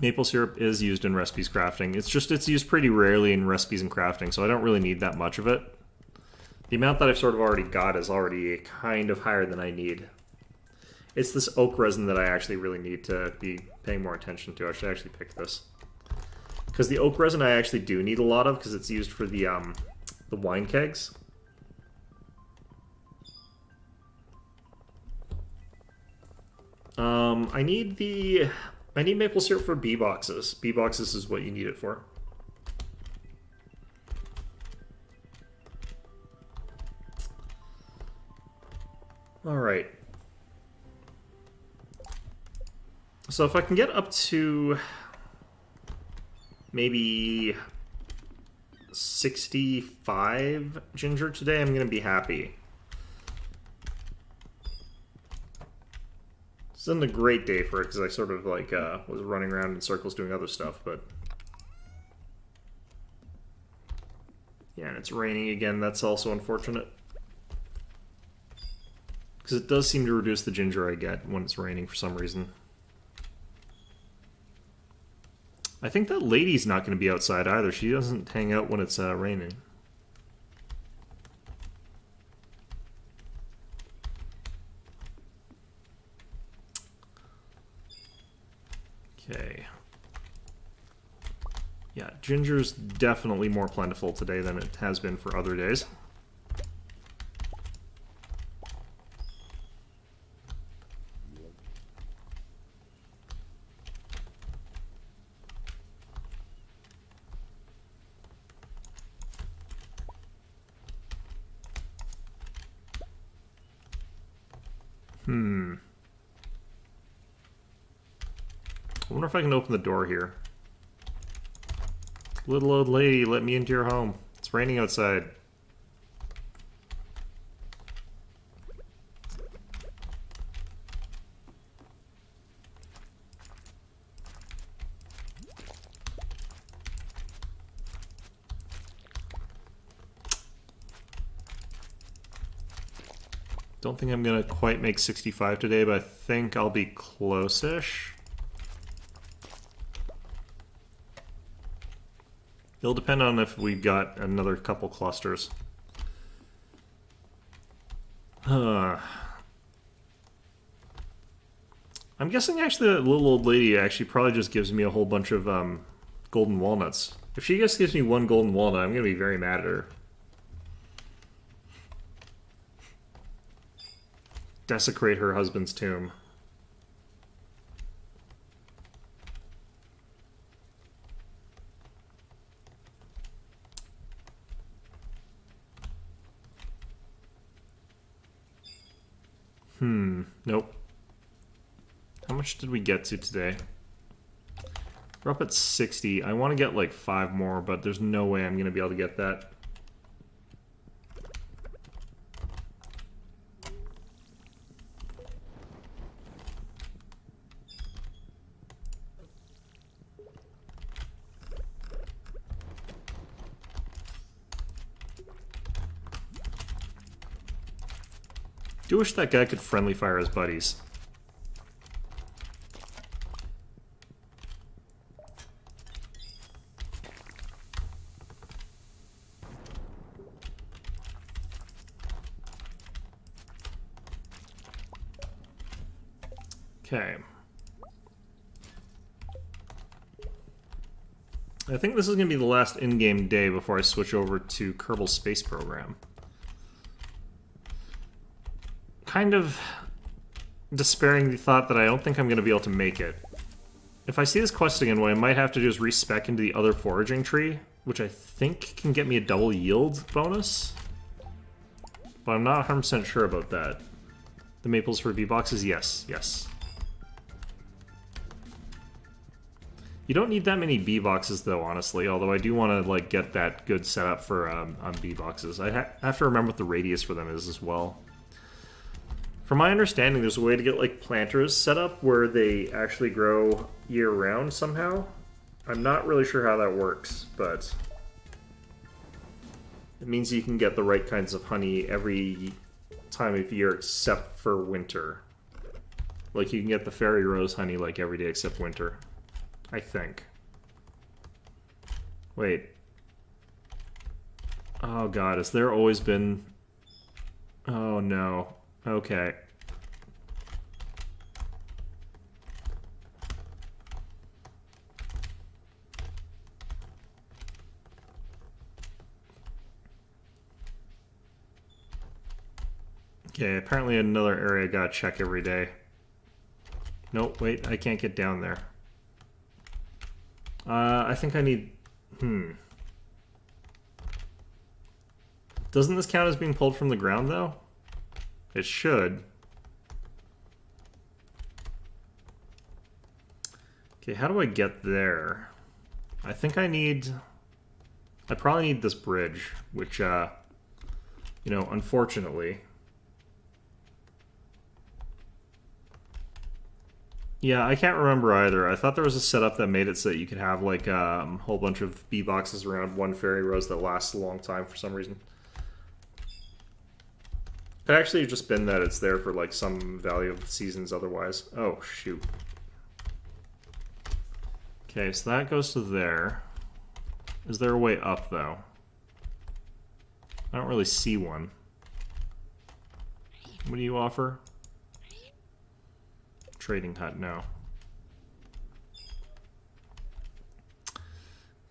Maple syrup is used in recipes crafting. It's used pretty rarely in recipes and crafting, so I don't really need that much of it. The amount that I've sort of already got is already kind of higher than I need. It's this oak resin that I actually really need to be paying more attention to. I should actually pick this. Because the oak resin I actually do need a lot of, because it's used for the wine kegs. I need maple syrup for bee boxes. Bee boxes is what you need it for. Alright. So if I can get up to maybe 65 ginger today, I'm going to be happy. This isn't a great day for it because I sort of like was running around in circles doing other stuff, but yeah, and it's raining again. That's also unfortunate because it does seem to reduce the ginger I get when it's raining for some reason. I think that lady's not going to be outside either. She doesn't hang out when it's raining. Okay. Yeah, ginger's definitely more plentiful today than it has been for other days. I wonder if I can open the door here. Little old lady, let me into your home. It's raining outside. Don't think I'm gonna quite make 65 today, but I think I'll be close-ish. It'll depend on if we got another couple clusters. I'm guessing actually that little old lady actually probably just gives me a whole bunch of golden walnuts. If she just gives me one golden walnut, I'm going to be very mad at her. Desecrate her husband's tomb. Nope. How much did we get to today? We're up at 60. I want to get like 5 more, but there's no way I'm going to be able to get that. I wish that guy could friendly fire his buddies. Okay. I think this is going to be the last in-game day before I switch over to Kerbal Space Program. Kind of despairing the thought that I don't think I'm going to be able to make it. If I see this quest again, what I might have to do is respec into the other foraging tree, which I think can get me a double yield bonus. But I'm not 100% sure about that. The maples for V-boxes? Yes, yes. You don't need that many B boxes though, honestly, although I do want to like get that good setup for on B boxes. I have to remember what the radius for them is as well. From my understanding, there's a way to get like planters set up where they actually grow year-round somehow. I'm not really sure how that works, but it means you can get the right kinds of honey every time of year except for winter. Like you can get the fairy rose honey like every day except winter. I think. Wait. Oh god, has there always been... Oh no. Okay. Okay, apparently another area I gotta check every day. Nope, wait, I can't get down there. I think I need... Doesn't this count as being pulled from the ground, though? It should. Okay, how do I get there? I think I need... I probably need this bridge, which, you know, unfortunately... Yeah, I can't remember either. I thought there was a setup that made it so that you could have, like, a whole bunch of bee boxes around one fairy rose that lasts a long time for some reason. It actually just been that it's there for, like, some value of the seasons otherwise. Oh, shoot. Okay, so that goes to there. Is there a way up, though? I don't really see one. What do you offer? Trading hut, no.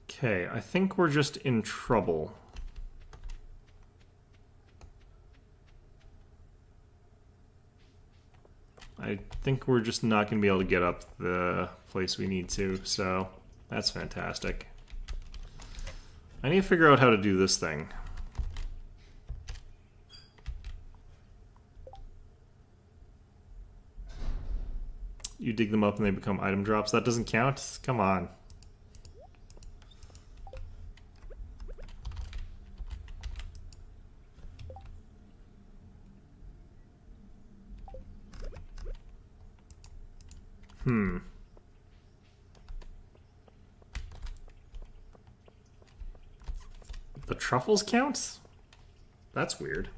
Okay, I think we're just in trouble. I think we're just not going to be able to get up the place we need to, so that's fantastic. I need to figure out how to do this thing. You dig them up and they become item drops. That doesn't count? Come on. The truffles count? That's weird.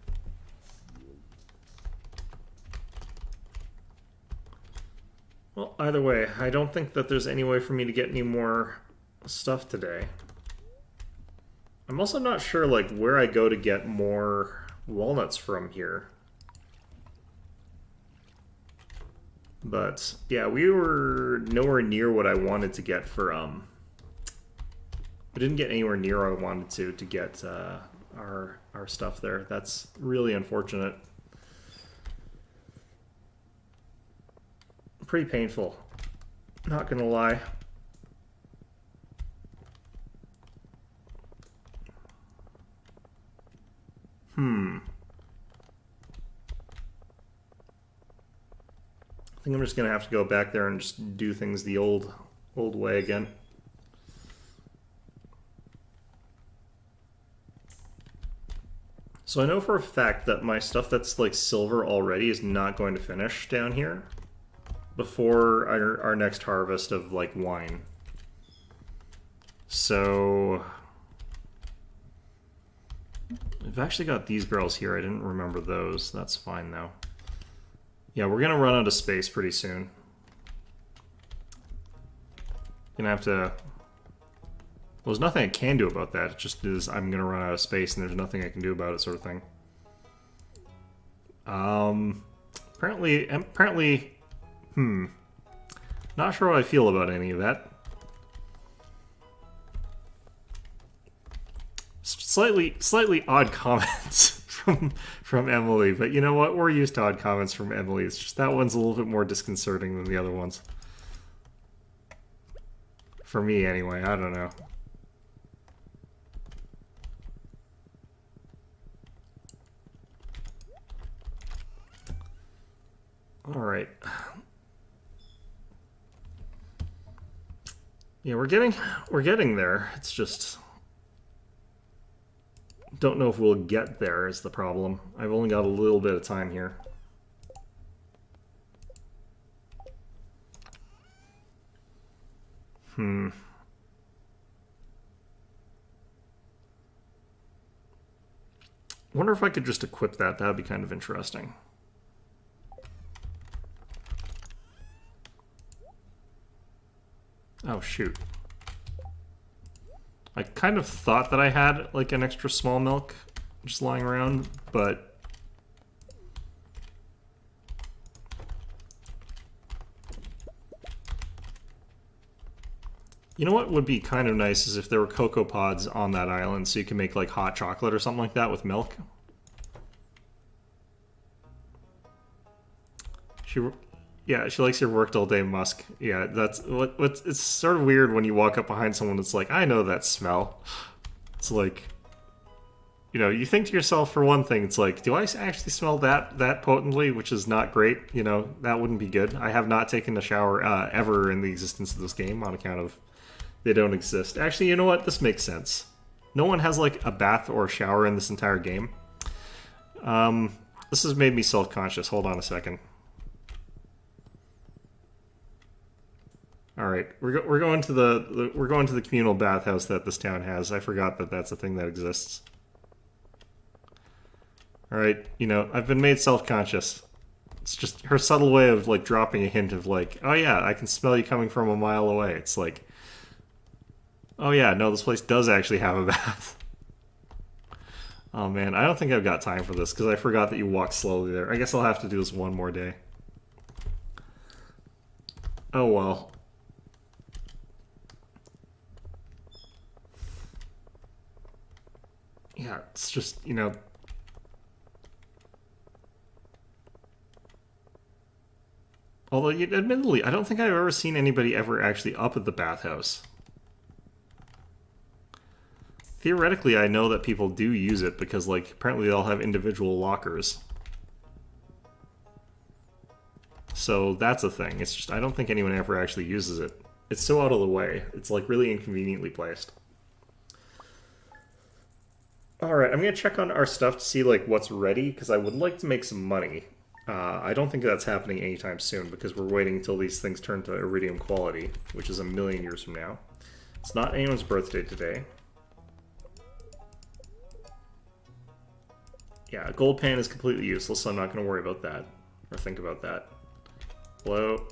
Well, either way, I don't think that there's any way for me to get any more stuff today. I'm also not sure, like, where I go to get more walnuts from here. But, yeah, we were nowhere near what I wanted to get for, we didn't get anywhere near where I wanted to get, our stuff there. That's really unfortunate. Pretty painful, not gonna lie. I think I'm just gonna have to go back there and just do things the old way again. So I know for a fact that my stuff that's like silver already is not going to finish down here before our next harvest of like wine. So I've actually got these girls here. I didn't remember those. That's fine though. Yeah, we're gonna run out of space pretty soon. Gonna have to... Well, there's nothing I can do about that. It just is I'm gonna run out of space and there's nothing I can do about it, sort of thing. Apparently, not sure how I feel about any of that. Slightly odd comments from Emily, but you know what? We're used to odd comments from Emily. It's just that one's a little bit more disconcerting than the other ones. For me, anyway. I don't know. All right. Yeah, we're getting there. It's just don't know if we'll get there is the problem. I've only got a little bit of time here. Wonder if I could just equip that. That would be kind of interesting. Oh, shoot. I kind of thought that I had, like, an extra small milk just lying around, but... You know what would be kind of nice is if there were cocoa pods on that island so you can make, like, hot chocolate or something like that with milk. Yeah, she likes your worked all day musk. Yeah, that's it's sort of weird when you walk up behind someone that's like, I know that smell. It's like, you know, you think to yourself for one thing, it's like, do I actually smell that potently, which is not great. You know, that wouldn't be good. I have not taken a shower ever in the existence of this game on account of they don't exist. Actually, you know what? This makes sense. No one has like a bath or a shower in this entire game. This has made me self-conscious. Hold on a second. All right, we're going to the communal bathhouse that this town has. I forgot that that's a thing that exists. All right, you know, I've been made self-conscious. It's just her subtle way of like dropping a hint of like, oh yeah, I can smell you coming from a mile away. It's like, oh yeah, no, this place does actually have a bath. Oh man, I don't think I've got time for this because I forgot that you walk slowly there. I guess I'll have to do this one more day. Oh well. Yeah, it's just, you know... Although, admittedly, I don't think I've ever seen anybody ever actually up at the bathhouse. Theoretically, I know that people do use it because, like, apparently they all have individual lockers. So that's a thing. It's just, I don't think anyone ever actually uses it. It's so out of the way. It's, like, really inconveniently placed. Alright, I'm going to check on our stuff to see like what's ready, because I would like to make some money. I don't think that's happening anytime soon, because we're waiting until these things turn to iridium quality, which is 1,000,000 years from now. It's not anyone's birthday today. Yeah, a gold pan is completely useless, so I'm not going to worry about that, or think about that. Hello?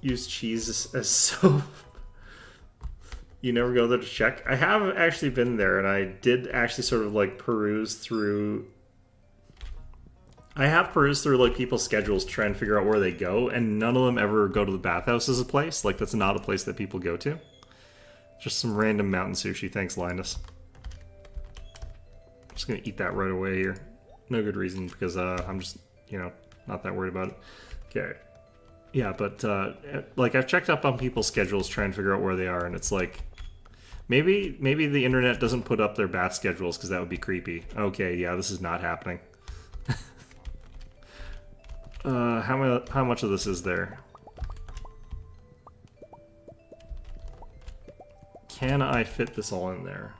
Use cheese as soap. You never go there to check? I have actually been there, and I did actually sort of, like, peruse through... I have perused through, like, people's schedules to try and figure out where they go, and none of them ever go to the bathhouse as a place. Like, that's not a place that people go to. Just some random mountain sushi. Thanks, Linus. I'm just gonna eat that right away here. No good reason, because I'm just, you know, not that worried about it. Okay. Yeah, but, like, I've checked up on people's schedules trying to figure out where they are, and it's like... Maybe the internet doesn't put up their bath schedules because that would be creepy. Okay, yeah, this is not happening. How much of this is there? Can I fit this all in there?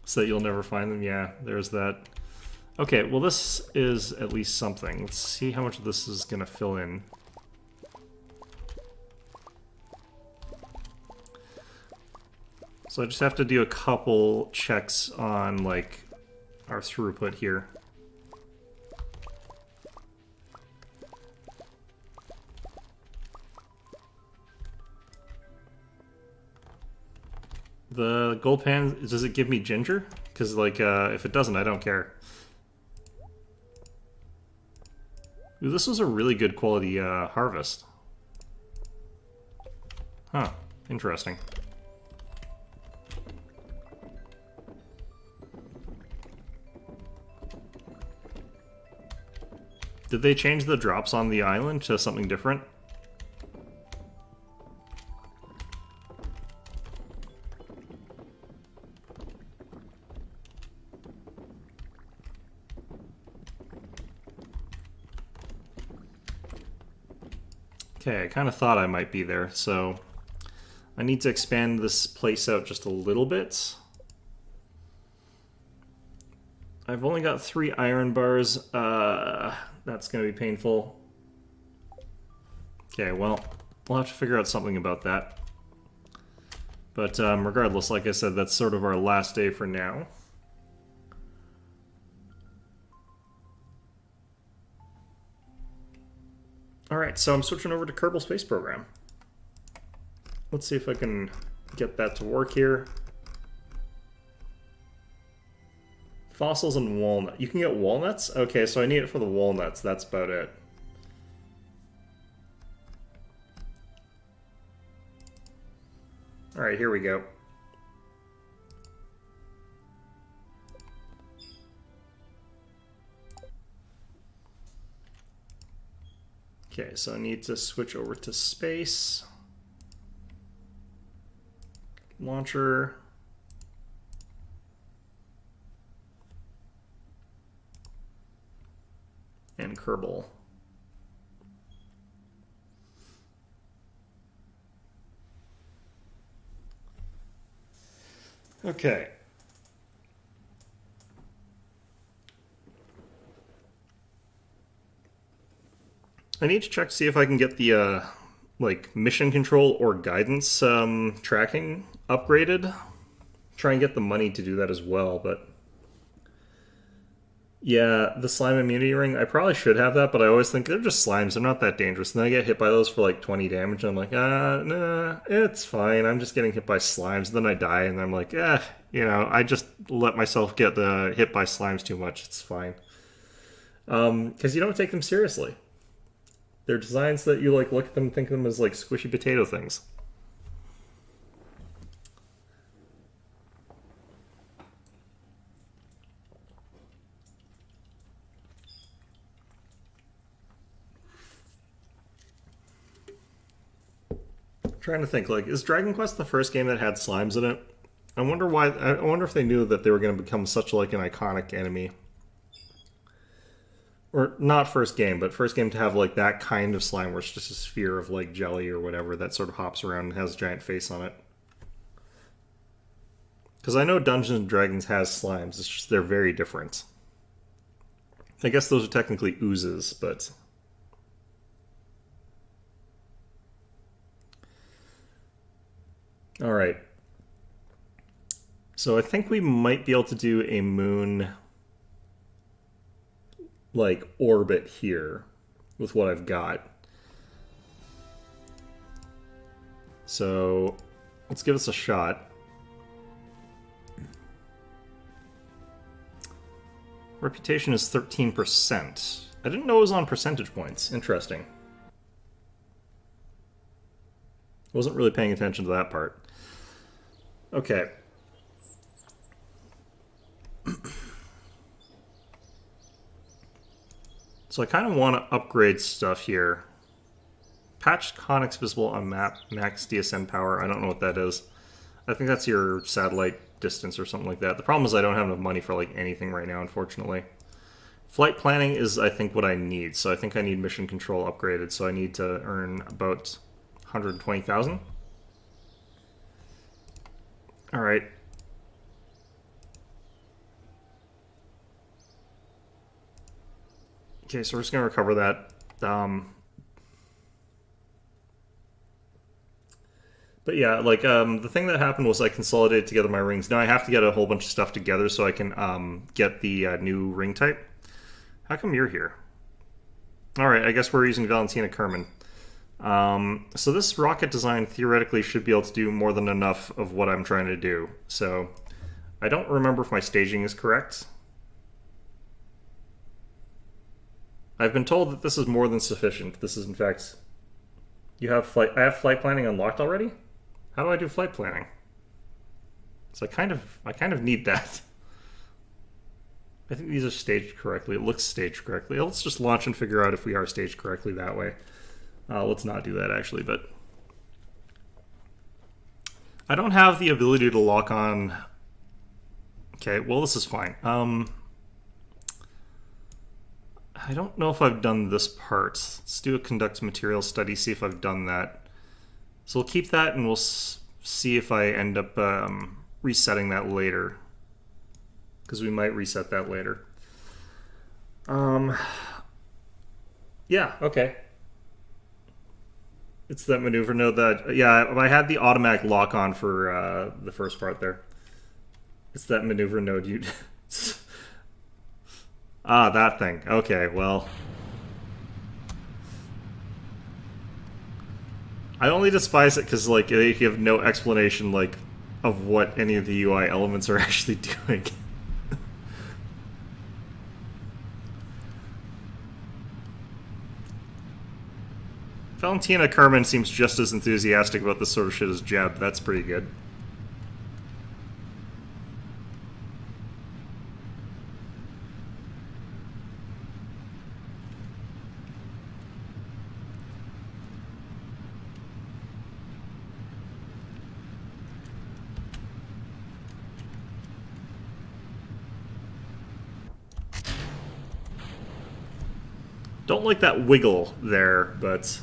So that you'll never find them? Yeah, there's that. Okay, well this is at least something. Let's see how much of this is going to fill in. So I just have to do a couple checks on, like, our throughput here. The gold pan, does it give me ginger? Because, like, if it doesn't, I don't care. Ooh, this was a really good quality harvest. Huh, interesting. Did they change the drops on the island to something different? Okay, I kind of thought I might be there, so I need to expand this place out just a little bit. I've only got 3 iron bars. That's going to be painful. Okay, well, we'll have to figure out something about that. But regardless, like I said, that's sort of our last day for now. Alright, so I'm switching over to Kerbal Space Program. Let's see if I can get that to work here. Fossils and walnut. You can get walnuts? Okay, so I need it for the walnuts. That's about it. Alright, here we go. Okay, so I need to switch over to space. Launcher. And Kerbal. Okay. I need to check to see if I can get the like mission control or guidance tracking upgraded. Try and get the money to do that as well, but yeah, the slime immunity ring, I probably should have that, but I always think they're just slimes, they're not that dangerous. And then I get hit by those for like 20 damage, and I'm like, nah, it's fine, I'm just getting hit by slimes. And then I die, and I'm like, you know, I just let myself get hit by slimes too much, it's fine. Because you don't take them seriously. They're designs that you like look at them and think of them as like squishy potato things. Trying to think, like, is Dragon Quest the first game that had slimes in it? I wonder why. I wonder if they knew that they were going to become such like an iconic enemy, or not first game, but first game to have like that kind of slime where it's just a sphere of like jelly or whatever that sort of hops around and has a giant face on it. Because I know Dungeons and Dragons has slimes. It's just they're very different. I guess those are technically oozes, but. All right. So I think we might be able to do a moon like orbit here with what I've got. So let's give this a shot. Reputation is 13%. I didn't know it was on percentage points. Interesting. Wasn't really paying attention to that part. Okay. So I kind of want to upgrade stuff here. Patched conics visible on map, max DSN power. I don't know what that is. I think that's your satellite distance or something like that. The problem is I don't have enough money for like anything right now, unfortunately. Flight planning is, I think, what I need. So I think I need mission control upgraded. So I need to earn about 120,000. All right. Okay, so we're just going to recover that. But yeah, like the thing that happened was I consolidated together my rings. Now I have to get a whole bunch of stuff together so I can get the new ring type. How come you're here? All right, I guess we're using Valentina Kerman. So this rocket design theoretically should be able to do more than enough of what I'm trying to do. So I don't remember if my staging is correct. I've been told that this is more than sufficient. This is in fact, I have flight planning unlocked already? How do I do flight planning? So I kind of need that. I think these are staged correctly. It looks staged correctly. Let's just launch and figure out if we are staged correctly that way. Let's not do that, actually, but I don't have the ability to lock on. Okay, well, this is fine. I don't know if I've done this part. Let's do a conduct material study, see if I've done that. So we'll keep that, and we'll see if I end up resetting that later, because we might reset that later. Yeah, okay. It's that maneuver node that, yeah, I had the automatic lock on for the first part there. It's that maneuver node you... Ah, that thing. Okay, well... I only despise it because like they give no explanation like of what any of the UI elements are actually doing. Valentina Carmen seems just as enthusiastic about this sort of shit as Jeb. That's pretty good. Don't like that wiggle there, but...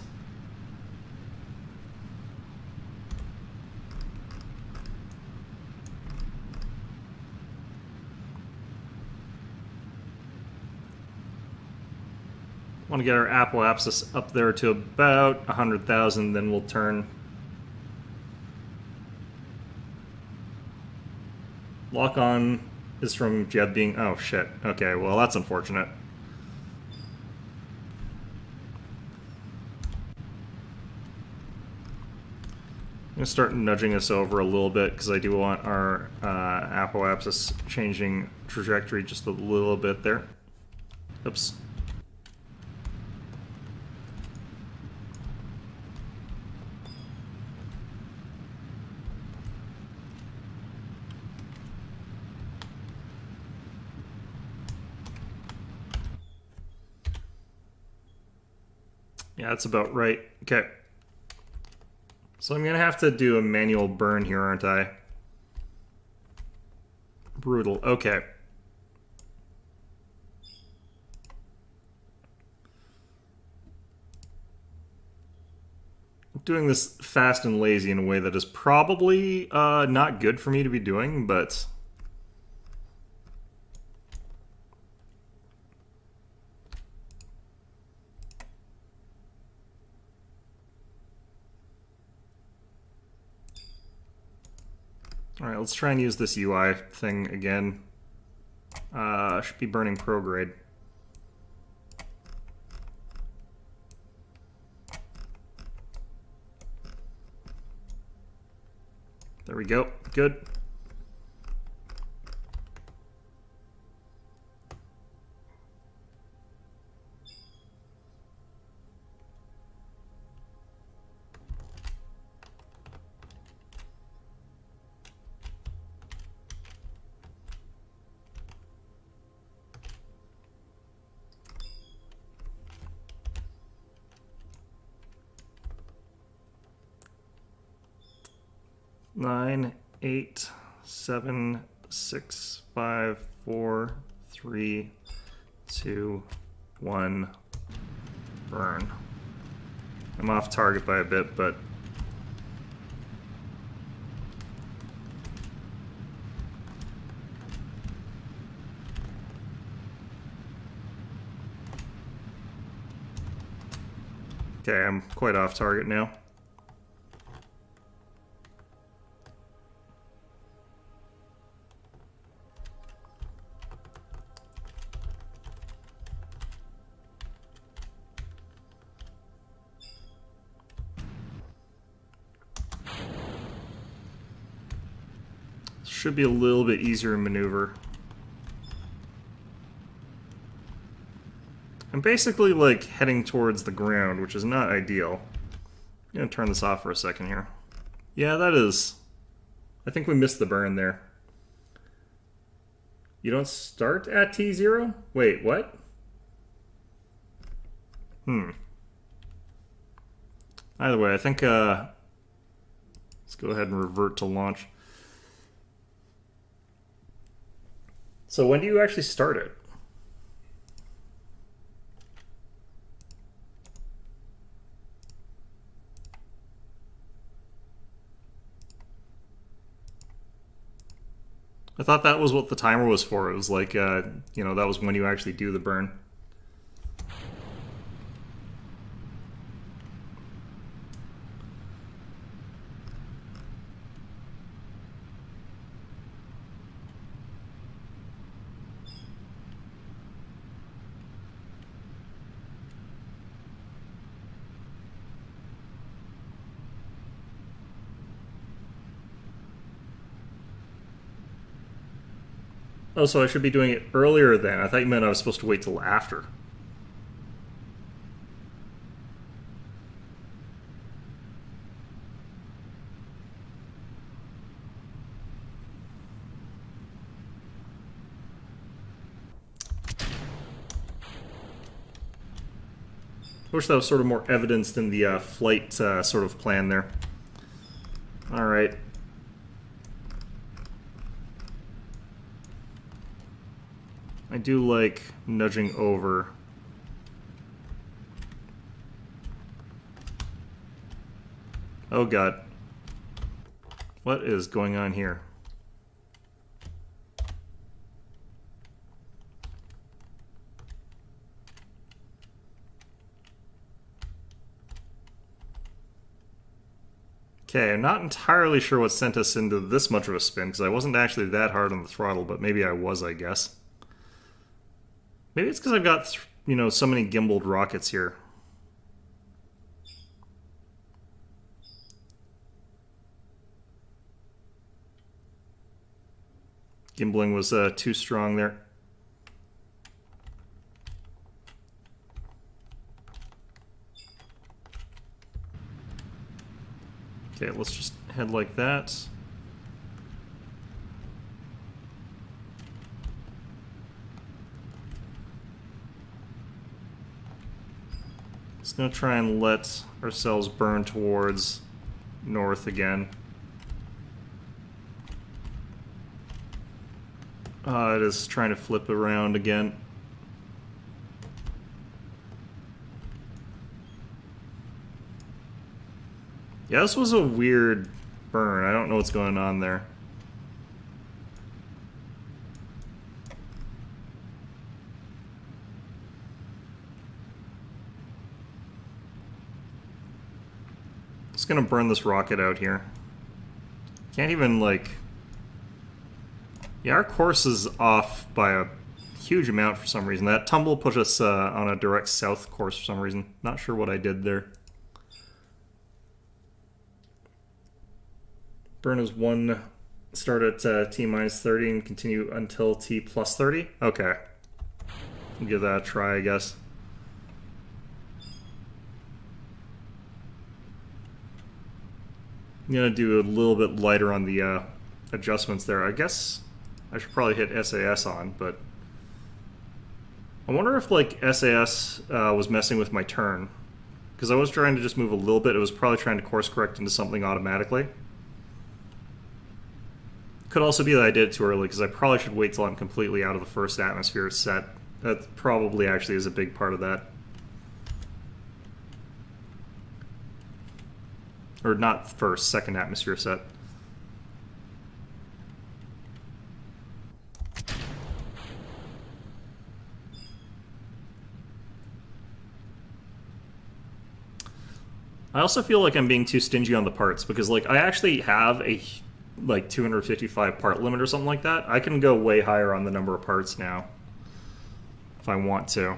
want to get our apoapsis up there to about 100,000, then we'll turn. Lock on is from Jeb being... oh, shit. Okay, well, that's unfortunate. I'm going to start nudging us over a little bit because I do want our apoapsis changing trajectory just a little bit there. Oops. Yeah, that's about right. Okay. So I'm going to have to do a manual burn here, aren't I? Brutal. Okay. I'm doing this fast and lazy in a way that is probably not good for me to be doing, but... Alright, let's try and use this UI thing again. Should be burning prograde. There we go. Good. Nine, 8, 7, 6, 5, 4, 3, 2, 1. Burn. I'm off target by a bit, but... okay, I'm quite off target now. Should be a little bit easier to maneuver. I'm basically like heading towards the ground, which is not ideal. I'm gonna turn this off for a second here. Yeah, that is... I think we missed the burn there. You don't start at T0? Wait, what? Either way, I think let's go ahead and revert to launch. So when do you actually start it? I thought that was what the timer was for. It was like, you know, that was when you actually do the burn. Oh, so I should be doing it earlier then. I thought you meant I was supposed to wait till after. I wish that was sort of more evidenced in the flight sort of plan there. Alright. I do like nudging over. Oh god. What is going on here? Okay, I'm not entirely sure what sent us into this much of a spin, because I wasn't actually that hard on the throttle, but maybe I was, I guess. Maybe it's because I've got, you know, so many gimbaled rockets here. Gimbling was too strong there. Okay, let's just head like that. Just gonna try and let ourselves burn towards north again. It is trying to flip around again. Yeah, this was a weird burn. I don't know what's going on there. Just gonna burn this rocket out here. Can't even, like... Yeah, our course is off by a huge amount for some reason. That tumble put us on a direct south course for some reason. Not sure what I did there. Burn is 1, start at T minus 30 and continue until T plus 30? Okay. I'll give that a try, I guess. I'm gonna do a little bit lighter on the adjustments there. I guess I should probably hit SAS on, but I wonder if like SAS was messing with my turn, because I was trying to just move a little bit. It was probably trying to course correct into something automatically. Could also be that I did it too early, because I probably should wait till I'm completely out of the first atmosphere set. That probably actually is a big part of that. Or not first, second atmosphere set. I also feel like I'm being too stingy on the parts, because like I actually have a like 255 part limit or something like that. I can go way higher on the number of parts now if I want to.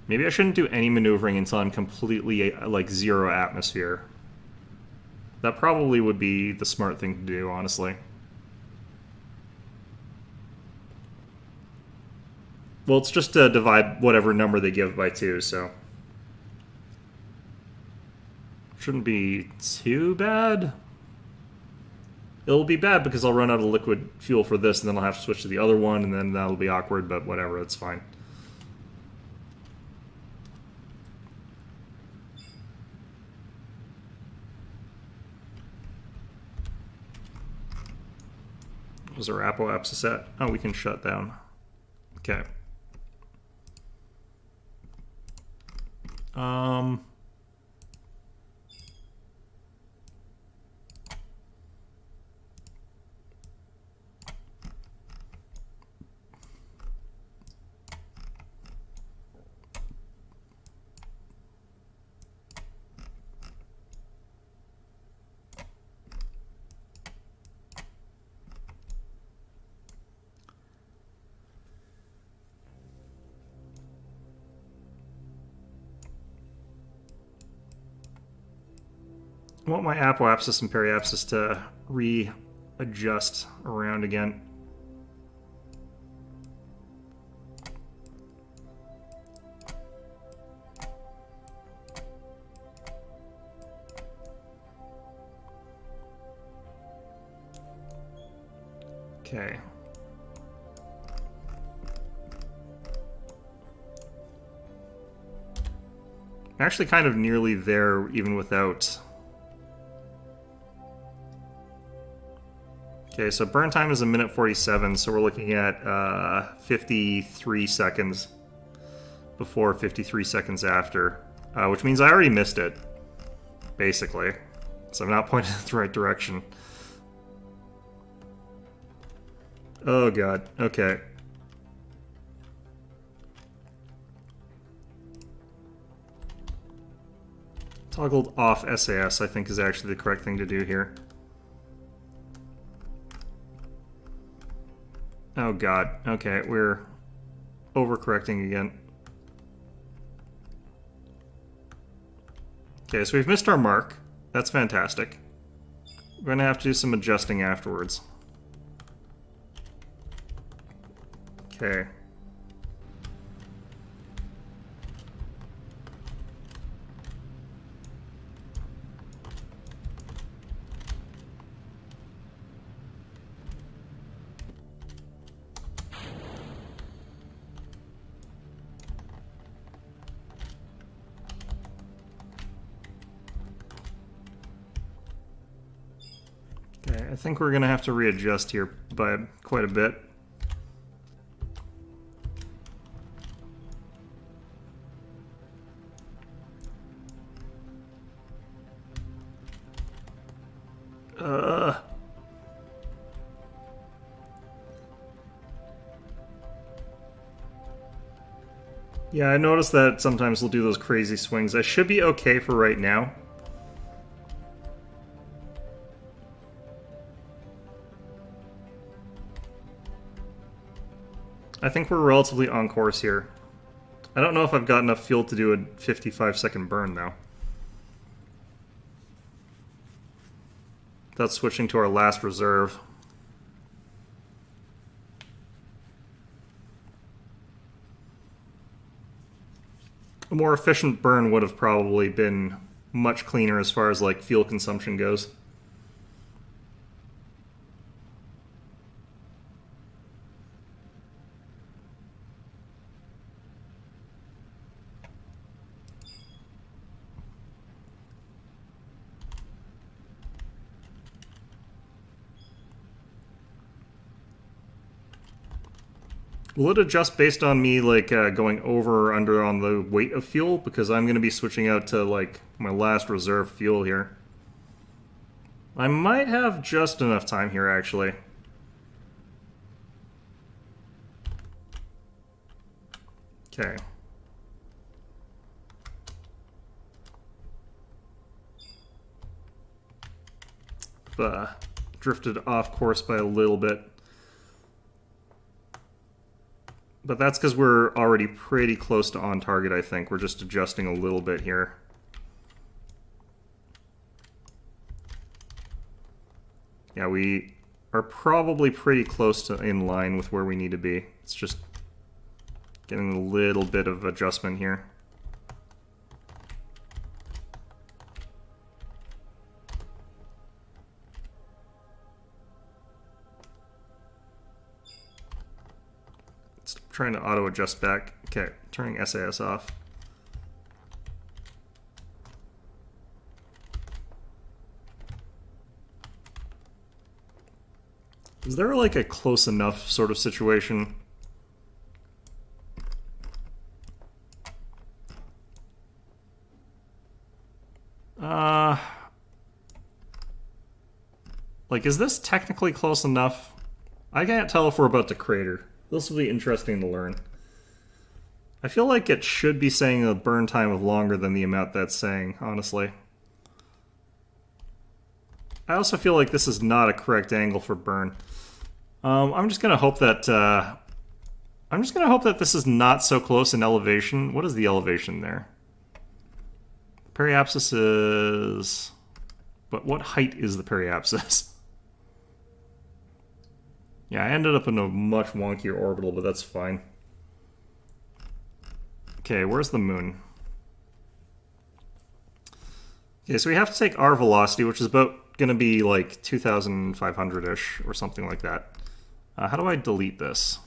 Maybe I shouldn't do any maneuvering until I'm completely like 0 atmosphere. That probably would be the smart thing to do, honestly. Well, it's just to divide whatever number they give by 2, so shouldn't be too bad. It'll be bad because I'll run out of liquid fuel for this, and then I'll have to switch to the other one, and then that'll be awkward, but whatever, it's fine. Was our Apo apps set? Oh, we can shut down. Okay. I want my apoapsis and periapsis to readjust around again. Okay. I'm actually kind of nearly there even without... Okay, so burn time is 1:47, so we're looking at 53 seconds before, 53 seconds after, which means I already missed it, basically. So I'm not pointing in the right direction. Oh god, okay. Toggled off SAS, I think, is actually the correct thing to do here. Oh god, okay, we're overcorrecting again. Okay, so we've missed our mark. That's fantastic. We're gonna have to do some adjusting afterwards. Okay. Okay, I think we're gonna have to readjust here by quite a bit. Yeah, I noticed that sometimes we'll do those crazy swings. I should be okay for right now. I think we're relatively on course here. I don't know if I've got enough fuel to do a 55-second burn, though. That's switching to our last reserve. A more efficient burn would have probably been much cleaner as far as like fuel consumption goes. Will it adjust based on me like going over or under on the weight of fuel? Because I'm going to be switching out to like my last reserve fuel here. I might have just enough time here actually. Okay. Drifted off course by a little bit. But that's because we're already pretty close to on target, I think. We're just adjusting a little bit here. Yeah, we are probably pretty close to in line with where we need to be. It's just getting a little bit of adjustment here. Trying to auto adjust back. Okay, turning SAS off. Is there like a close enough sort of situation? Like, is this technically close enough? I can't tell if we're about to crater. This will be interesting to learn. I feel like it should be saying a burn time of longer than the amount that's saying, honestly. I also feel like this is not a correct angle for burn. I'm just gonna hope that this is not so close in elevation. What is the elevation there? Periapsis is But what height is the periapsis? Yeah, I ended up in a much wonkier orbital, but that's fine. Okay, where's the moon? Okay, so we have to take our velocity, which is about going to be like 2,500-ish or something like that. How do I delete this?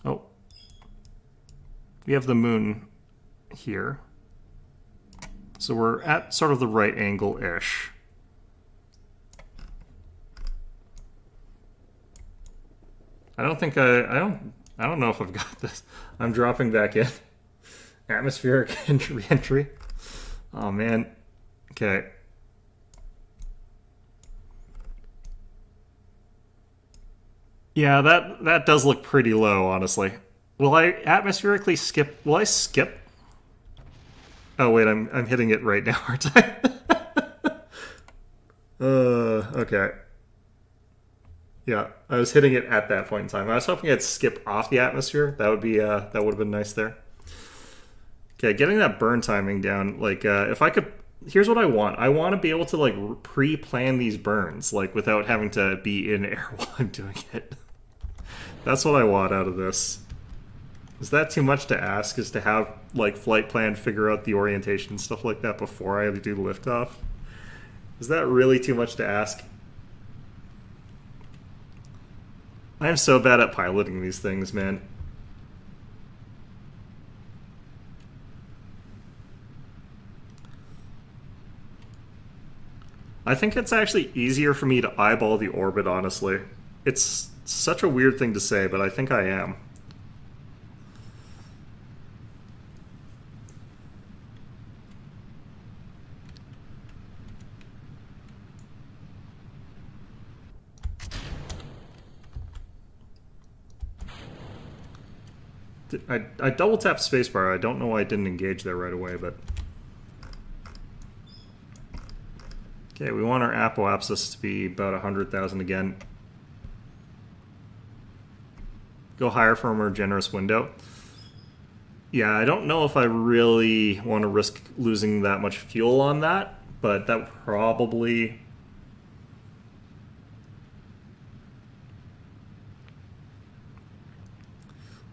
Oh. We have the moon here. So we're at sort of the right angle-ish. I don't know if I've got this. I'm dropping back in. Atmospheric re-entry. Oh man. Okay. Yeah, that does look pretty low, honestly. Will I atmospherically skip? Will I skip? Oh wait, I'm hitting it right now, aren't I? Okay. Yeah, I was hitting it at that point in time. I was hoping I'd skip off the atmosphere. That would have been nice there. Okay, getting that burn timing down. Like, if I could, here's what I want. I want to be able to like pre-plan these burns, like without having to be in air while I'm doing it. That's what I want out of this. Is that too much to ask? Is to have like flight plan, figure out the orientation and stuff like that before I do liftoff? Is that really too much to ask? I'm so bad at piloting these things, man. I think it's actually easier for me to eyeball the orbit, honestly. It's such a weird thing to say, but I think I am. I double tapped spacebar. I don't know why I didn't engage there right away, but... Okay, we want our apoapsis to be about 100,000 again. Go higher for a more generous window. Yeah, I don't know if I really want to risk losing that much fuel on that, but that probably...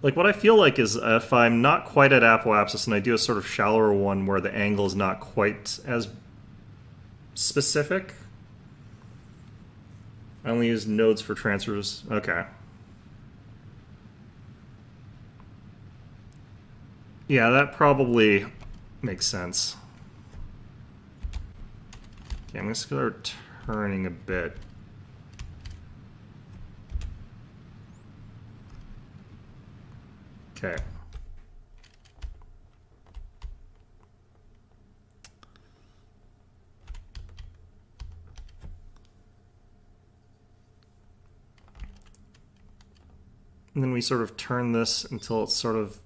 Like, what I feel like is if I'm not quite at apoapsis and I do a sort of shallower one where the angle is not quite as specific. I only use nodes for transfers. Okay. Yeah, that probably makes sense. Okay, I'm going to start turning a bit. Okay. And then we sort of turn this until it's sort of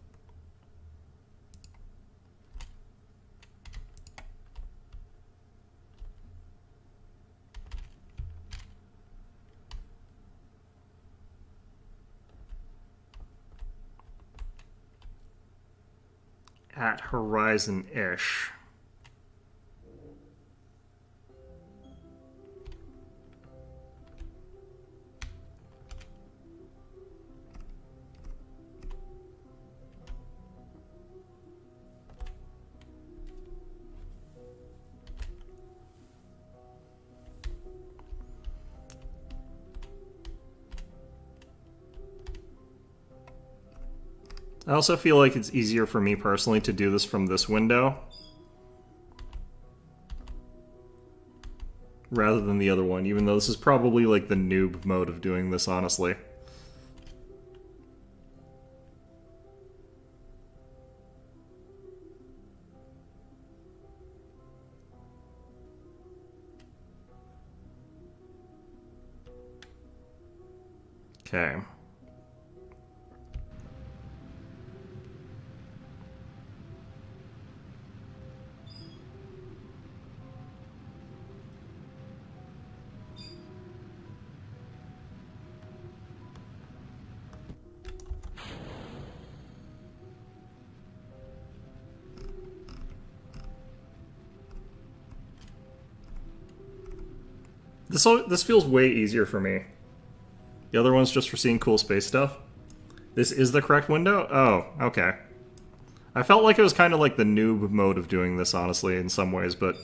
at horizon-ish. I also feel like it's easier for me personally to do this from this window rather than the other one, even though this is probably like the noob mode of doing this, honestly. Okay. This feels way easier for me. The other one's just for seeing cool space stuff. This is the correct window? Oh, okay. I felt like it was kind of like the noob mode of doing this, honestly, in some ways, but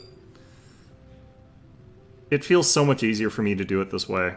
it feels so much easier for me to do it this way.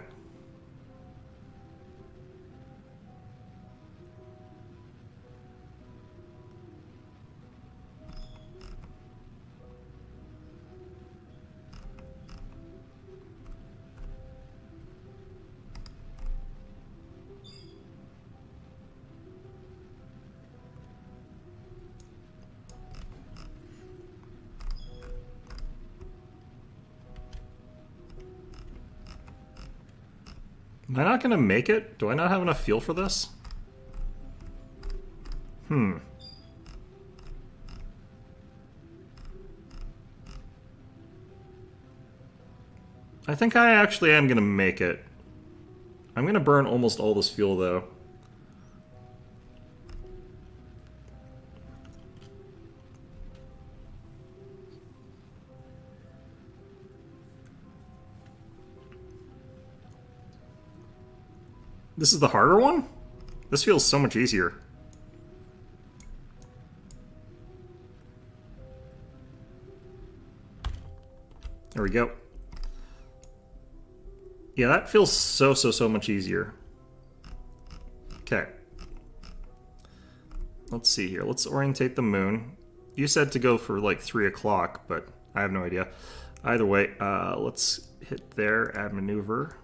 Am I not going to make it? Do I not have enough fuel for this? I think I actually am going to make it. I'm going to burn almost all this fuel, though. This is the harder one? This feels so much easier. There we go. Yeah, that feels so much easier. Okay. Let's see here. Let's orientate the moon. You said to go for like 3 o'clock, but I have no idea. Either way, let's hit there, add maneuver.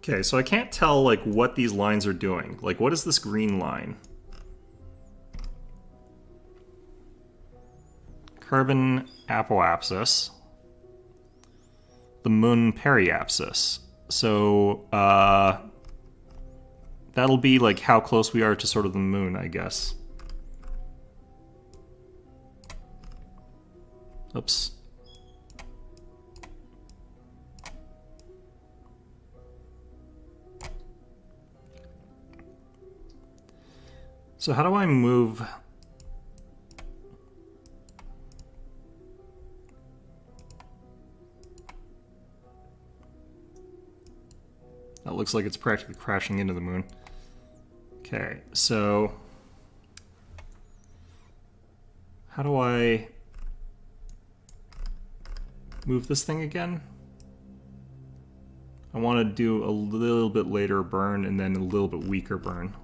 Okay, so I can't tell like what these lines are doing. Like, what is this green line? Carbon apoapsis. The moon periapsis. So, that'll be like how close we are to sort of the moon, I guess. Oops. So how do I move? That looks like it's practically crashing into the moon. Okay, so how do I move this thing again? I want to do a little bit later burn and then a little bit weaker burn.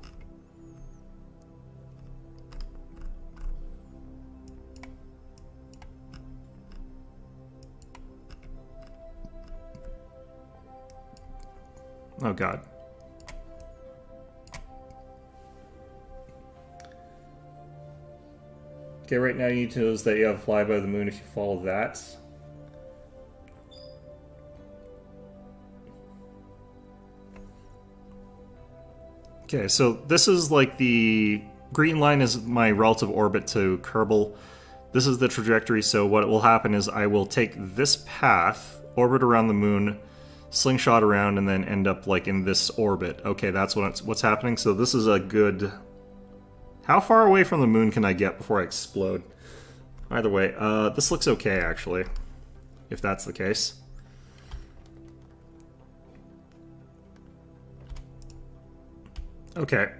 Oh god. Okay, right now you need to know that you have Fly by the Moon if you follow that. Okay, so this is like the green line is my relative orbit to Kerbal. This is the trajectory, so what will happen is I will take this path, orbit around the moon, slingshot around, and then end up like in this orbit. Okay, that's what's happening. So this is a good... How far away from the moon can I get before I explode? Either way, this looks okay actually, if that's the case. Okay.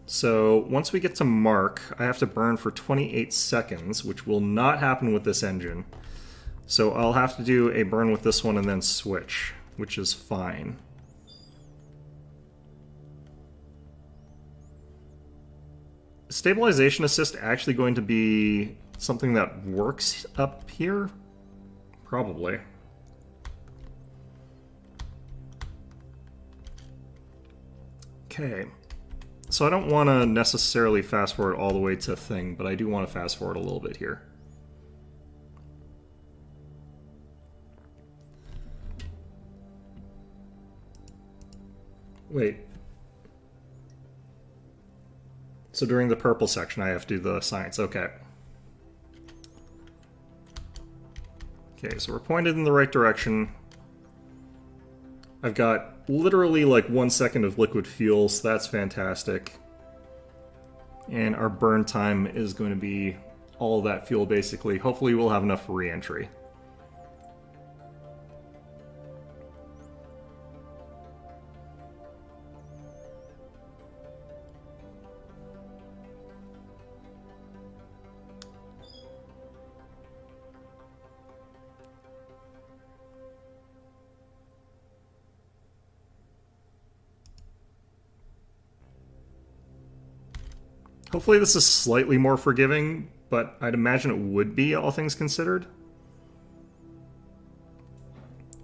So once we get to Mark, I have to burn for 28 seconds, which will not happen with this engine. So I'll have to do a burn with this one and then switch, which is fine. Stabilization assist actually going to be something that works up here? Probably. Okay. So I don't want to necessarily fast forward all the way to thing, but I do want to fast forward a little bit here. Wait. So during the purple section, I have to do the science. Okay. Okay, so we're pointed in the right direction. I've got literally like 1 second of liquid fuel, so that's fantastic. And our burn time is going to be all that fuel, basically. Hopefully we'll have enough for re-entry. Hopefully this is slightly more forgiving, but I'd imagine it would be, all things considered.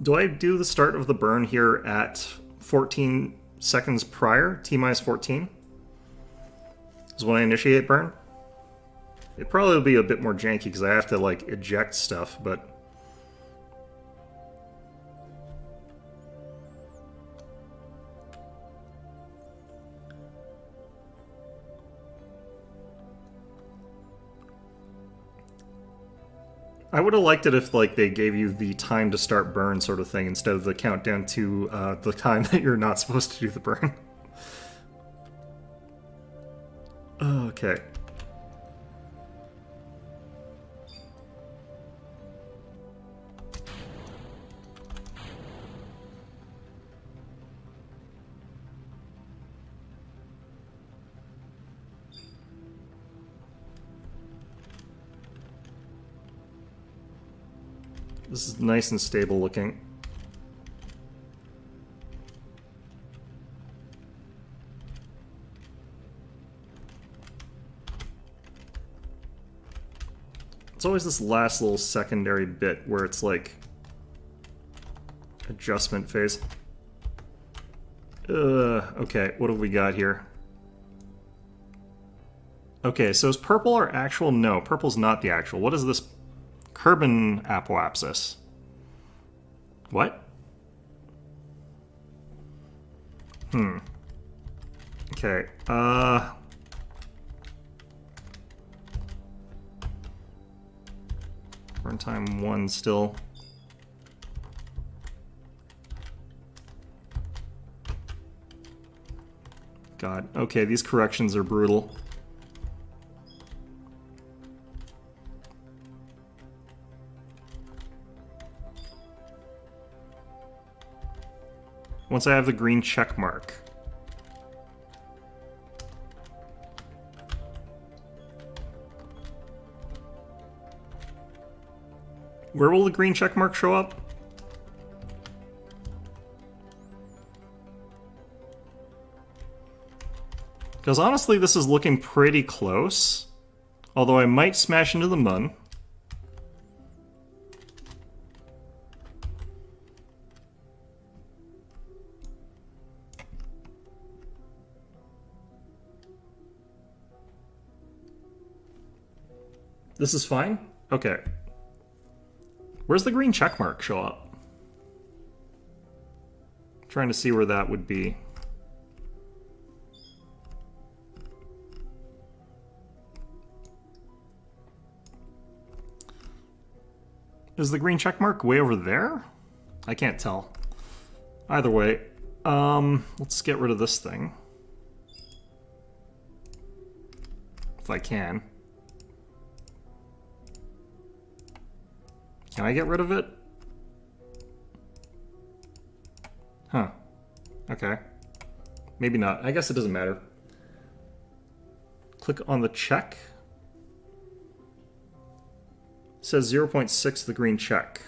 Do I do the start of the burn here at 14 seconds prior, T-minus 14? Is when I initiate burn? It probably will be a bit more janky because I have to, like, eject stuff, but... I would have liked it if, like, they gave you the time to start burn sort of thing instead of the countdown to the time that you're not supposed to do the burn. Okay. This is nice and stable looking. It's always this last little secondary bit where it's like adjustment phase. Okay, what have we got here? Okay, so is purple our actual? No, purple's not the actual. What is this? Carbon apoapsis. What? Okay, burn time 1 still. God, okay, these corrections are brutal. Once I have the green check mark. Where will the green check mark show up? Because honestly, this is looking pretty close. Although I might smash into the mun. This is fine? Okay. Where's the green check mark show up? I'm trying to see where that would be. Is the green check mark way over there? I can't tell. Either way, let's get rid of this thing. If I can. Can I get rid of it? Huh. Okay. Maybe not. I guess it doesn't matter. Click on the check. It says 0.6 the green check.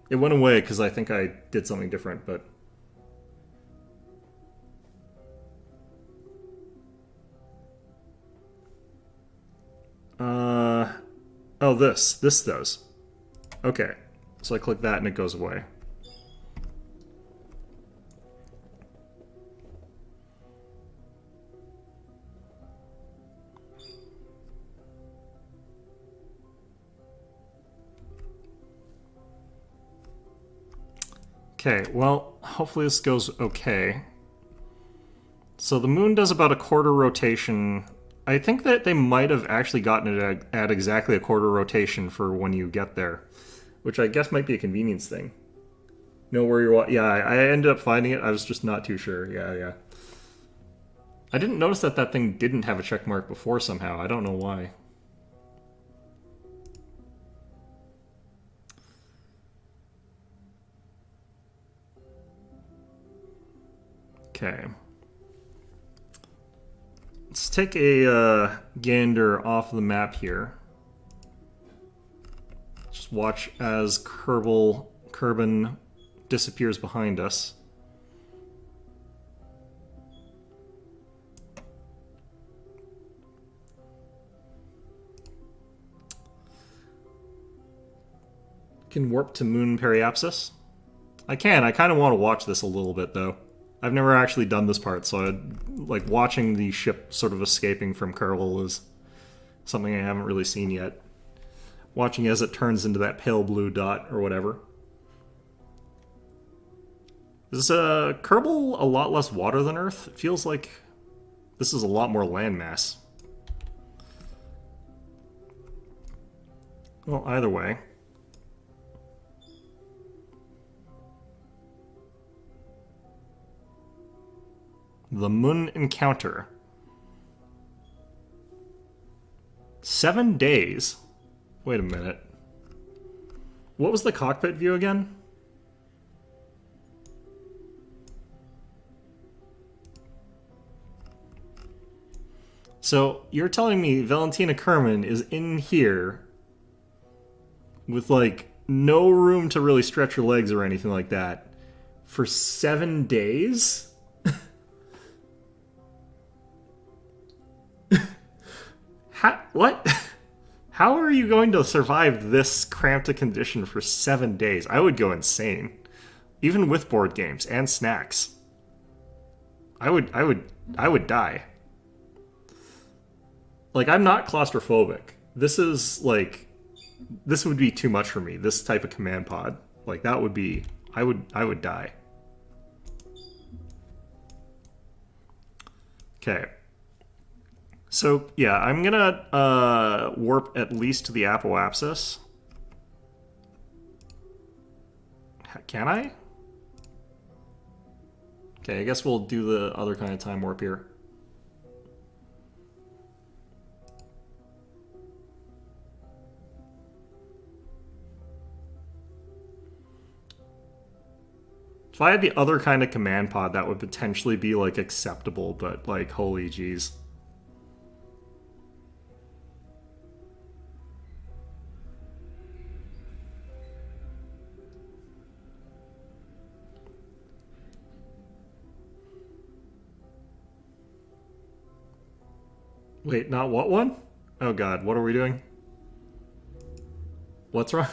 It went away because I think I did something different, but... Oh, this. This does. Okay. So I click that and it goes away. Okay, well, hopefully this goes okay. So the moon does about a quarter rotation I think that they might have actually gotten it at exactly a quarter rotation for when you get there, which I guess might be a convenience thing. Know where you're... Yeah, I ended up finding it. I was just not too sure. Yeah. I didn't notice that that thing didn't have a check mark before somehow. I don't know why. Okay. Let's take a gander off the map here. Just watch as Kerbin disappears behind us. Can warp to Moon Periapsis? I can. I kind of want to watch this a little bit, though. I've never actually done this part, so like watching the ship sort of escaping from Kerbal is something I haven't really seen yet. Watching as it turns into that pale blue dot or whatever. Is Kerbal a lot less water than Earth? It feels like this is a lot more landmass. Well, either way. The Moon Encounter. 7 days? Wait a minute. What was the cockpit view again? So, you're telling me Valentina Kerman is in here with, like, no room to really stretch your legs or anything like that for 7 days? What? How are you going to survive this cramped a condition for 7 days? I would go insane. Even with board games and snacks. I would die. Like, I'm not claustrophobic. This is, like... This would be too much for me, this type of command pod. Like, that would be... I would die. Okay. So, yeah, I'm gonna warp at least to the apoapsis. Can I? Okay, I guess we'll do the other kind of time warp here. If I had the other kind of command pod, that would potentially be, like, acceptable, but, like, holy jeez. Wait, not what one? Oh god, what are we doing? What's wrong?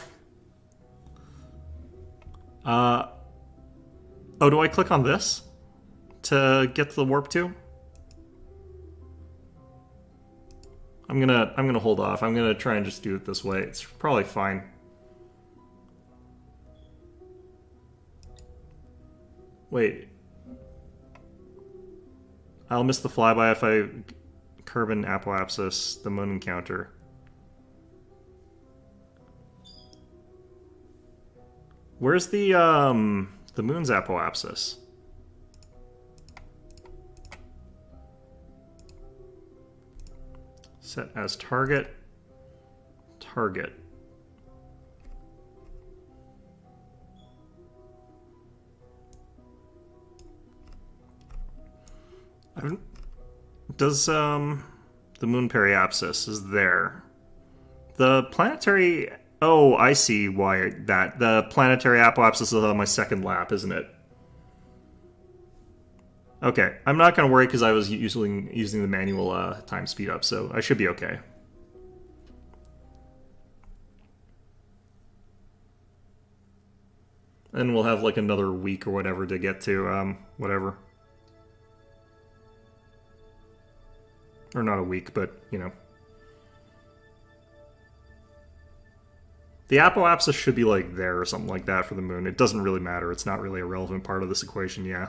Oh, do I click on this to get to the warp 2? I'm gonna hold off. I'm gonna try and just do it this way. It's probably fine. Wait. I'll miss the flyby if I Kerbin apoapsis, the Moon Encounter. Where's the Moon's apoapsis? Set as target. Target. Does the Moon Periapsis is there? The planetary... Oh, I see why that... The planetary apoapsis is on my second lap, isn't it? Okay, I'm not going to worry because I was using the manual time speed up, so I should be okay. And we'll have like another week or whatever to get to whatever. Or not a week, but, you know. The apoapsis should be, like, there or something like that for the moon. It doesn't really matter. It's not really a relevant part of this equation, yeah.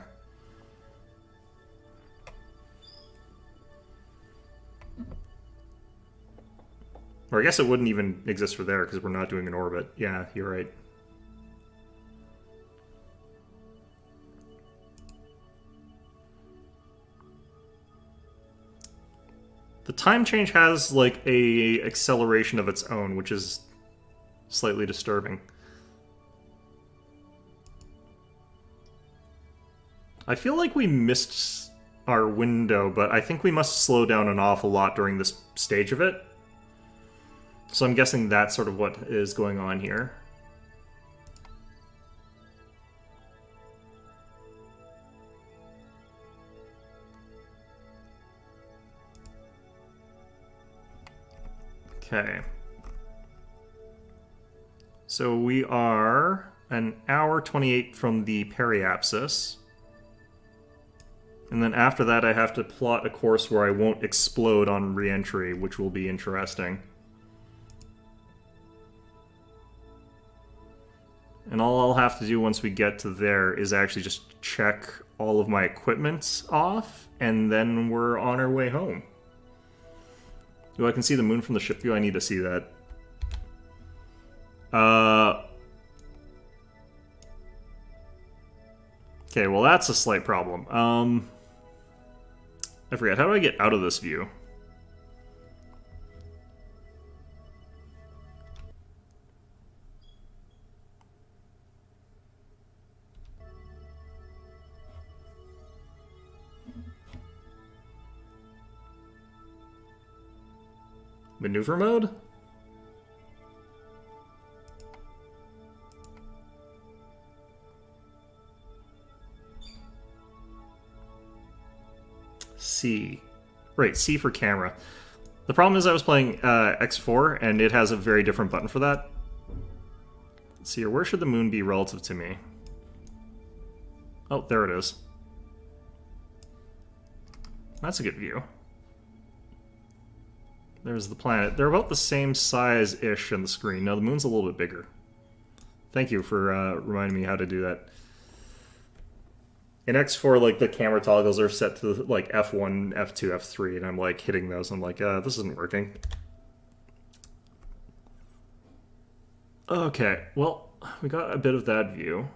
Or I guess it wouldn't even exist for there because we're not doing an orbit. Yeah, you're right. The time change has like a acceleration of its own, which is slightly disturbing. I feel like we missed our window, but I think we must slow down an awful lot during this stage of it. So I'm guessing that's sort of what is going on here. Okay. So we are an hour 28 from the periapsis. And then after that I have to plot a course where I won't explode on re-entry, which will be interesting. And all I'll have to do once we get to there is actually just check all of my equipment off, and then we're on our way home. Oh, I can see the moon from the ship view. I need to see that. Okay, well that's a slight problem. I forget, how do I get out of this view? Maneuver mode? C. Right, C for camera. The problem is I was playing X4, and it has a very different button for that. Let's see here, where should the moon be relative to me? Oh, there it is. That's a good view. There's the planet. They're about the same size-ish on the screen. No, the moon's a little bit bigger. Thank you for reminding me how to do that. In X4, like, the camera toggles are set to, like, F1, F2, F3, and I'm, like, hitting those. I'm like, this isn't working. Okay, well, we got a bit of that view.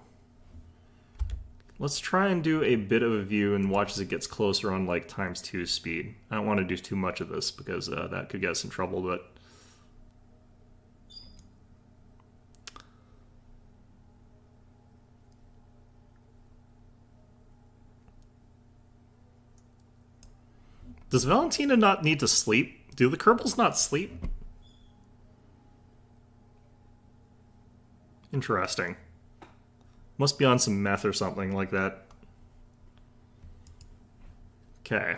Let's try and do a bit of a view and watch as it gets closer on, like, ×2 speed. I don't want to do too much of this because that could get us in trouble, but... Does Valentina not need to sleep? Do the Kerbals not sleep? Interesting. Must be on some meth or something like that. Okay.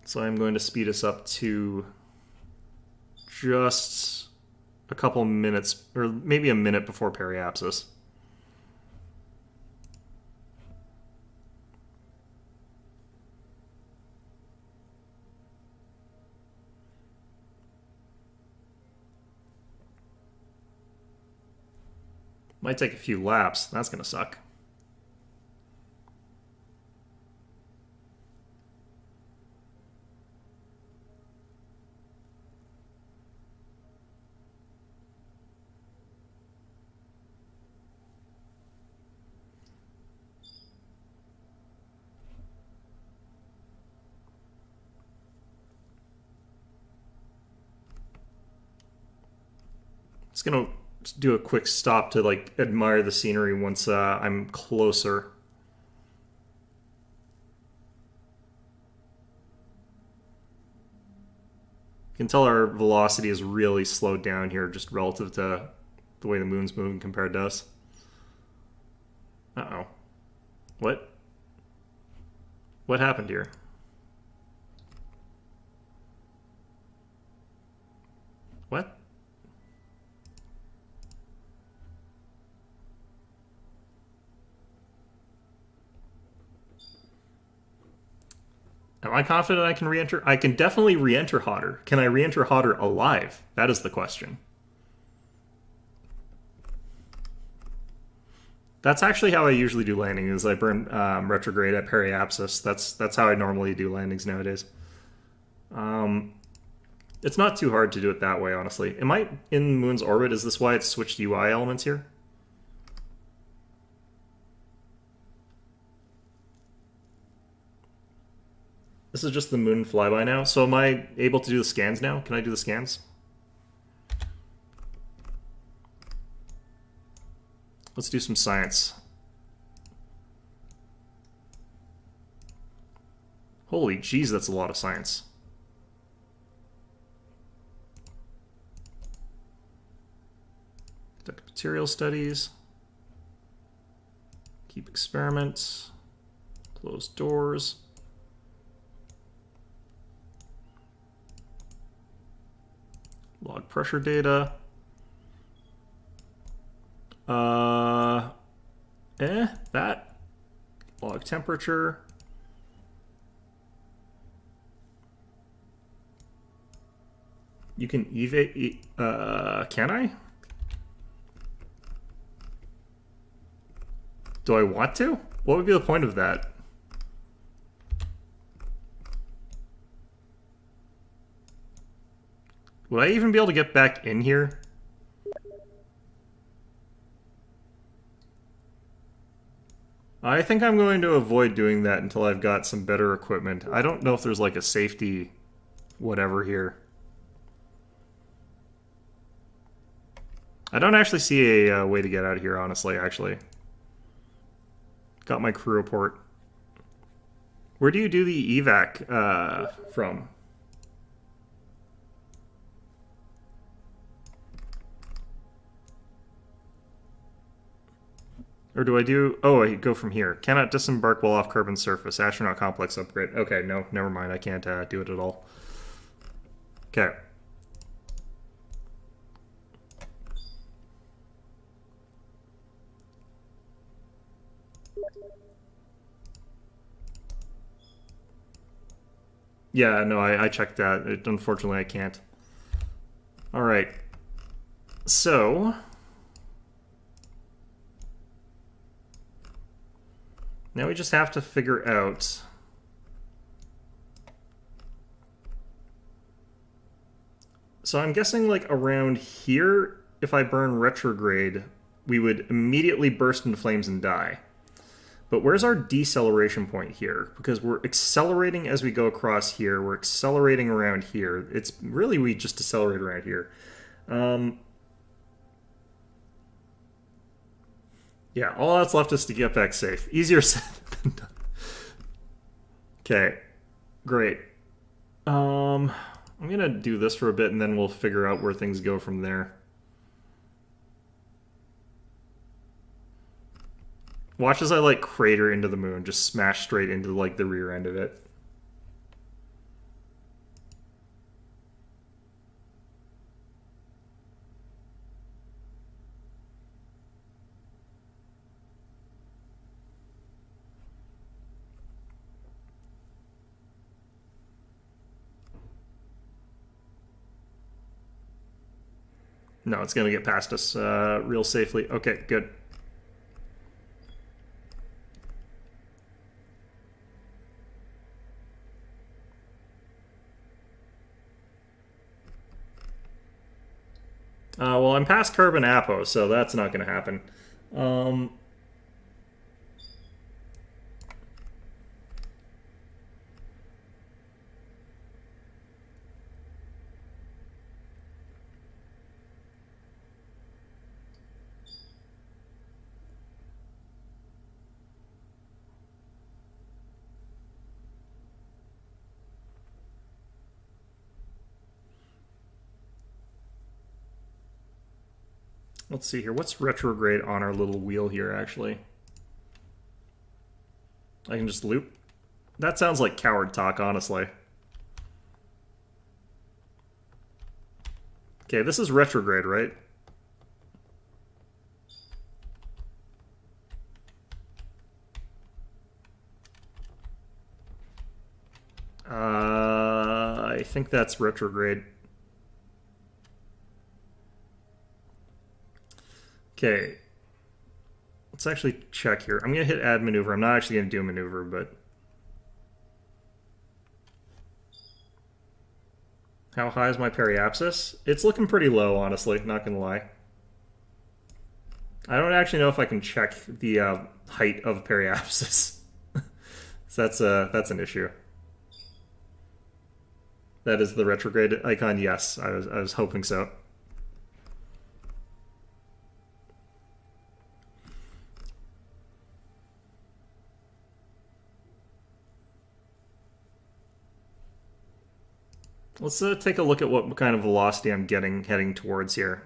So I'm going to speed us up to just a couple minutes, or maybe a minute before periapsis. Might take a few laps. That's gonna suck. It's gonna do a quick stop to, like, admire the scenery once I'm closer. You can tell our velocity is really slowed down here just relative to the way the moon's moving compared to us. Uh-oh. What? What happened here? What? Am I confident I can re-enter? I can definitely re-enter Hodder. Can I re-enter Hodder alive? That is the question. That's actually how I usually do landing, is I burn retrograde at periapsis. That's how I normally do landings nowadays. It's not too hard to do it that way, honestly. Am I in Moon's orbit? Is this why it's switched UI elements here? This is just the Moon flyby now. So am I able to do the scans now? Can I do the scans? Let's do some science. Holy jeez, that's a lot of science. Conduct material studies. Keep experiments. Close doors. Log pressure data. That. Log temperature. You can evade. Can I? Do I want to? What would be the point of that? Would I even be able to get back in here? I think I'm going to avoid doing that until I've got some better equipment. I don't know if there's like a safety whatever here. I don't actually see a way to get out of here, honestly, actually. Got my crew report. Where do you do the evac from? Or do I do... Oh, I go from here. Cannot disembark while off Kerbin's surface. Astronaut complex upgrade. Okay, no, never mind. I can't do it at all. Okay. Yeah, no, I checked that. Unfortunately, I can't. All right. So... now we just have to figure out... So I'm guessing like around here, if I burn retrograde, we would immediately burst into flames and die. But where's our deceleration point here? Because we're accelerating as we go across here. We're accelerating around here. It's really, we just decelerate around here. Yeah, all that's left is to get back safe. Easier said than done. Okay, great. I'm gonna do this for a bit and then we'll figure out where things go from there. Watch as I like crater into the moon, just smash straight into like the rear end of it. No, it's going to get past us real safely. Okay, good. Well, I'm past Kerbin Apo, so that's not going to happen. Let's see here. What's retrograde on our little wheel here, actually? I can just loop. That sounds like coward talk, honestly. Okay, this is retrograde, right? I think that's retrograde. Okay. Let's actually check here. I'm going to hit add maneuver. I'm not actually going to do a maneuver, but... How high is my periapsis? It's looking pretty low, honestly, not gonna lie. I don't actually know if I can check the height of periapsis. So that's an issue. That is the retrograde icon. Yes, I was hoping so. Let's take a look at what kind of velocity I'm heading towards here.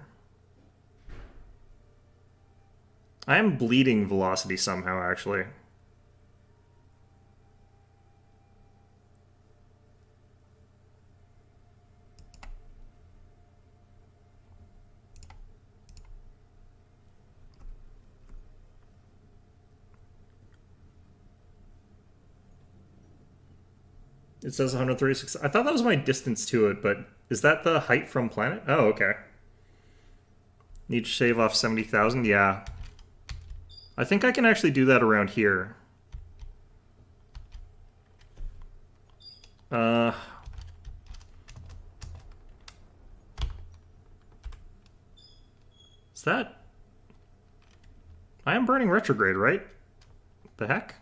I am bleeding velocity somehow, actually. It says 136. I thought that was my distance to it, but is that the height from planet? Oh, okay. Need to shave off 70,000? Yeah. I think I can actually do that around here. Is that... I am burning retrograde, right? The heck?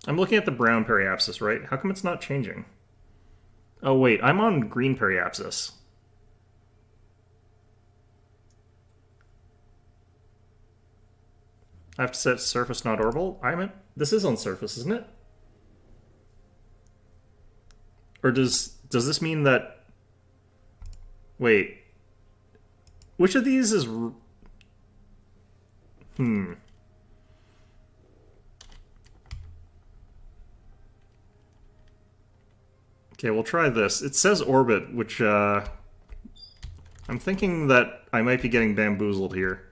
I'm looking at the brown periapsis, right? How come it's not changing? Oh, wait, I'm on green periapsis. I have to set surface, not orbital? This is on surface, isn't it? Or does this mean that... Wait. Which of these is... Okay, we'll try this. It says orbit, which, I'm thinking that I might be getting bamboozled here.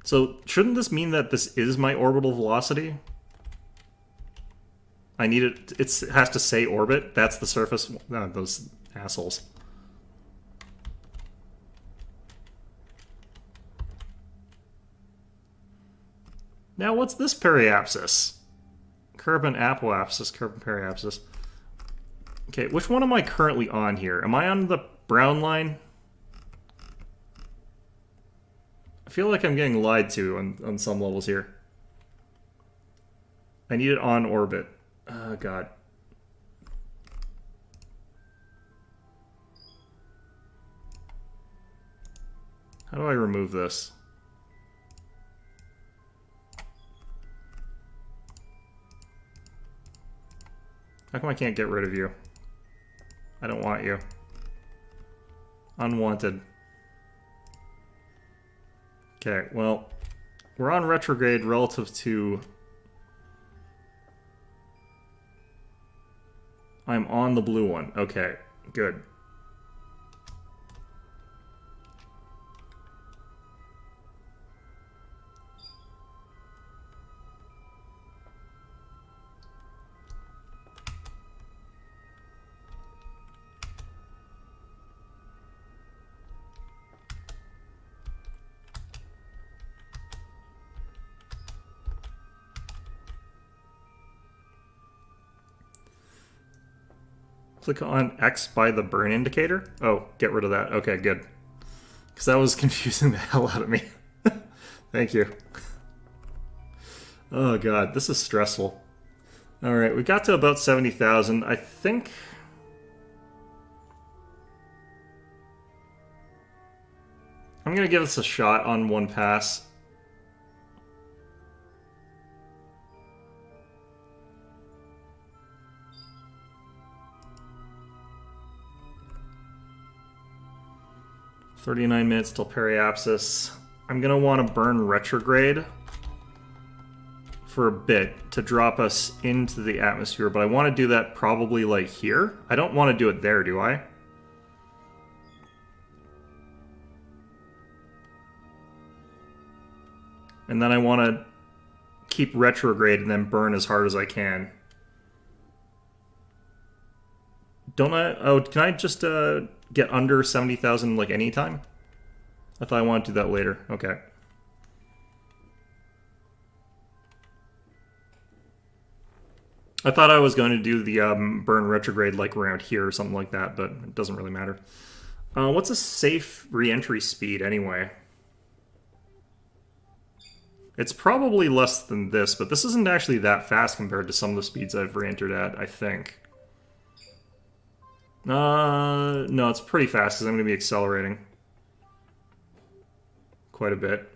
So, shouldn't this mean that this is my orbital velocity? I need it... it has to say orbit? That's the surface... those assholes. Now, what's this periapsis? Curb and apoapsis, curb and periapsis. Okay, which one am I currently on here? Am I on the brown line? I feel like I'm getting lied to on some levels here. I need it on orbit. Oh, God. How do I remove this? How come I can't get rid of you? I don't want you. Unwanted. Okay, well, we're on retrograde relative to... I'm on the blue one. Okay, good. Click on X by the burn indicator. Oh, get rid of that. Okay, good. Because that was confusing the hell out of me. Thank you. Oh god, this is stressful. Alright, we got to about 70,000. I think... I'm going to give this a shot on one pass. "39 minutes till periapsis." I'm going to want to burn retrograde for a bit to drop us into the atmosphere, but I want to do that probably like here. I don't want to do it there, do I? And then I want to keep retrograde and then burn as hard as I can. Don't I? Oh, can I just get under 70,000 like anytime? I thought I wanted to do that later. Okay. I thought I was going to do the burn retrograde like around here or something like that, but it doesn't really matter. What's a safe re-entry speed anyway? It's probably less than this, but this isn't actually that fast compared to some of the speeds I've re-entered at, I think. No, it's pretty fast because I'm going to be accelerating quite a bit.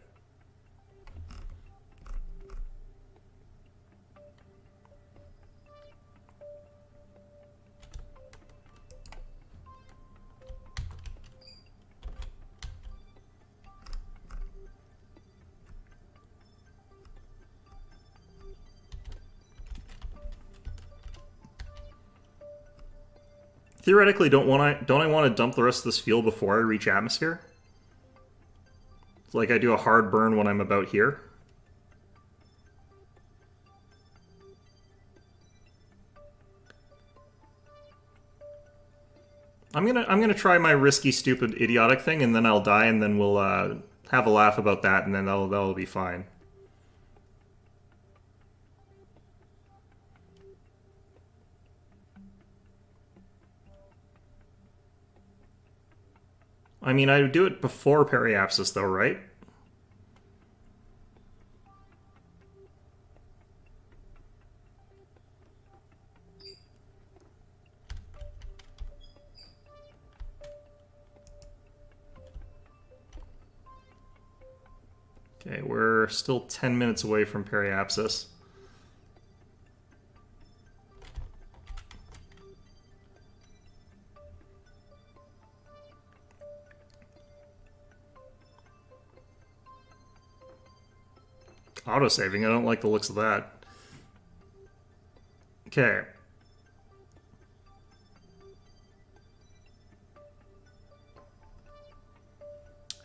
Theoretically, don't I want to dump the rest of this fuel before I reach atmosphere? Like I do a hard burn when I'm about here. I'm gonna try my risky, stupid, idiotic thing, and then I'll die, and then we'll have a laugh about that, and then that'll be fine. I mean, I would do it before periapsis, though, right? Okay, we're still 10 minutes away from periapsis. Autosaving, I don't like the looks of that. Okay.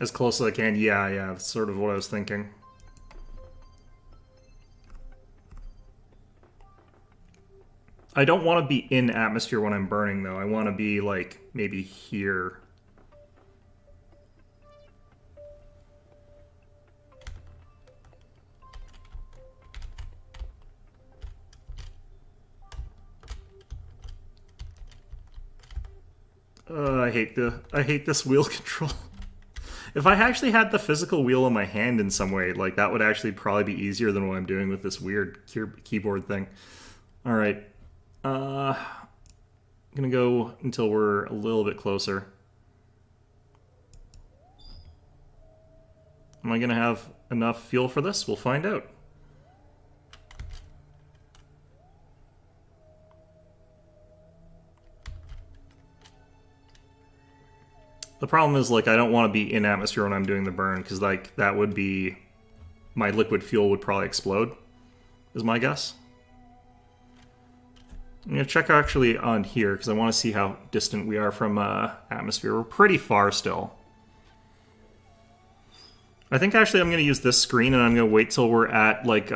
As close as I can. Yeah, that's sort of what I was thinking. I don't want to be in atmosphere when I'm burning, though. I want to be, like, maybe here. I hate this wheel control. If I actually had the physical wheel in my hand in some way, like that would actually probably be easier than what I'm doing with this weird keyboard thing. All right, I'm gonna go until we're a little bit closer. Am I gonna have enough fuel for this? We'll find out. The problem is, like, I don't want to be in atmosphere when I'm doing the burn, because, like, that would be... my liquid fuel would probably explode, is my guess. I'm going to check actually on here, because I want to see how distant we are from atmosphere. We're pretty far still. I think actually I'm going to use this screen, and I'm going to wait till we're at, like,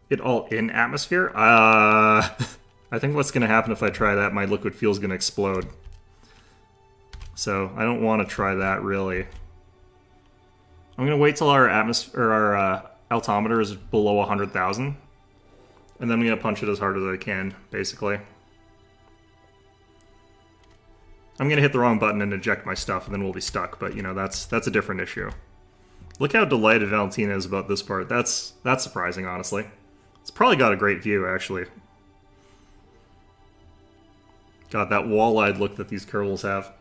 it all in atmosphere. I think what's going to happen if I try that, my liquid fuel is going to explode. So I don't want to try that, really. I'm going to wait till our atmosphere, or our altimeter is below 100,000. And then I'm going to punch it as hard as I can, basically. I'm going to hit the wrong button and eject my stuff, and then we'll be stuck. But, you know, that's a different issue. Look how delighted Valentina is about this part. That's surprising, honestly. It's probably got a great view, actually. God, that wall-eyed look that these Kerbals have.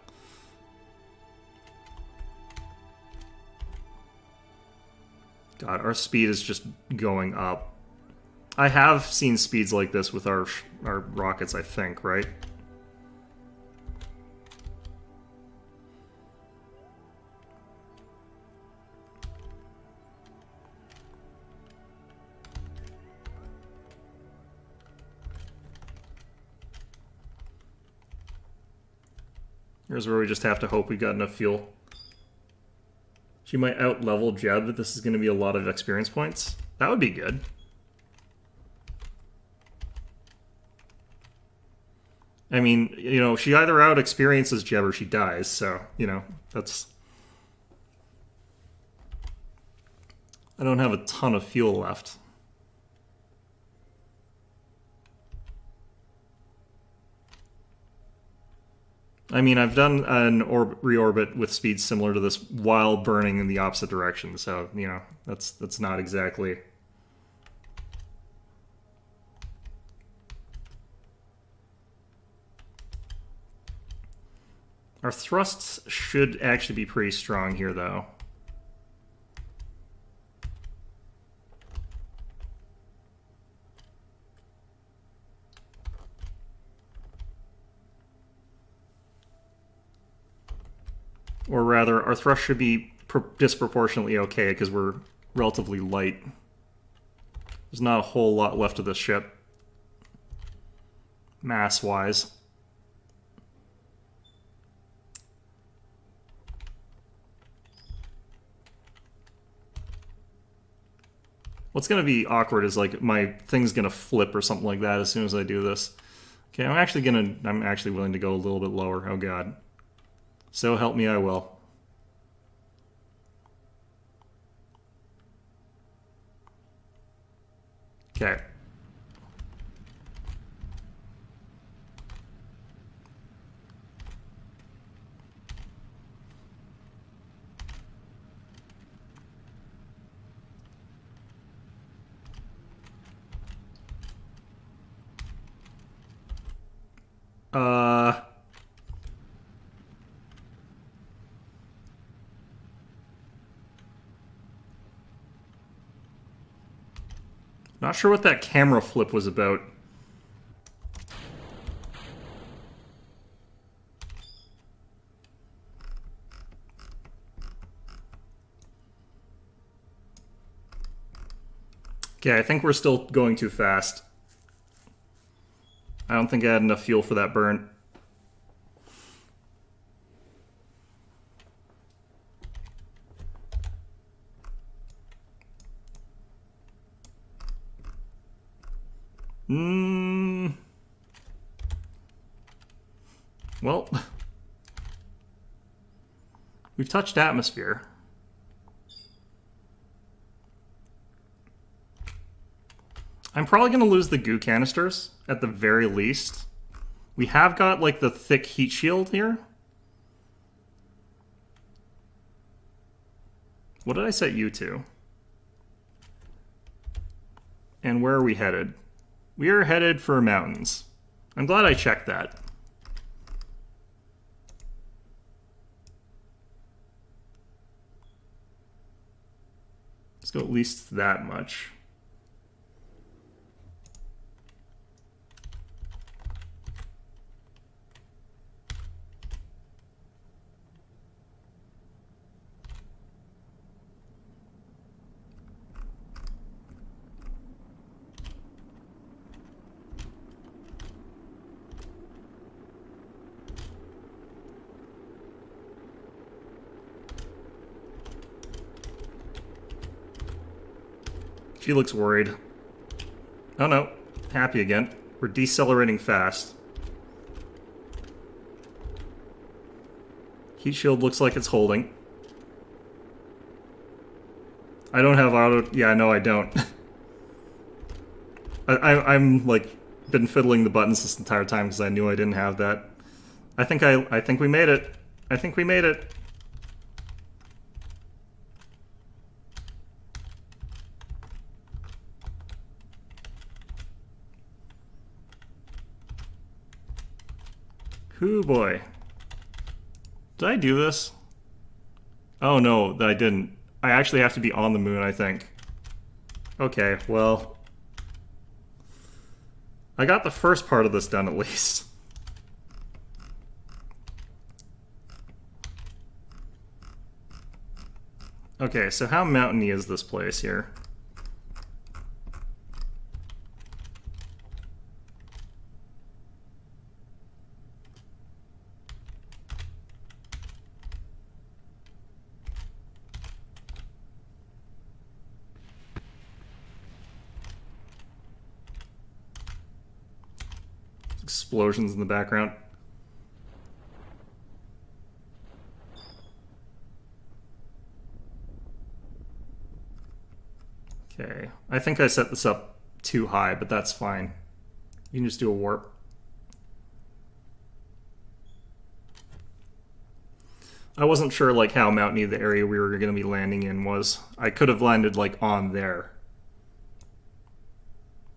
God, our speed is just going up. I have seen speeds like this with our rockets, I think, right? Here's where we just have to hope we got enough fuel. She might out-level Jeb, but this is going to be a lot of experience points. That would be good. I mean, you know, she either out-experiences Jeb or she dies, so, you know, that's... I don't have a ton of fuel left. I mean, I've done an reorbit with speeds similar to this while burning in the opposite direction, so, you know, that's not exactly... Our thrusts should actually be pretty strong here, though. Or rather, our thrust should be disproportionately okay because we're relatively light. There's not a whole lot left of this ship, mass-wise. What's going to be awkward is like my thing's going to flip or something like that as soon as I do this. Okay, I'm actually willing to go a little bit lower. Oh god. So help me, I will. Okay. Not sure what that camera flip was about. Okay, I think we're still going too fast. I don't think I had enough fuel for that burn. Well, we've touched atmosphere. I'm probably going to lose the goo canisters, at the very least. We have got, like, the thick heat shield here. What did I set you to? And where are we headed? We are headed for mountains. I'm glad I checked that. Let's go at least that much. She looks worried. Oh no, happy again. We're decelerating fast. Heat shield looks like it's holding. I don't have auto... Yeah, no, I don't. I'm like, been fiddling the buttons this entire time because I knew I didn't have that. I think we made it. I think we made it. Hoo boy. Did I do this? Oh no, I didn't. I actually have to be on the moon, I think. Okay, well... I got the first part of this done at least. Okay, so how mountainy is this place here? Explosions in the background. Okay, I think I set this up too high, but that's fine. You can just do a warp. I wasn't sure like how mountainy the area we were going to be landing in was. I could have landed like on there.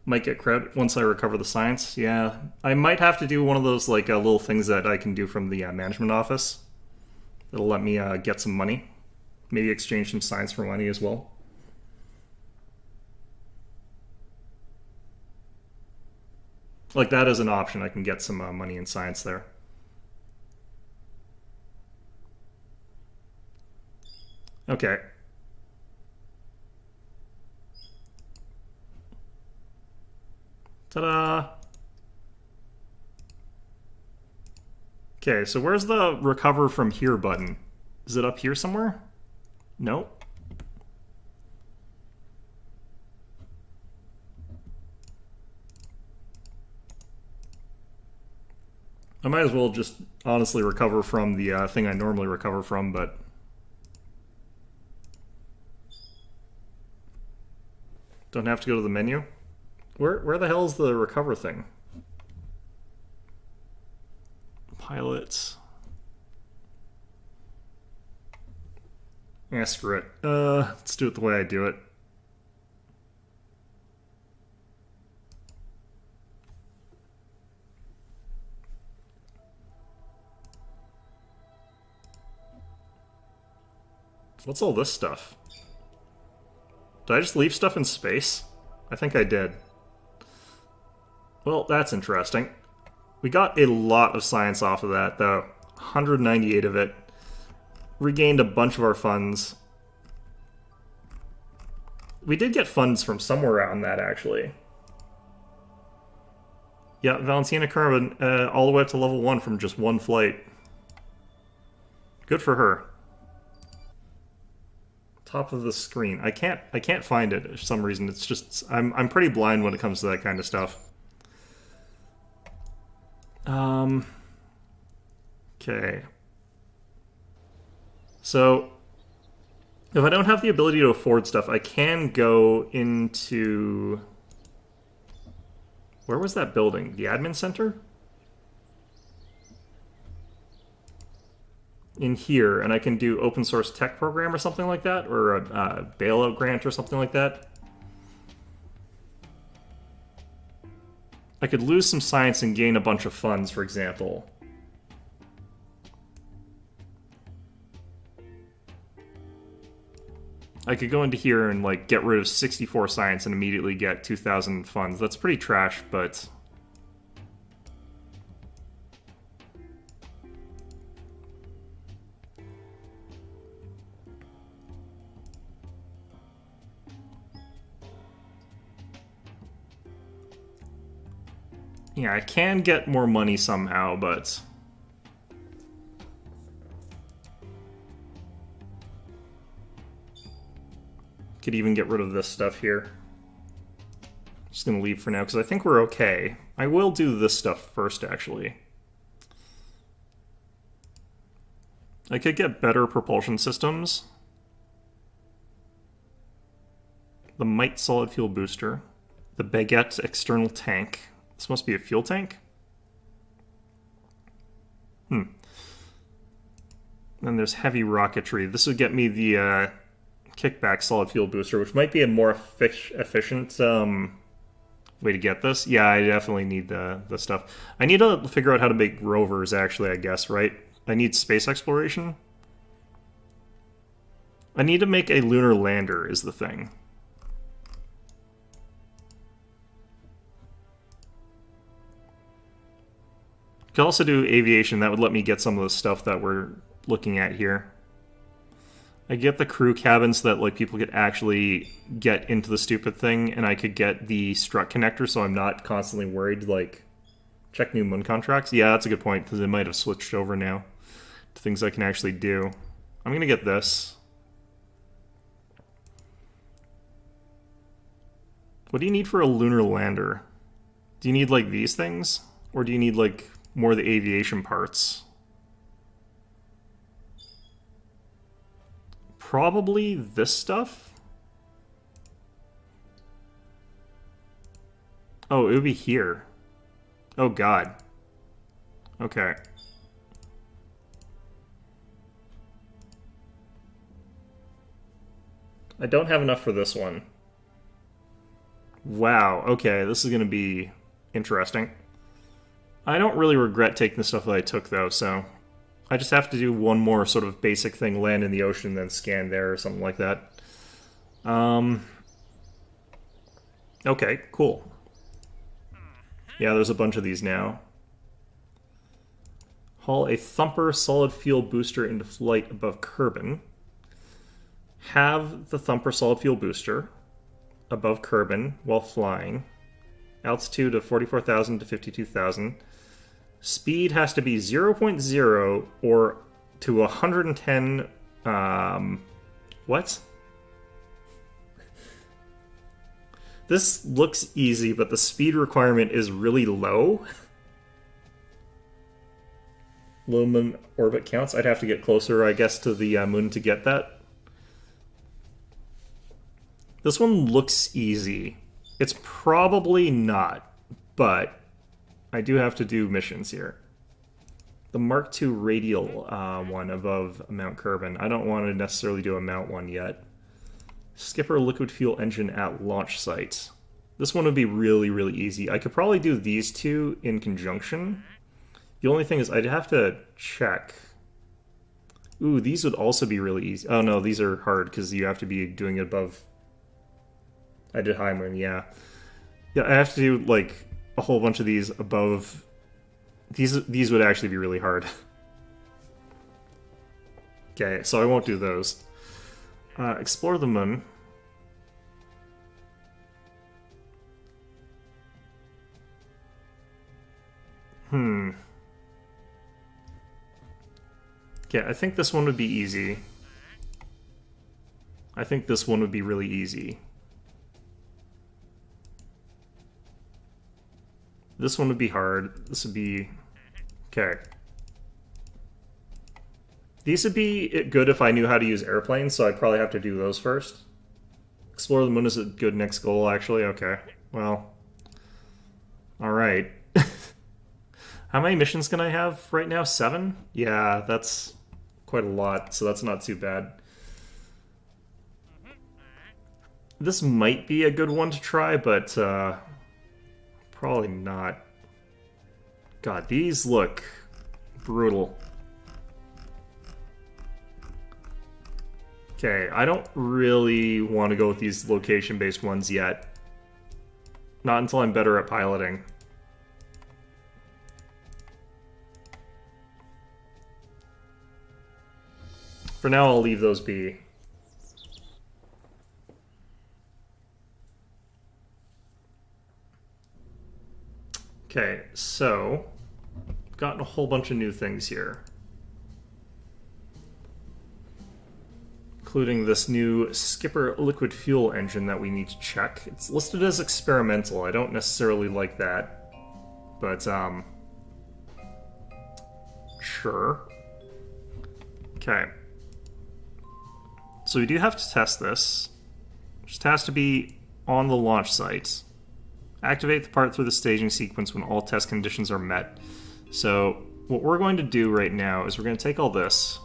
Might get credit once I recover the science. Yeah, I might have to do one of those like little things that I can do from the management office. It'll let me get some money. Maybe exchange some science for money as well. Like that is an option. I can get some money in science there. Okay. Ta-da! Okay, so where's the recover from here button? Is it up here somewhere? Nope. I might as well just honestly recover from the thing I normally recover from, but... Don't have to go to the menu? Where the hell is the recover thing? Pilots. Yeah, screw it. Let's do it the way I do it. What's all this stuff? Did I just leave stuff in space? I think I did. Well, that's interesting. We got a lot of science off of that, though. 198 of it. Regained a bunch of our funds. We did get funds from somewhere around that, actually. Yeah, Valentina Carbon, all the way up to level 1 from just one flight. Good for her. Top of the screen. I can't find it for some reason. It's just I'm pretty blind when it comes to that kind of stuff. Okay. So if I don't have the ability to afford stuff, I can go into... Where was that building? The admin center? In here, and I can do open source tech program or something like that, or a bailout grant or something like that. I could lose some science and gain a bunch of funds, for example. I could go into here and like get rid of 64 science and immediately get 2,000 funds. That's pretty trash, but... Yeah, I can get more money somehow, but... Could even get rid of this stuff here. Just gonna leave for now, because I think we're okay. I will do this stuff first, actually. I could get better propulsion systems. The Mite solid fuel booster. The Baguette external tank. This must be a fuel tank? Then there's heavy rocketry. This would get me the kickback solid fuel booster, which might be a more efficient way to get this. Yeah, I definitely need the stuff. I need to figure out how to make rovers, actually, I guess, right? I need space exploration. I need to make a lunar lander, is the thing. Could also do aviation. That would let me get some of the stuff that we're looking at here. I get the crew cabin so that like people could actually get into the stupid thing, and I could get the strut connector so I'm not constantly worried, like, check new moon contracts. Yeah, that's a good point, because it might have switched over now to things I can actually do. I'm going to get this. What do you need for a lunar lander? Do you need, like, these things? Or do you need, like, more of the aviation parts? Probably this stuff? Oh, it would be here. Oh, God. Okay. I don't have enough for this one. Wow, okay, this is going to be interesting. I don't really regret taking the stuff that I took, though, so... I just have to do one more sort of basic thing, land in the ocean, then scan there, or something like that. Okay, cool. Yeah, there's a bunch of these now. Haul a Thumper solid fuel booster into flight above Kerbin. Have the Thumper solid fuel booster above Kerbin while flying. Altitude of 44,000 to 52,000. Speed has to be 0.0 or to 110... what? This looks easy, but the speed requirement is really low. Low moon orbit counts. I'd have to get closer, I guess, to the moon to get that. This one looks easy. It's probably not, but I do have to do missions here. The Mark II radial one above Mount Kerbin. I don't want to necessarily do a Mount one yet. Skipper liquid fuel engine at launch site. This one would be really, really easy. I could probably do these two in conjunction. The only thing is I'd have to check. Ooh, these would also be really easy. Oh no, these are hard because you have to be doing it above. I did high moon, yeah. Yeah, I have to do like a whole bunch of these above. These would actually be really hard. Okay, so I won't do those. Explore the moon. Okay, I think this one would be easy. I think this one would be really easy. This one would be hard. This would be... Okay. These would be good if I knew how to use airplanes, so I'd probably have to do those first. Explore the moon is a good next goal, actually. Okay. Well. Alright. How many missions can I have right now? 7? Yeah, that's quite a lot, so that's not too bad. This might be a good one to try, but probably not. God, these look brutal. Okay, I don't really want to go with these location-based ones yet. Not until I'm better at piloting. For now, I'll leave those be. Okay, so I've gotten a whole bunch of new things here. Including this new Skipper liquid fuel engine that we need to check. It's listed as experimental. I don't necessarily like that. But, sure. Okay. So we do have to test this. It just has to be on the launch site. Activate the part through the staging sequence when all test conditions are met. So what we're going to do right now is we're going to take all this.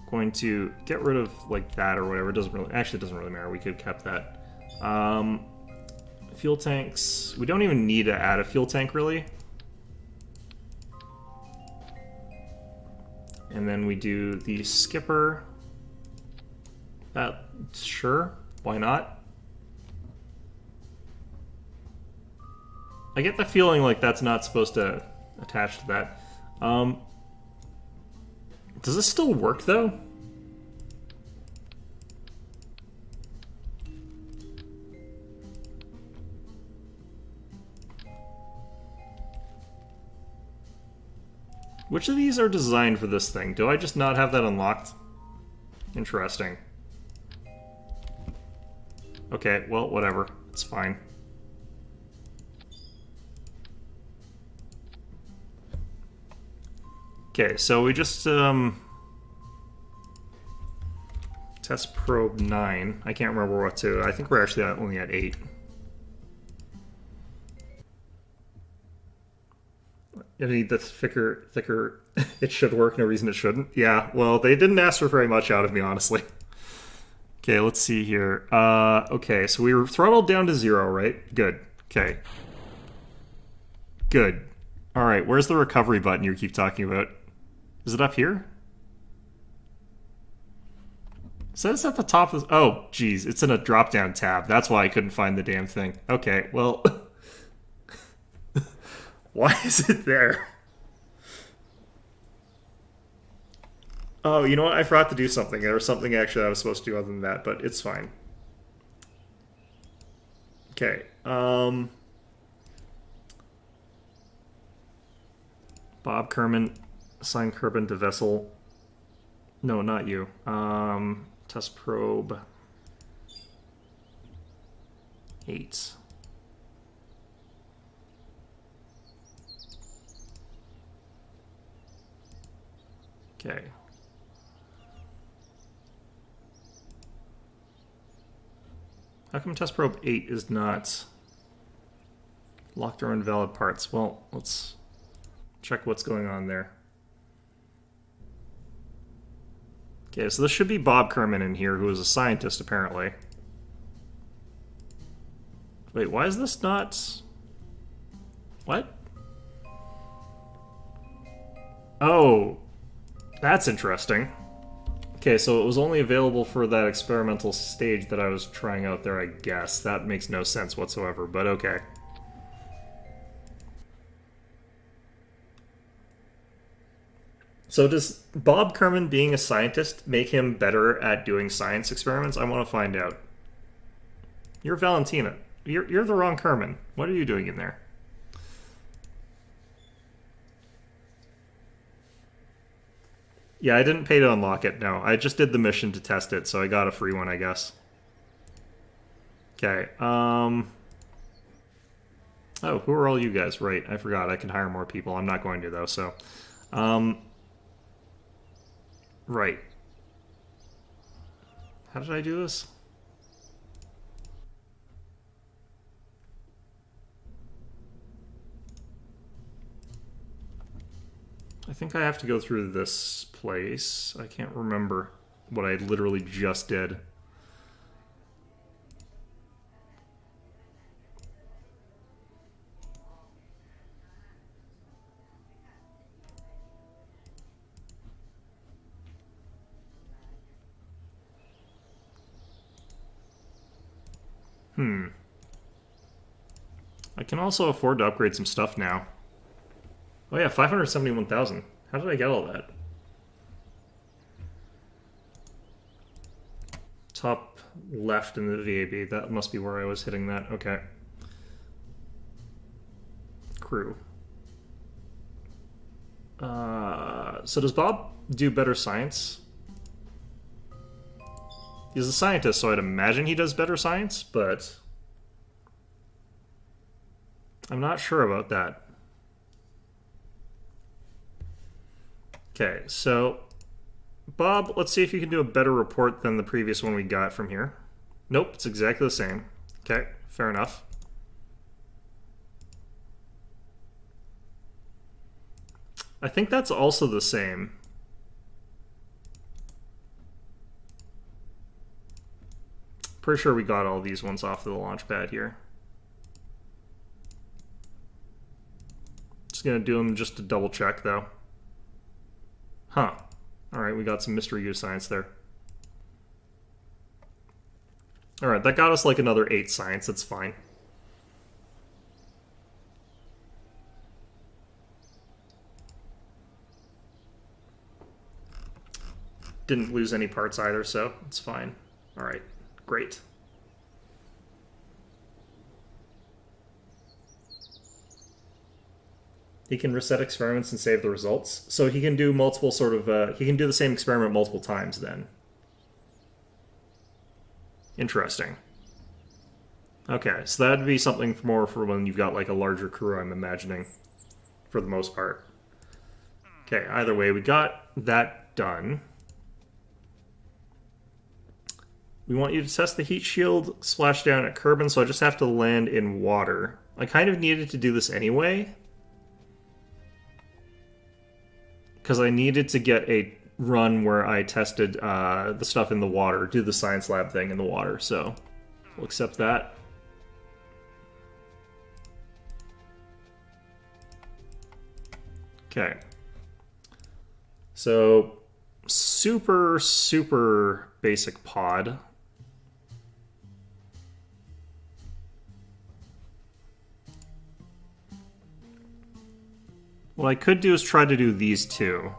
Going to get rid of like that or whatever. It doesn't really, actually it doesn't really matter. We could have kept that. Fuel tanks. We don't even need to add a fuel tank really. And then we do the skipper. That, sure, why not? I get the feeling like that's not supposed to attach to that. Does this still work though? Which of these are designed for this thing? Do I just not have that unlocked? Interesting. Okay, well, whatever. It's fine. Okay, so we just test probe 9. I can't remember what to. I think we're actually only at 8. I need the thicker. It should work. No reason it shouldn't. Yeah. Well, they didn't ask for very much out of me, honestly. Okay, let's see here. Okay, so we were throttled down to 0, right? Good. Okay. Good. All right. Where's the recovery button you keep talking about? Is it up here? So it's at the top of... Oh, geez. It's in a drop-down tab. That's why I couldn't find the damn thing. Okay, well... Why is it there? Oh, you know what? I forgot to do something. There was something actually I was supposed to do other than that, but it's fine. Okay. Bob Kerman, assign Kerbin to vessel. No, not you. Test probe 8. Okay. How come test probe 8 is not locked or invalid parts? Well, let's check what's going on there. Okay, so this should be Bob Kerman in here, who is a scientist, apparently. Wait, why is this not... What? Oh, that's interesting. Okay, so it was only available for that experimental stage that I was trying out there, I guess. That makes no sense whatsoever, but okay. So does Bob Kerman being a scientist make him better at doing science experiments? I want to find out. You're Valentina. You're the wrong Kerman. What are you doing in there? Yeah, I didn't pay to unlock it, no. I just did the mission to test it, so I got a free one, I guess. Okay, Oh, who are all you guys? Right, I forgot. I can hire more people. I'm not going to, though, so... Right. How did I do this? I think I have to go through this place. I can't remember what I literally just did. I can also afford to upgrade some stuff now. Oh yeah, 571,000. How did I get all that? Top left in the VAB. That must be where I was hitting that. Okay. Crew. So does Bob do better science? He's a scientist, so I'd imagine he does better science, but... I'm not sure about that. Okay, so Bob, let's see if you can do a better report than the previous one we got from here. Nope, it's exactly the same. Okay, fair enough. I think that's also the same. Pretty sure we got all these ones off of the launch pad here. Just gonna do them just to double check though. Huh. Alright, we got some mystery use science there. Alright, that got us like another 8 science, that's fine. Didn't lose any parts either, so it's fine. Alright, great. He can reset experiments and save the results. So he can do multiple sort of, he can do the same experiment multiple times then. Interesting. Okay, so that'd be something more for when you've got like a larger crew, I'm imagining, for the most part. Okay, either way, we got that done. We want you to test the heat shield splashdown at Kerbin, so I just have to land in water. I kind of needed to do this anyway, because I needed to get a run where I tested the stuff in the water, do the science lab thing in the water, so we'll accept that. Okay. So, super, super basic pod. What I could do is try to do these two.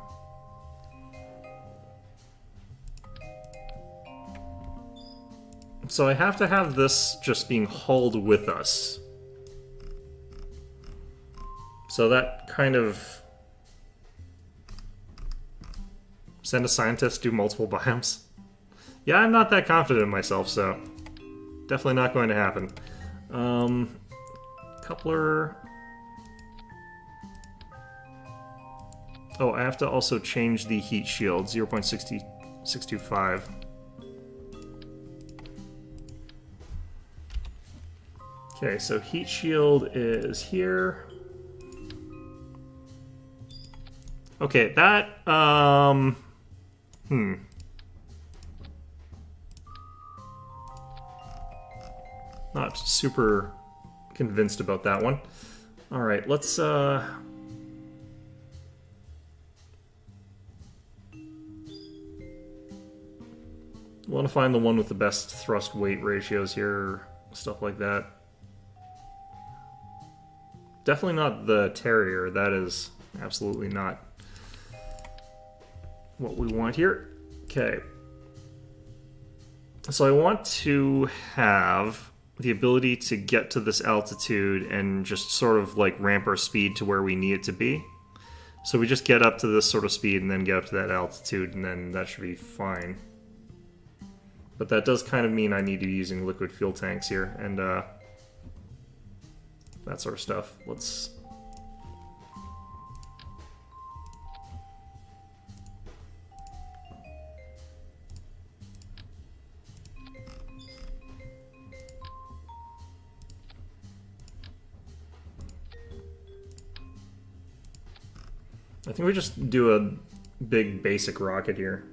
So I have to have this just being hauled with us. So that kind of... Send a scientist, do multiple biomes. Yeah, I'm not that confident in myself, so... Definitely not going to happen. Coupler... Oh, I have to also change the heat shield, 0.625. Okay, so heat shield is here. Okay, that, not super convinced about that one. All right, let's, want to find the one with the best thrust weight ratios here, stuff like that. Definitely not the Terrier. That is absolutely not what we want here. Okay. So I want to have the ability to get to this altitude and just sort of like ramp our speed to where we need it to be. So we just get up to this sort of speed and then get up to that altitude, and then that should be fine. But that does kind of mean I need to be using liquid fuel tanks here, and that sort of stuff. Let's... I think we just do a big basic rocket here.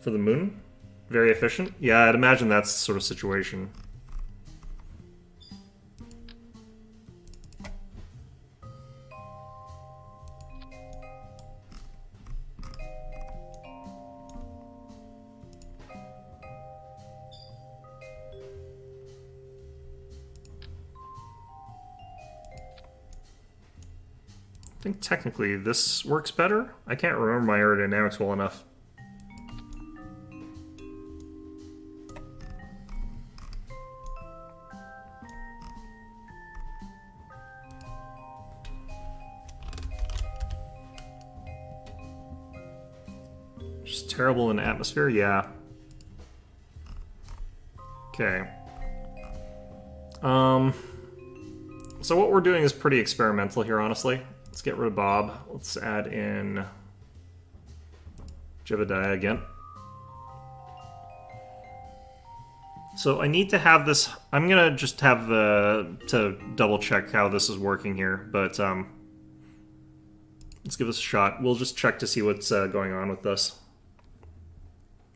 For the moon? Very efficient? Yeah, I'd imagine that's the sort of situation. I think technically this works better. I can't remember my aerodynamics well enough. Just terrible in atmosphere, yeah. Okay. So what we're doing is pretty experimental here, honestly. Let's get rid of Bob. Let's add in Jebediah again. So I need to have this... I'm going to just have to double check how this is working here, but let's give this a shot. We'll just check to see what's going on with this.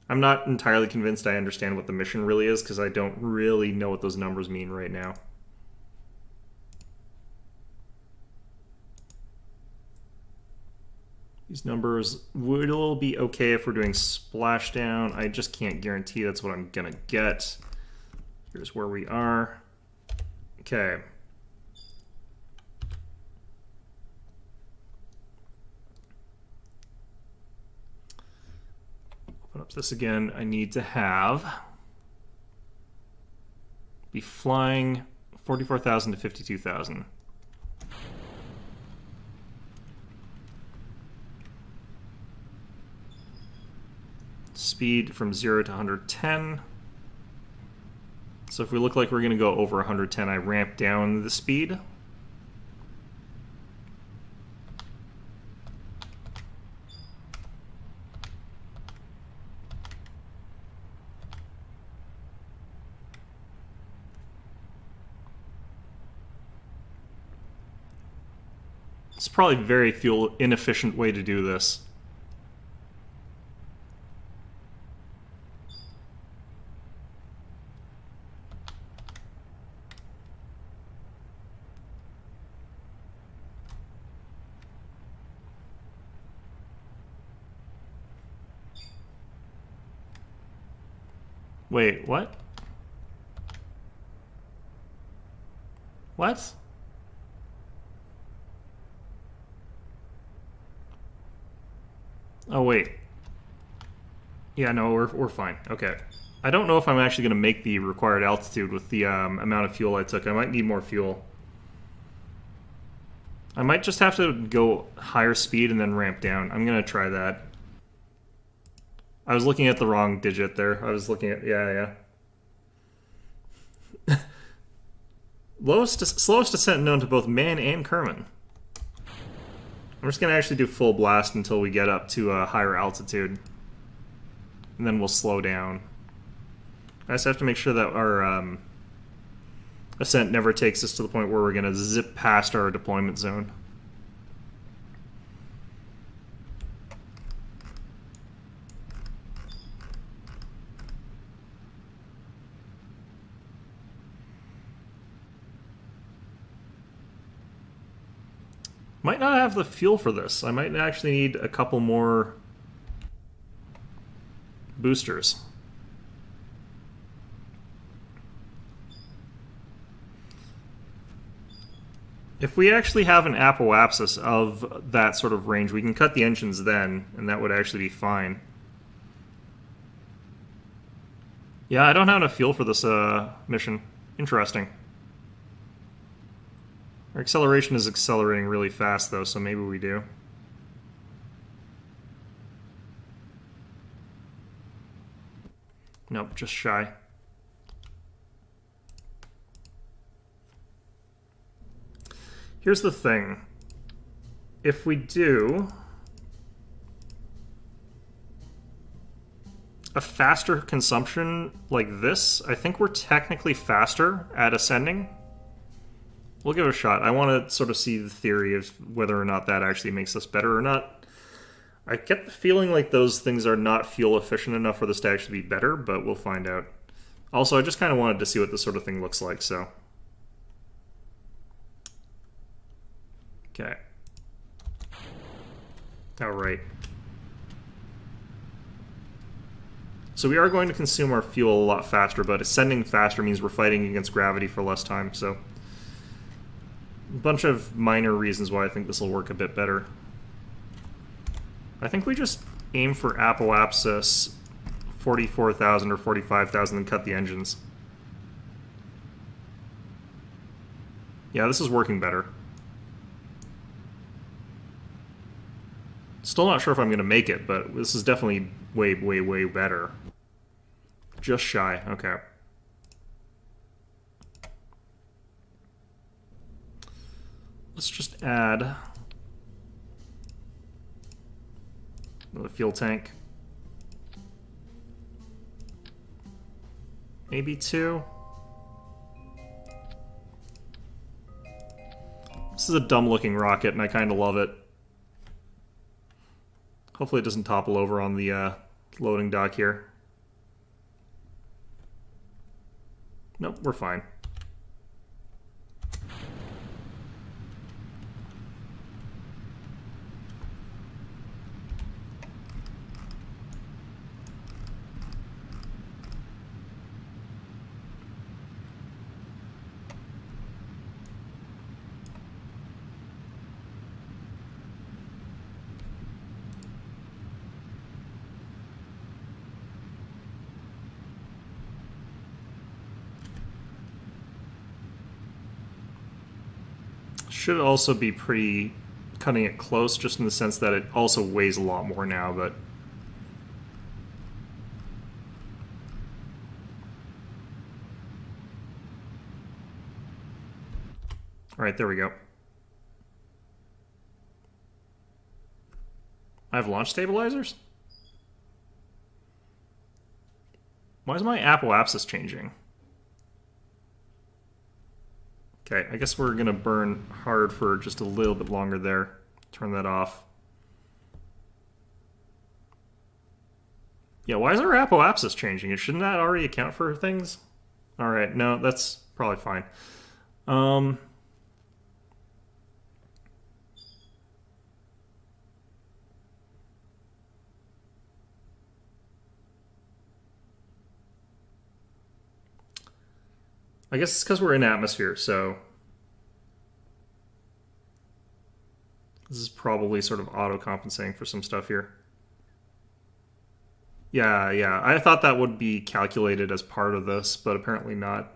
I'm not entirely convinced I understand what the mission really is, because I don't really know what those numbers mean right now. These numbers will be okay if we're doing splashdown. I just can't guarantee that's what I'm gonna get. Here's where we are. Okay. Open up this again. I need to be flying 44,000 to 52,000. Speed from 0 to 110. So if we look like we're going to go over 110, I ramp down the speed. It's probably a very fuel inefficient way to do this. Wait, what? What? Oh, wait. Yeah, no, we're fine. Okay. I don't know if I'm actually going to make the required altitude with the amount of fuel I took. I might need more fuel. I might just have to go higher speed and then ramp down. I'm going to try that. I was looking at the wrong digit there. I was looking at... Yeah. Slowest descent known to both man and Kerman. I'm just going to actually do full blast until we get up to a higher altitude. And then we'll slow down. I just have to make sure that our ascent never takes us to the point where we're going to zip past our deployment zone. Might not have the fuel for this. I might actually need a couple more boosters. If we actually have an apoapsis of that sort of range, we can cut the engines then, and that would actually be fine. Yeah, I don't have enough fuel for this mission. Interesting. Our acceleration is accelerating really fast, though, so maybe we do. Nope, just shy. Here's the thing. If we do a faster consumption like this, I think we're technically faster at ascending. We'll give it a shot. I want to sort of see the theory of whether or not that actually makes us better or not. I get the feeling like those things are not fuel efficient enough for this to actually be better, but we'll find out. Also, I just kind of wanted to see what this sort of thing looks like, so. Okay. All right. So we are going to consume our fuel a lot faster, but ascending faster means we're fighting against gravity for less time, so. A bunch of minor reasons why I think this will work a bit better. I think we just aim for apoapsis 44,000 or 45,000 and cut the engines. Yeah, this is working better. Still not sure if I'm going to make it, but this is definitely way, way, way better. Just shy. Okay. Let's just add another fuel tank. Maybe two. This is a dumb looking rocket and I kind of love it. Hopefully it doesn't topple over on the loading dock here. Nope, we're fine. Should also be pretty cutting it close, just in the sense that it also weighs a lot more now, but... Alright, there we go. I have launch stabilizers? Why is my apoapsis changing? Okay, I guess we're going to burn hard for just a little bit longer there. Turn that off. Yeah, why is our apoapsis changing? Shouldn't that already account for things? Alright, no, that's probably fine. I guess it's because we're in atmosphere, so this is probably sort of auto-compensating for some stuff here. Yeah, I thought that would be calculated as part of this, but apparently not.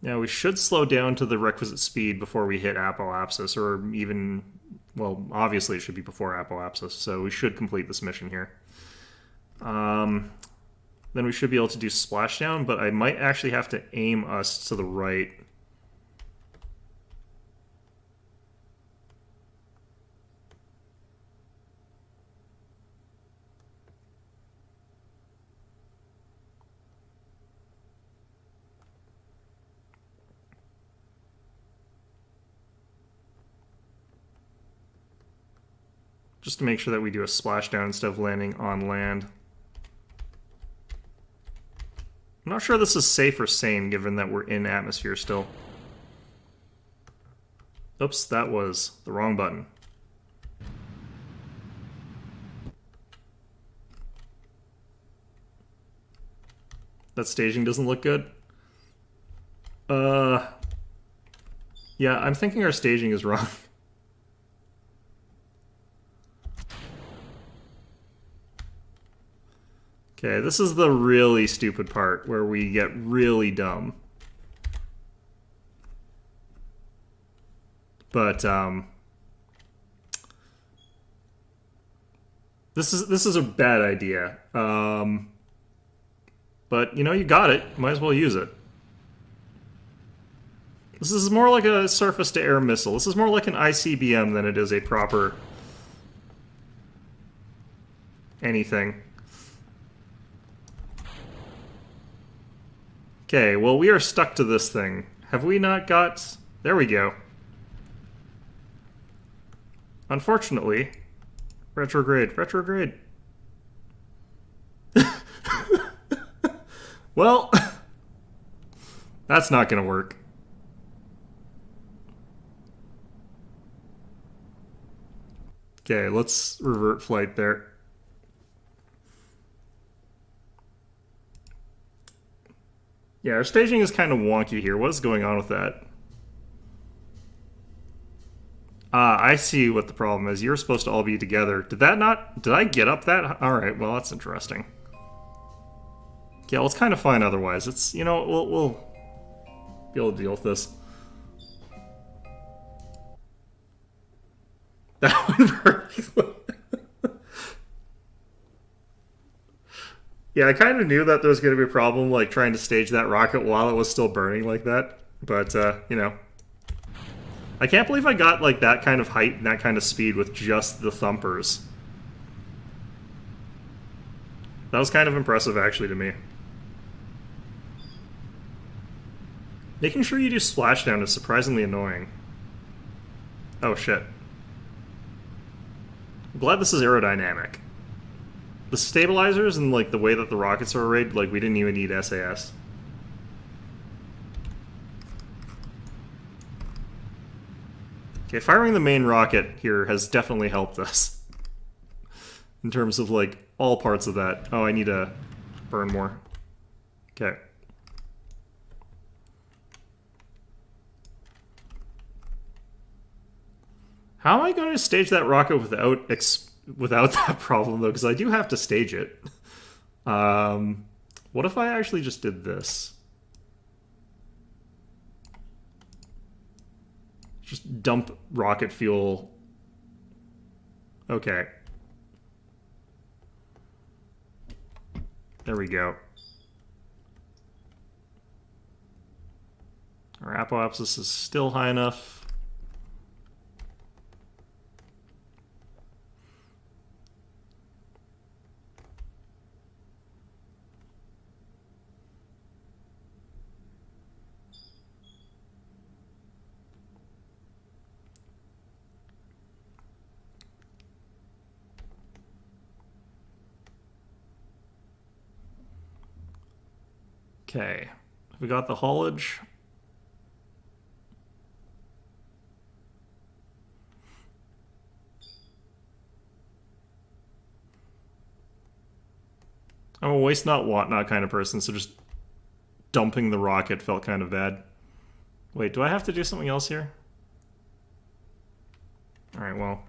Yeah, we should slow down to the requisite speed before we hit apoapsis, or even, well, obviously it should be before apoapsis, so we should complete this mission here. Then we should be able to do splashdown, but I might actually have to aim us to the right. Just to make sure that we do a splashdown instead of landing on land. I'm not sure this is safe or sane, given that we're in atmosphere still. Oops, that was the wrong button. That staging doesn't look good. Yeah, I'm thinking our staging is wrong. Okay, this is the really stupid part where we get really dumb. But this is a bad idea. But you know, you got it. Might as well use it. This is more like a surface-to-air missile. This is more like an ICBM than it is a proper anything. Okay, well, we are stuck to this thing. Have we not got... There we go. Unfortunately... Retrograde. Retrograde. Well... That's not gonna work. Okay, let's revert flight there. Yeah, our staging is kind of wonky here. What is going on with that? Ah, I see what the problem is. You're supposed to all be together. Did that not... Did I get up that... Alright, well, that's interesting. Yeah, well, it's kind of fine otherwise. It's, you know, we'll be able to deal with this. That went perfectly. Yeah, I kind of knew that there was going to be a problem, like, trying to stage that rocket while it was still burning like that. But, you know. I can't believe I got, like, that kind of height and that kind of speed with just the thumpers. That was kind of impressive, actually, to me. Making sure you do splashdown is surprisingly annoying. Oh, shit. I'm glad this is aerodynamic. The stabilizers and, like, the way that the rockets are arrayed, like, we didn't even need SAS. Okay, firing the main rocket here has definitely helped us. In terms of, like, all parts of that. Oh, I need to burn more. Okay. How am I going to stage that rocket without that problem, though? Because I do have to stage it. What if I actually just did this? Just dump rocket fuel. Okay. There we go. Our apoapsis is still high enough. Okay. We got the haulage. I'm a waste not, want not kind of person, so just dumping the rocket felt kind of bad. Wait, do I have to do something else here? Alright, well.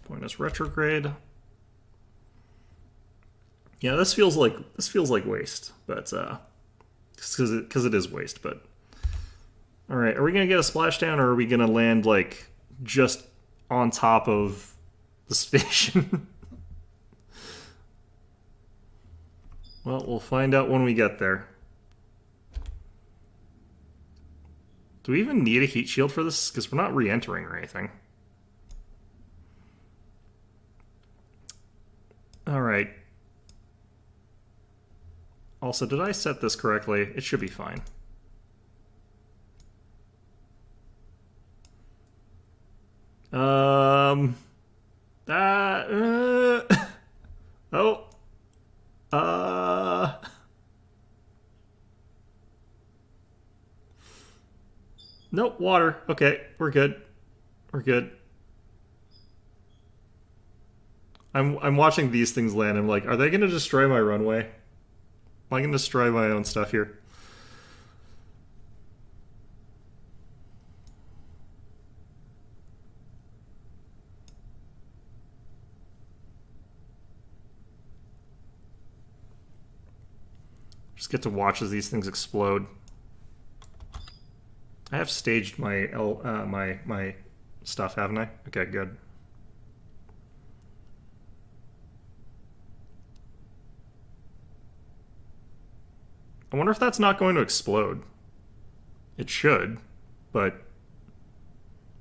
Point us retrograde. Yeah, this feels like waste, but because it is waste. But all right, are we gonna get a splashdown, or are we gonna land like just on top of the station? Well, we'll find out when we get there. Do we even need a heat shield for this? Because we're not re-entering or anything. Alright. Also, did I set this correctly? It should be fine. Oh. Nope, water. Okay, we're good. We're good. I'm watching these things land. I'm like, are they going to destroy my runway? Am I going to destroy my own stuff here? Just get to watch as these things explode. I have staged my my stuff, haven't I? Okay, good. I wonder if that's not going to explode. It should, but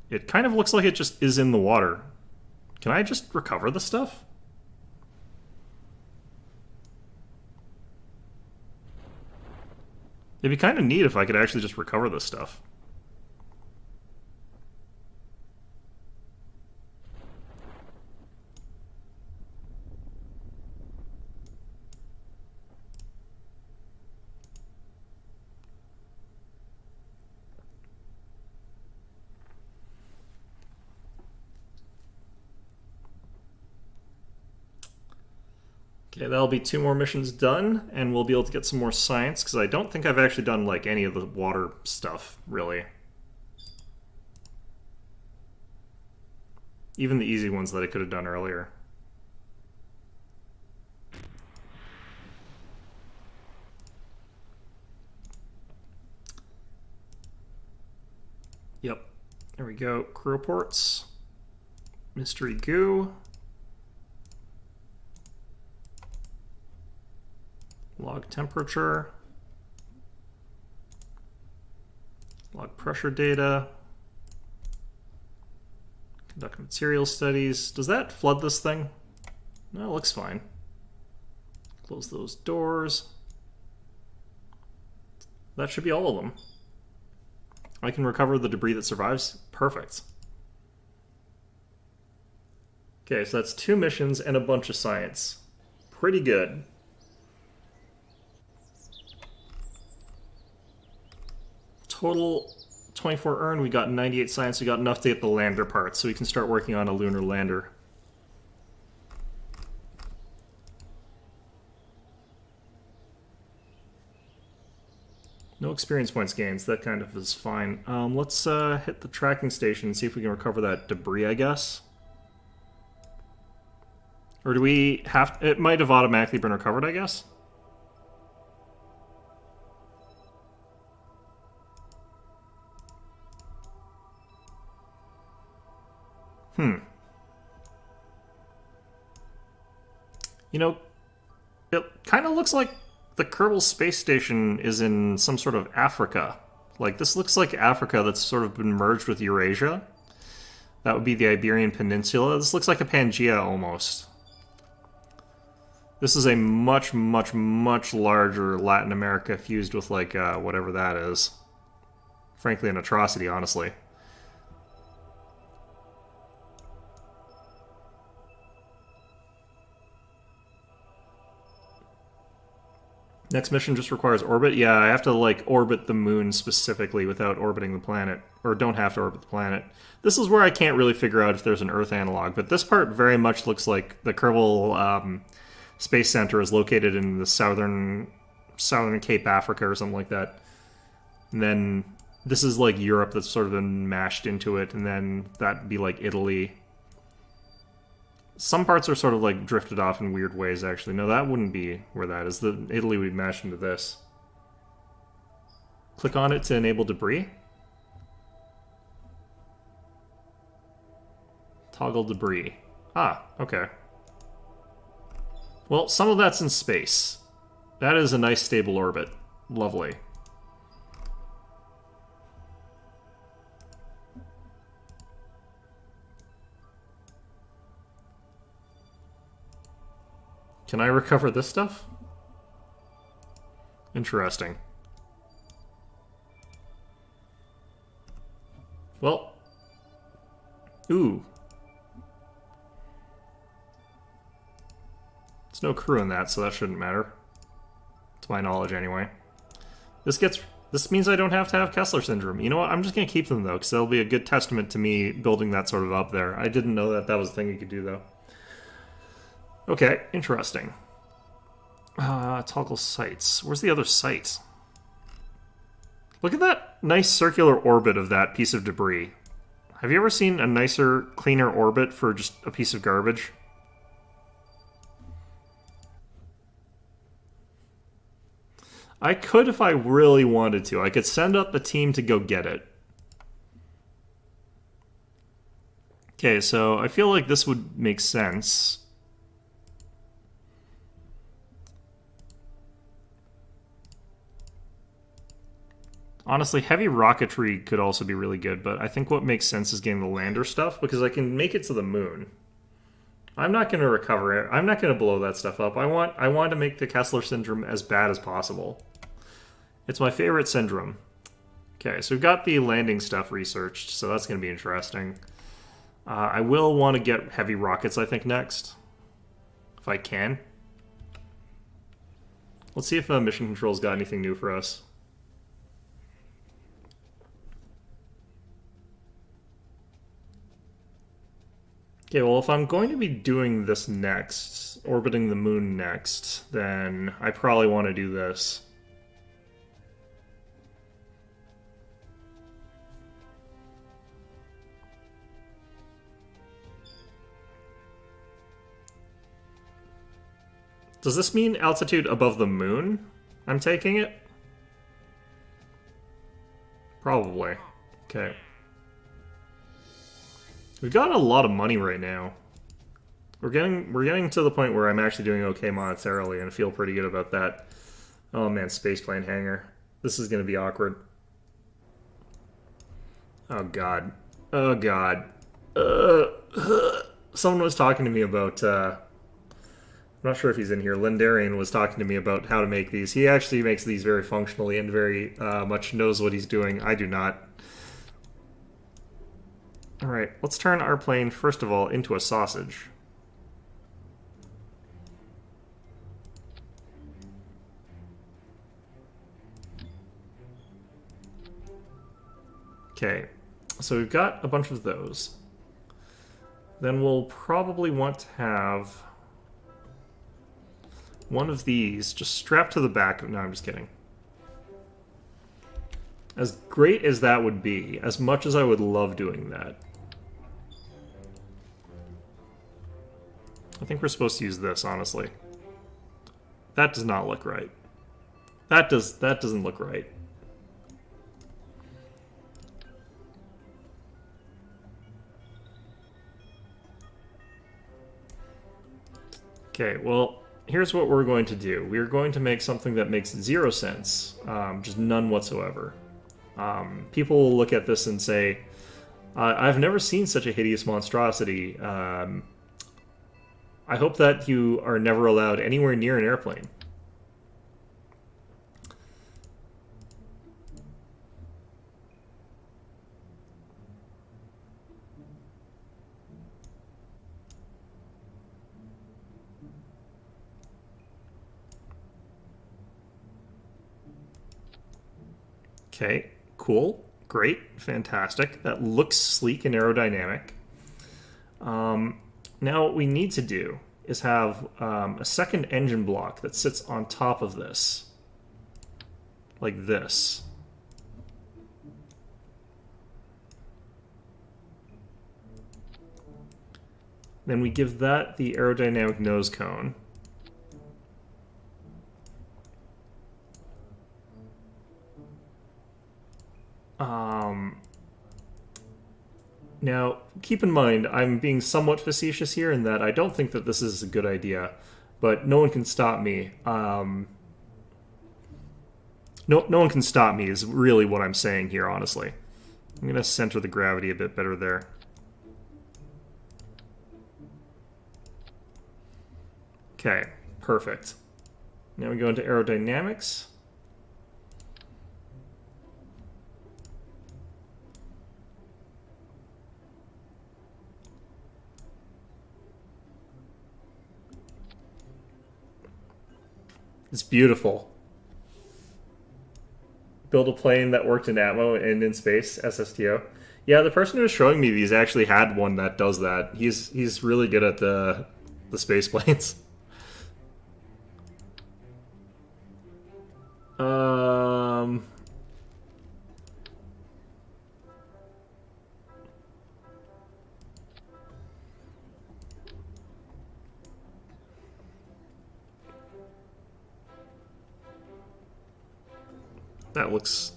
it kind of looks like it just is in the water. Can I just recover the stuff? It'd be kind of neat if I could actually just recover this stuff. Okay, that'll be 2 more missions done, and we'll be able to get some more science, because I don't think I've actually done, like, any of the water stuff, really. Even the easy ones that I could have done earlier. Yep. There we go. Crew reports. Mystery goo. Log temperature. Log pressure data. Conduct material studies. Does that flood this thing? No, it looks fine. Close those doors. That should be all of them. I can recover the debris that survives. Perfect. Okay, so that's 2 missions and a bunch of science. Pretty good. Total 24 earned, we got 98 science, we got enough to get the lander parts, so we can start working on a lunar lander. No experience points gains, that kind of is fine. Let's hit the tracking station and see if we can recover that debris, I guess. Or do we have... It might have automatically been recovered, I guess? You know, it kind of looks like the Kerbal Space Station is in some sort of Africa. Like, this looks like Africa that's sort of been merged with Eurasia. That would be the Iberian Peninsula. This looks like a Pangea almost. This is a much, much, much larger Latin America fused with, like, whatever that is. Frankly, an atrocity, honestly. Next mission just requires orbit. Yeah, I have to, like, orbit the moon specifically without orbiting the planet. Or don't have to orbit the planet. This is where I can't really figure out if there's an Earth analog, but this part very much looks like the Kerbal Space Center is located in the southern Cape Africa or something like that. And then this is like Europe that's sort of been mashed into it, and then that'd be like Italy. Some parts are sort of like drifted off in weird ways, actually. No, that wouldn't be where that is. The Italy would be mashed into this. Click on it to enable debris. Toggle debris. Ah, okay. Well, some of that's in space. That is a nice stable orbit. Lovely. Can I recover this stuff? Interesting. Well. Ooh. There's no crew in that, so that shouldn't matter. To my knowledge, anyway. This means I don't have to have Kesler syndrome. You know what? I'm just going to keep them, though, because that'll be a good testament to me building that sort of up there. I didn't know that that was a thing you could do, though. Okay, interesting. Toggle sites. Where's the other site? Look at that nice circular orbit of that piece of debris. Have you ever seen a nicer, cleaner orbit for just a piece of garbage? I could if I really wanted to. I could send up a team to go get it. Okay, so I feel like this would make sense. Honestly, heavy rocketry could also be really good, but I think what makes sense is getting the lander stuff, because I can make it to the moon. I'm not going to recover it. I'm not going to blow that stuff up. I want to make the Kesler syndrome as bad as possible. It's my favorite syndrome. Okay, so we've got the landing stuff researched, so that's going to be interesting. I will want to get heavy rockets, I think, next. If I can. Let's see if Mission Control's got anything new for us. Okay, well, if I'm going to be doing this next, orbiting the moon next, then I probably want to do this. Does this mean altitude above the moon? I'm taking it? Probably. Okay. We've got a lot of money right now. We're getting to the point where I'm actually doing okay monetarily, and I feel pretty good about that. Oh man, spaceplane hangar. This is going to be awkward. Oh god. Oh god. Someone was talking to me about, I'm not sure if he's in here. Lindarian was talking to me about how to make these. He actually makes these very functionally and very much knows what he's doing. I do not. Alright, let's turn our plane, first of all, into a sausage. Okay, so we've got a bunch of those. Then we'll probably want to have one of these just strapped to the back of... No, I'm just kidding. As great as that would be, as much as I would love doing that, I think we're supposed to use this, honestly. That does not look right. That doesn't look right. Okay, well, here's what we're going to do. We're going to make something that makes 0 sense, just none whatsoever. People will look at this and say, I've never seen such a hideous monstrosity. I hope that you are never allowed anywhere near an airplane. Okay, cool, great, fantastic. That looks sleek and aerodynamic. Now what we need to do is have a second engine block that sits on top of this. Like this. Then we give that the aerodynamic nose cone. Now, keep in mind, I'm being somewhat facetious here in that I don't think that this is a good idea, but no one can stop me. No one can stop me is really what I'm saying here, honestly. I'm going to center the gravity a bit better there. Okay, perfect. Now we go into aerodynamics. It's beautiful. Build a plane that worked in Atmo and in space, SSTO. Yeah, the person who was showing me these actually had one that does that. He's really good at the space planes.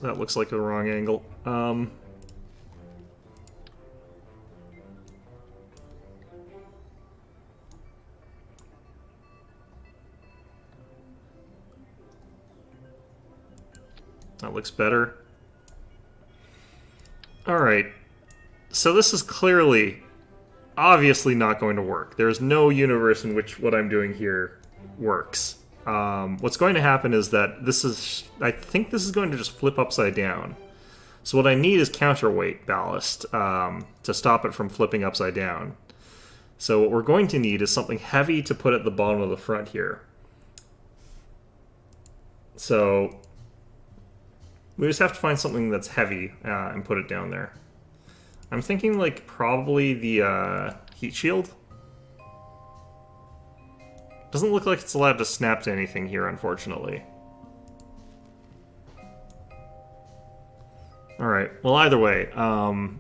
That looks like the wrong angle. That looks better. Alright. So this is clearly, obviously not going to work. There's no universe in which what I'm doing here works. What's going to happen is that I think this is going to just flip upside down. So what I need is counterweight ballast to stop it from flipping upside down. So what we're going to need is something heavy to put at the bottom of the front here. So we just have to find something that's heavy and put it down there. I'm thinking like probably the heat shield. Doesn't look like it's allowed to snap to anything here, unfortunately. Alright, well either way, the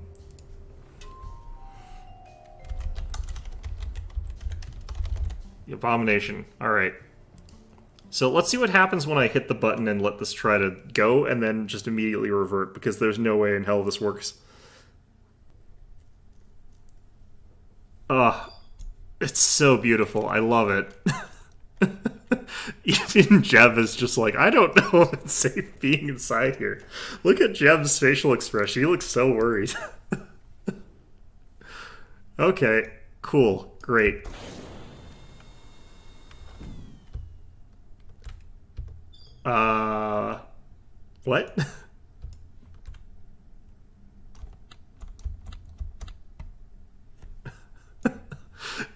abomination. Alright. So let's see what happens when I hit the button and let this try to go, and then just immediately revert, because there's no way in hell this works. Ugh. It's so beautiful. I love it. Even Jeb is just like, I don't know if it's safe being inside here. Look at Jeb's facial expression. He looks so worried. Okay, cool, great. What?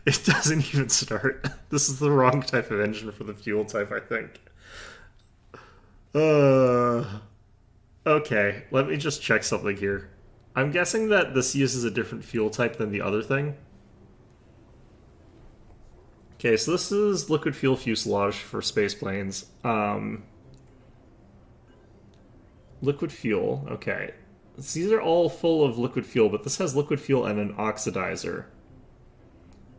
It doesn't even start. This is the wrong type of engine for the fuel type, I think. Okay, let me just check something here. I'm guessing that this uses a different fuel type than the other thing. Okay, so this is liquid fuel fuselage for space planes. Liquid fuel, okay. These are all full of liquid fuel, but this has liquid fuel and an oxidizer.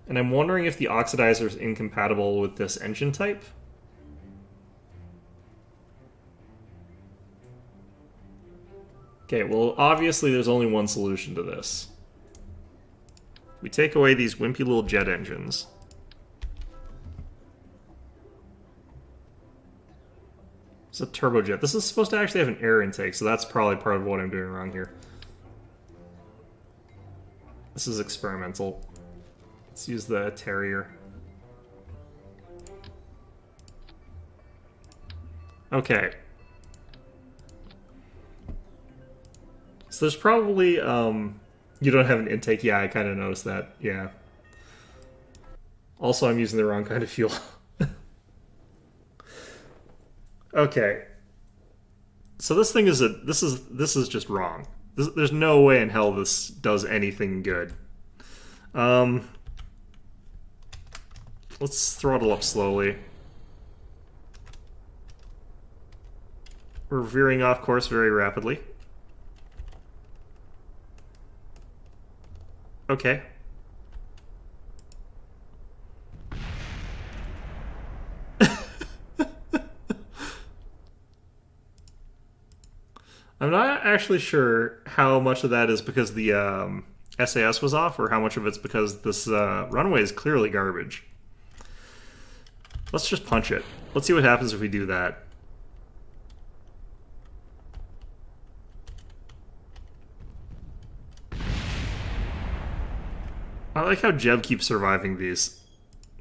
And I'm wondering if the oxidizer is incompatible with this engine type. Okay, well, obviously there's only one solution to this. We take away these wimpy little jet engines. It's a turbojet. This is supposed to actually have an air intake, so that's probably part of what I'm doing wrong here. This is experimental. Let's use the Terrier. Okay. So there's probably, you don't have an intake. Yeah, I kind of noticed that. Yeah. Also, I'm using the wrong kind of fuel. Okay. So this thing is this is just wrong. There's no way in hell this does anything good. Let's throttle up slowly. We're veering off course very rapidly. Okay. I'm not actually sure how much of that is because the SAS was off or how much of it's because this runway is clearly garbage. Let's just punch it. Let's see what happens if we do that. I like how Jeb keeps surviving these.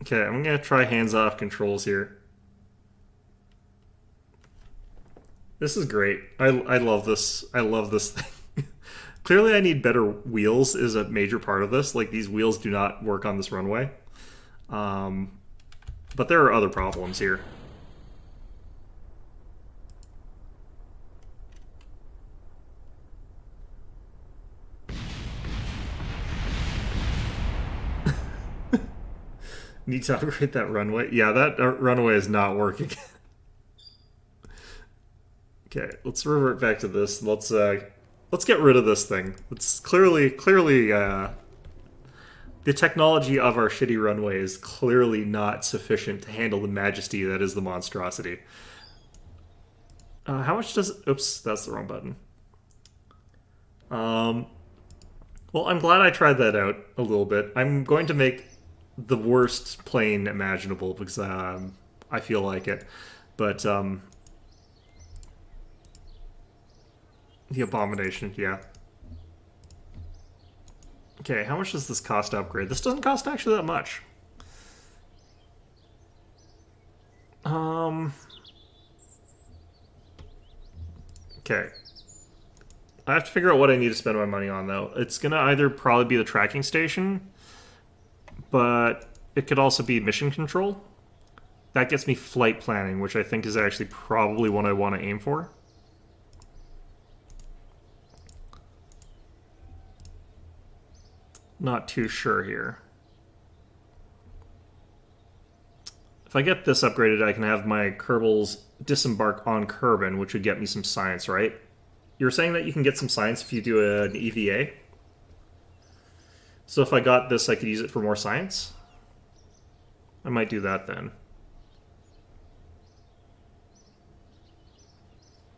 Okay, I'm gonna try hands-off controls here. This is great. I love this. I love this thing. Clearly I need better wheels is a major part of this. Like, these wheels do not work on this runway. But there are other problems here. Need to upgrade that runway. Yeah, that runway is not working. Okay, let's revert back to this. Let's get rid of this thing. It's clearly the technology of our shitty runway is clearly not sufficient to handle the majesty that is the monstrosity. How much does... Oops, that's the wrong button. Well, I'm glad I tried that out a little bit. I'm going to make the worst plane imaginable because I feel like it. But, the Abomination, yeah. Okay, how much does this cost to upgrade? This doesn't cost actually that much. Okay. I have to figure out what I need to spend my money on, though. It's gonna either probably be the tracking station, but it could also be mission control. That gets me flight planning, which I think is actually probably what I want to aim for. Not too sure here. If I get this upgraded, I can have my Kerbals disembark on Kerbin, which would get me some science, right? You're saying that you can get some science if you do an EVA? So if I got this, I could use it for more science? I might do that then.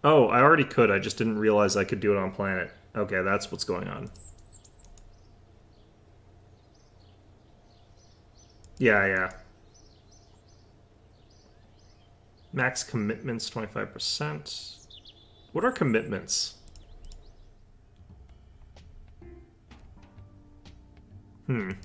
Oh, I already could. I just didn't realize I could do it on planet. Okay, that's what's going on. Yeah. Max commitments, 25%. What are commitments? EVA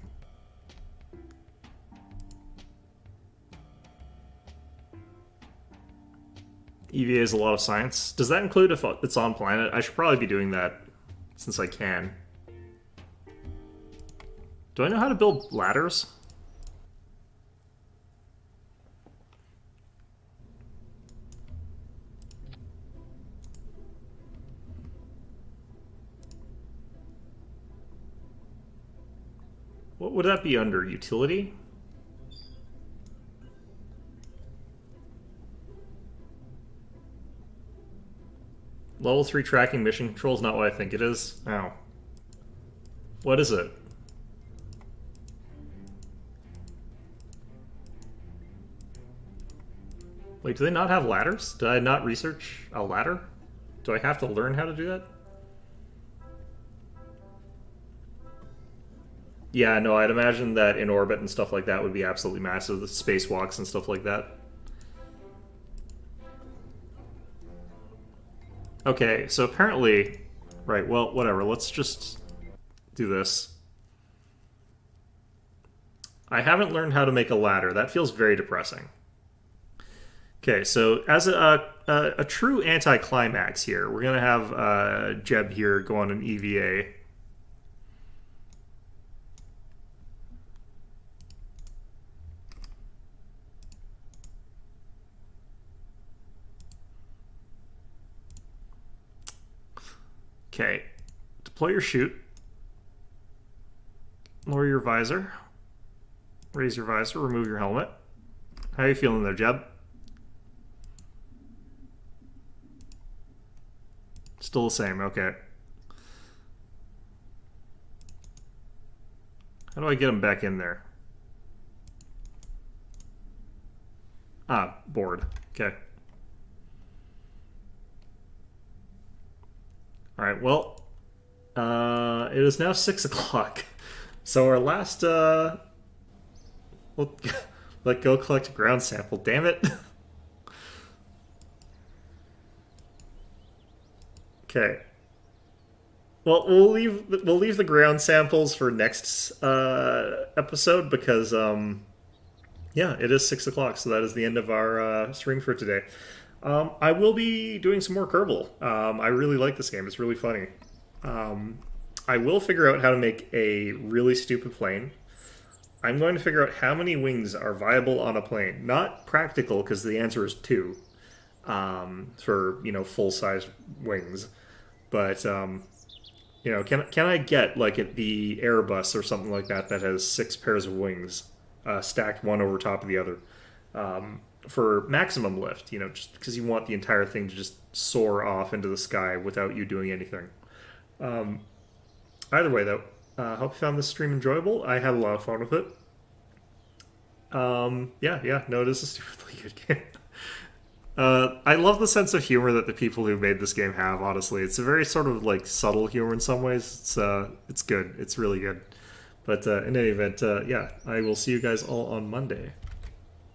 is a lot of science. Does that include if it's on planet? I should probably be doing that since I can. Do I know how to build ladders? What would that be under? Utility? Level 3 tracking mission control is not what I think it is. Oh. What is it? Wait, do they not have ladders? Did I not research a ladder? Do I have to learn how to do that? Yeah, no, I'd imagine that in orbit and stuff like that would be absolutely massive, the spacewalks and stuff like that. Okay, so apparently... Right, well, whatever, let's just do this. I haven't learned how to make a ladder. That feels very depressing. Okay, so as a true anticlimax here, we're gonna have Jeb here go on an EVA. Okay, deploy your chute. Lower your visor. Raise your visor. Remove your helmet. How are you feeling there, Jeb? Still the same, okay. How do I get him back in there? Ah, bored. Okay. Alright, well, it is now 6 o'clock. So our last, let go collect a ground sample, damn it. Okay. Well, we'll leave the ground samples for next episode because yeah, it is 6 o'clock, so that is the end of our stream for today. I will be doing some more Kerbal. I really like this game; it's really funny. I will figure out how to make a really stupid plane. I'm going to figure out how many wings are viable on a plane. Not practical, because the answer is 2 for full size wings. But can I get like the Airbus or something like that that has 6 pairs of wings stacked one over top of the other for maximum lift? Just because you want the entire thing to just soar off into the sky without you doing anything. Either way, though, hope you found this stream enjoyable. I had a lot of fun with it. Yeah, no, it is a stupidly good game. I love the sense of humor that the people who made this game have, honestly. It's a very sort of like subtle humor in some ways. It's good. It's really good. But in any event, yeah, I will see you guys all on Monday.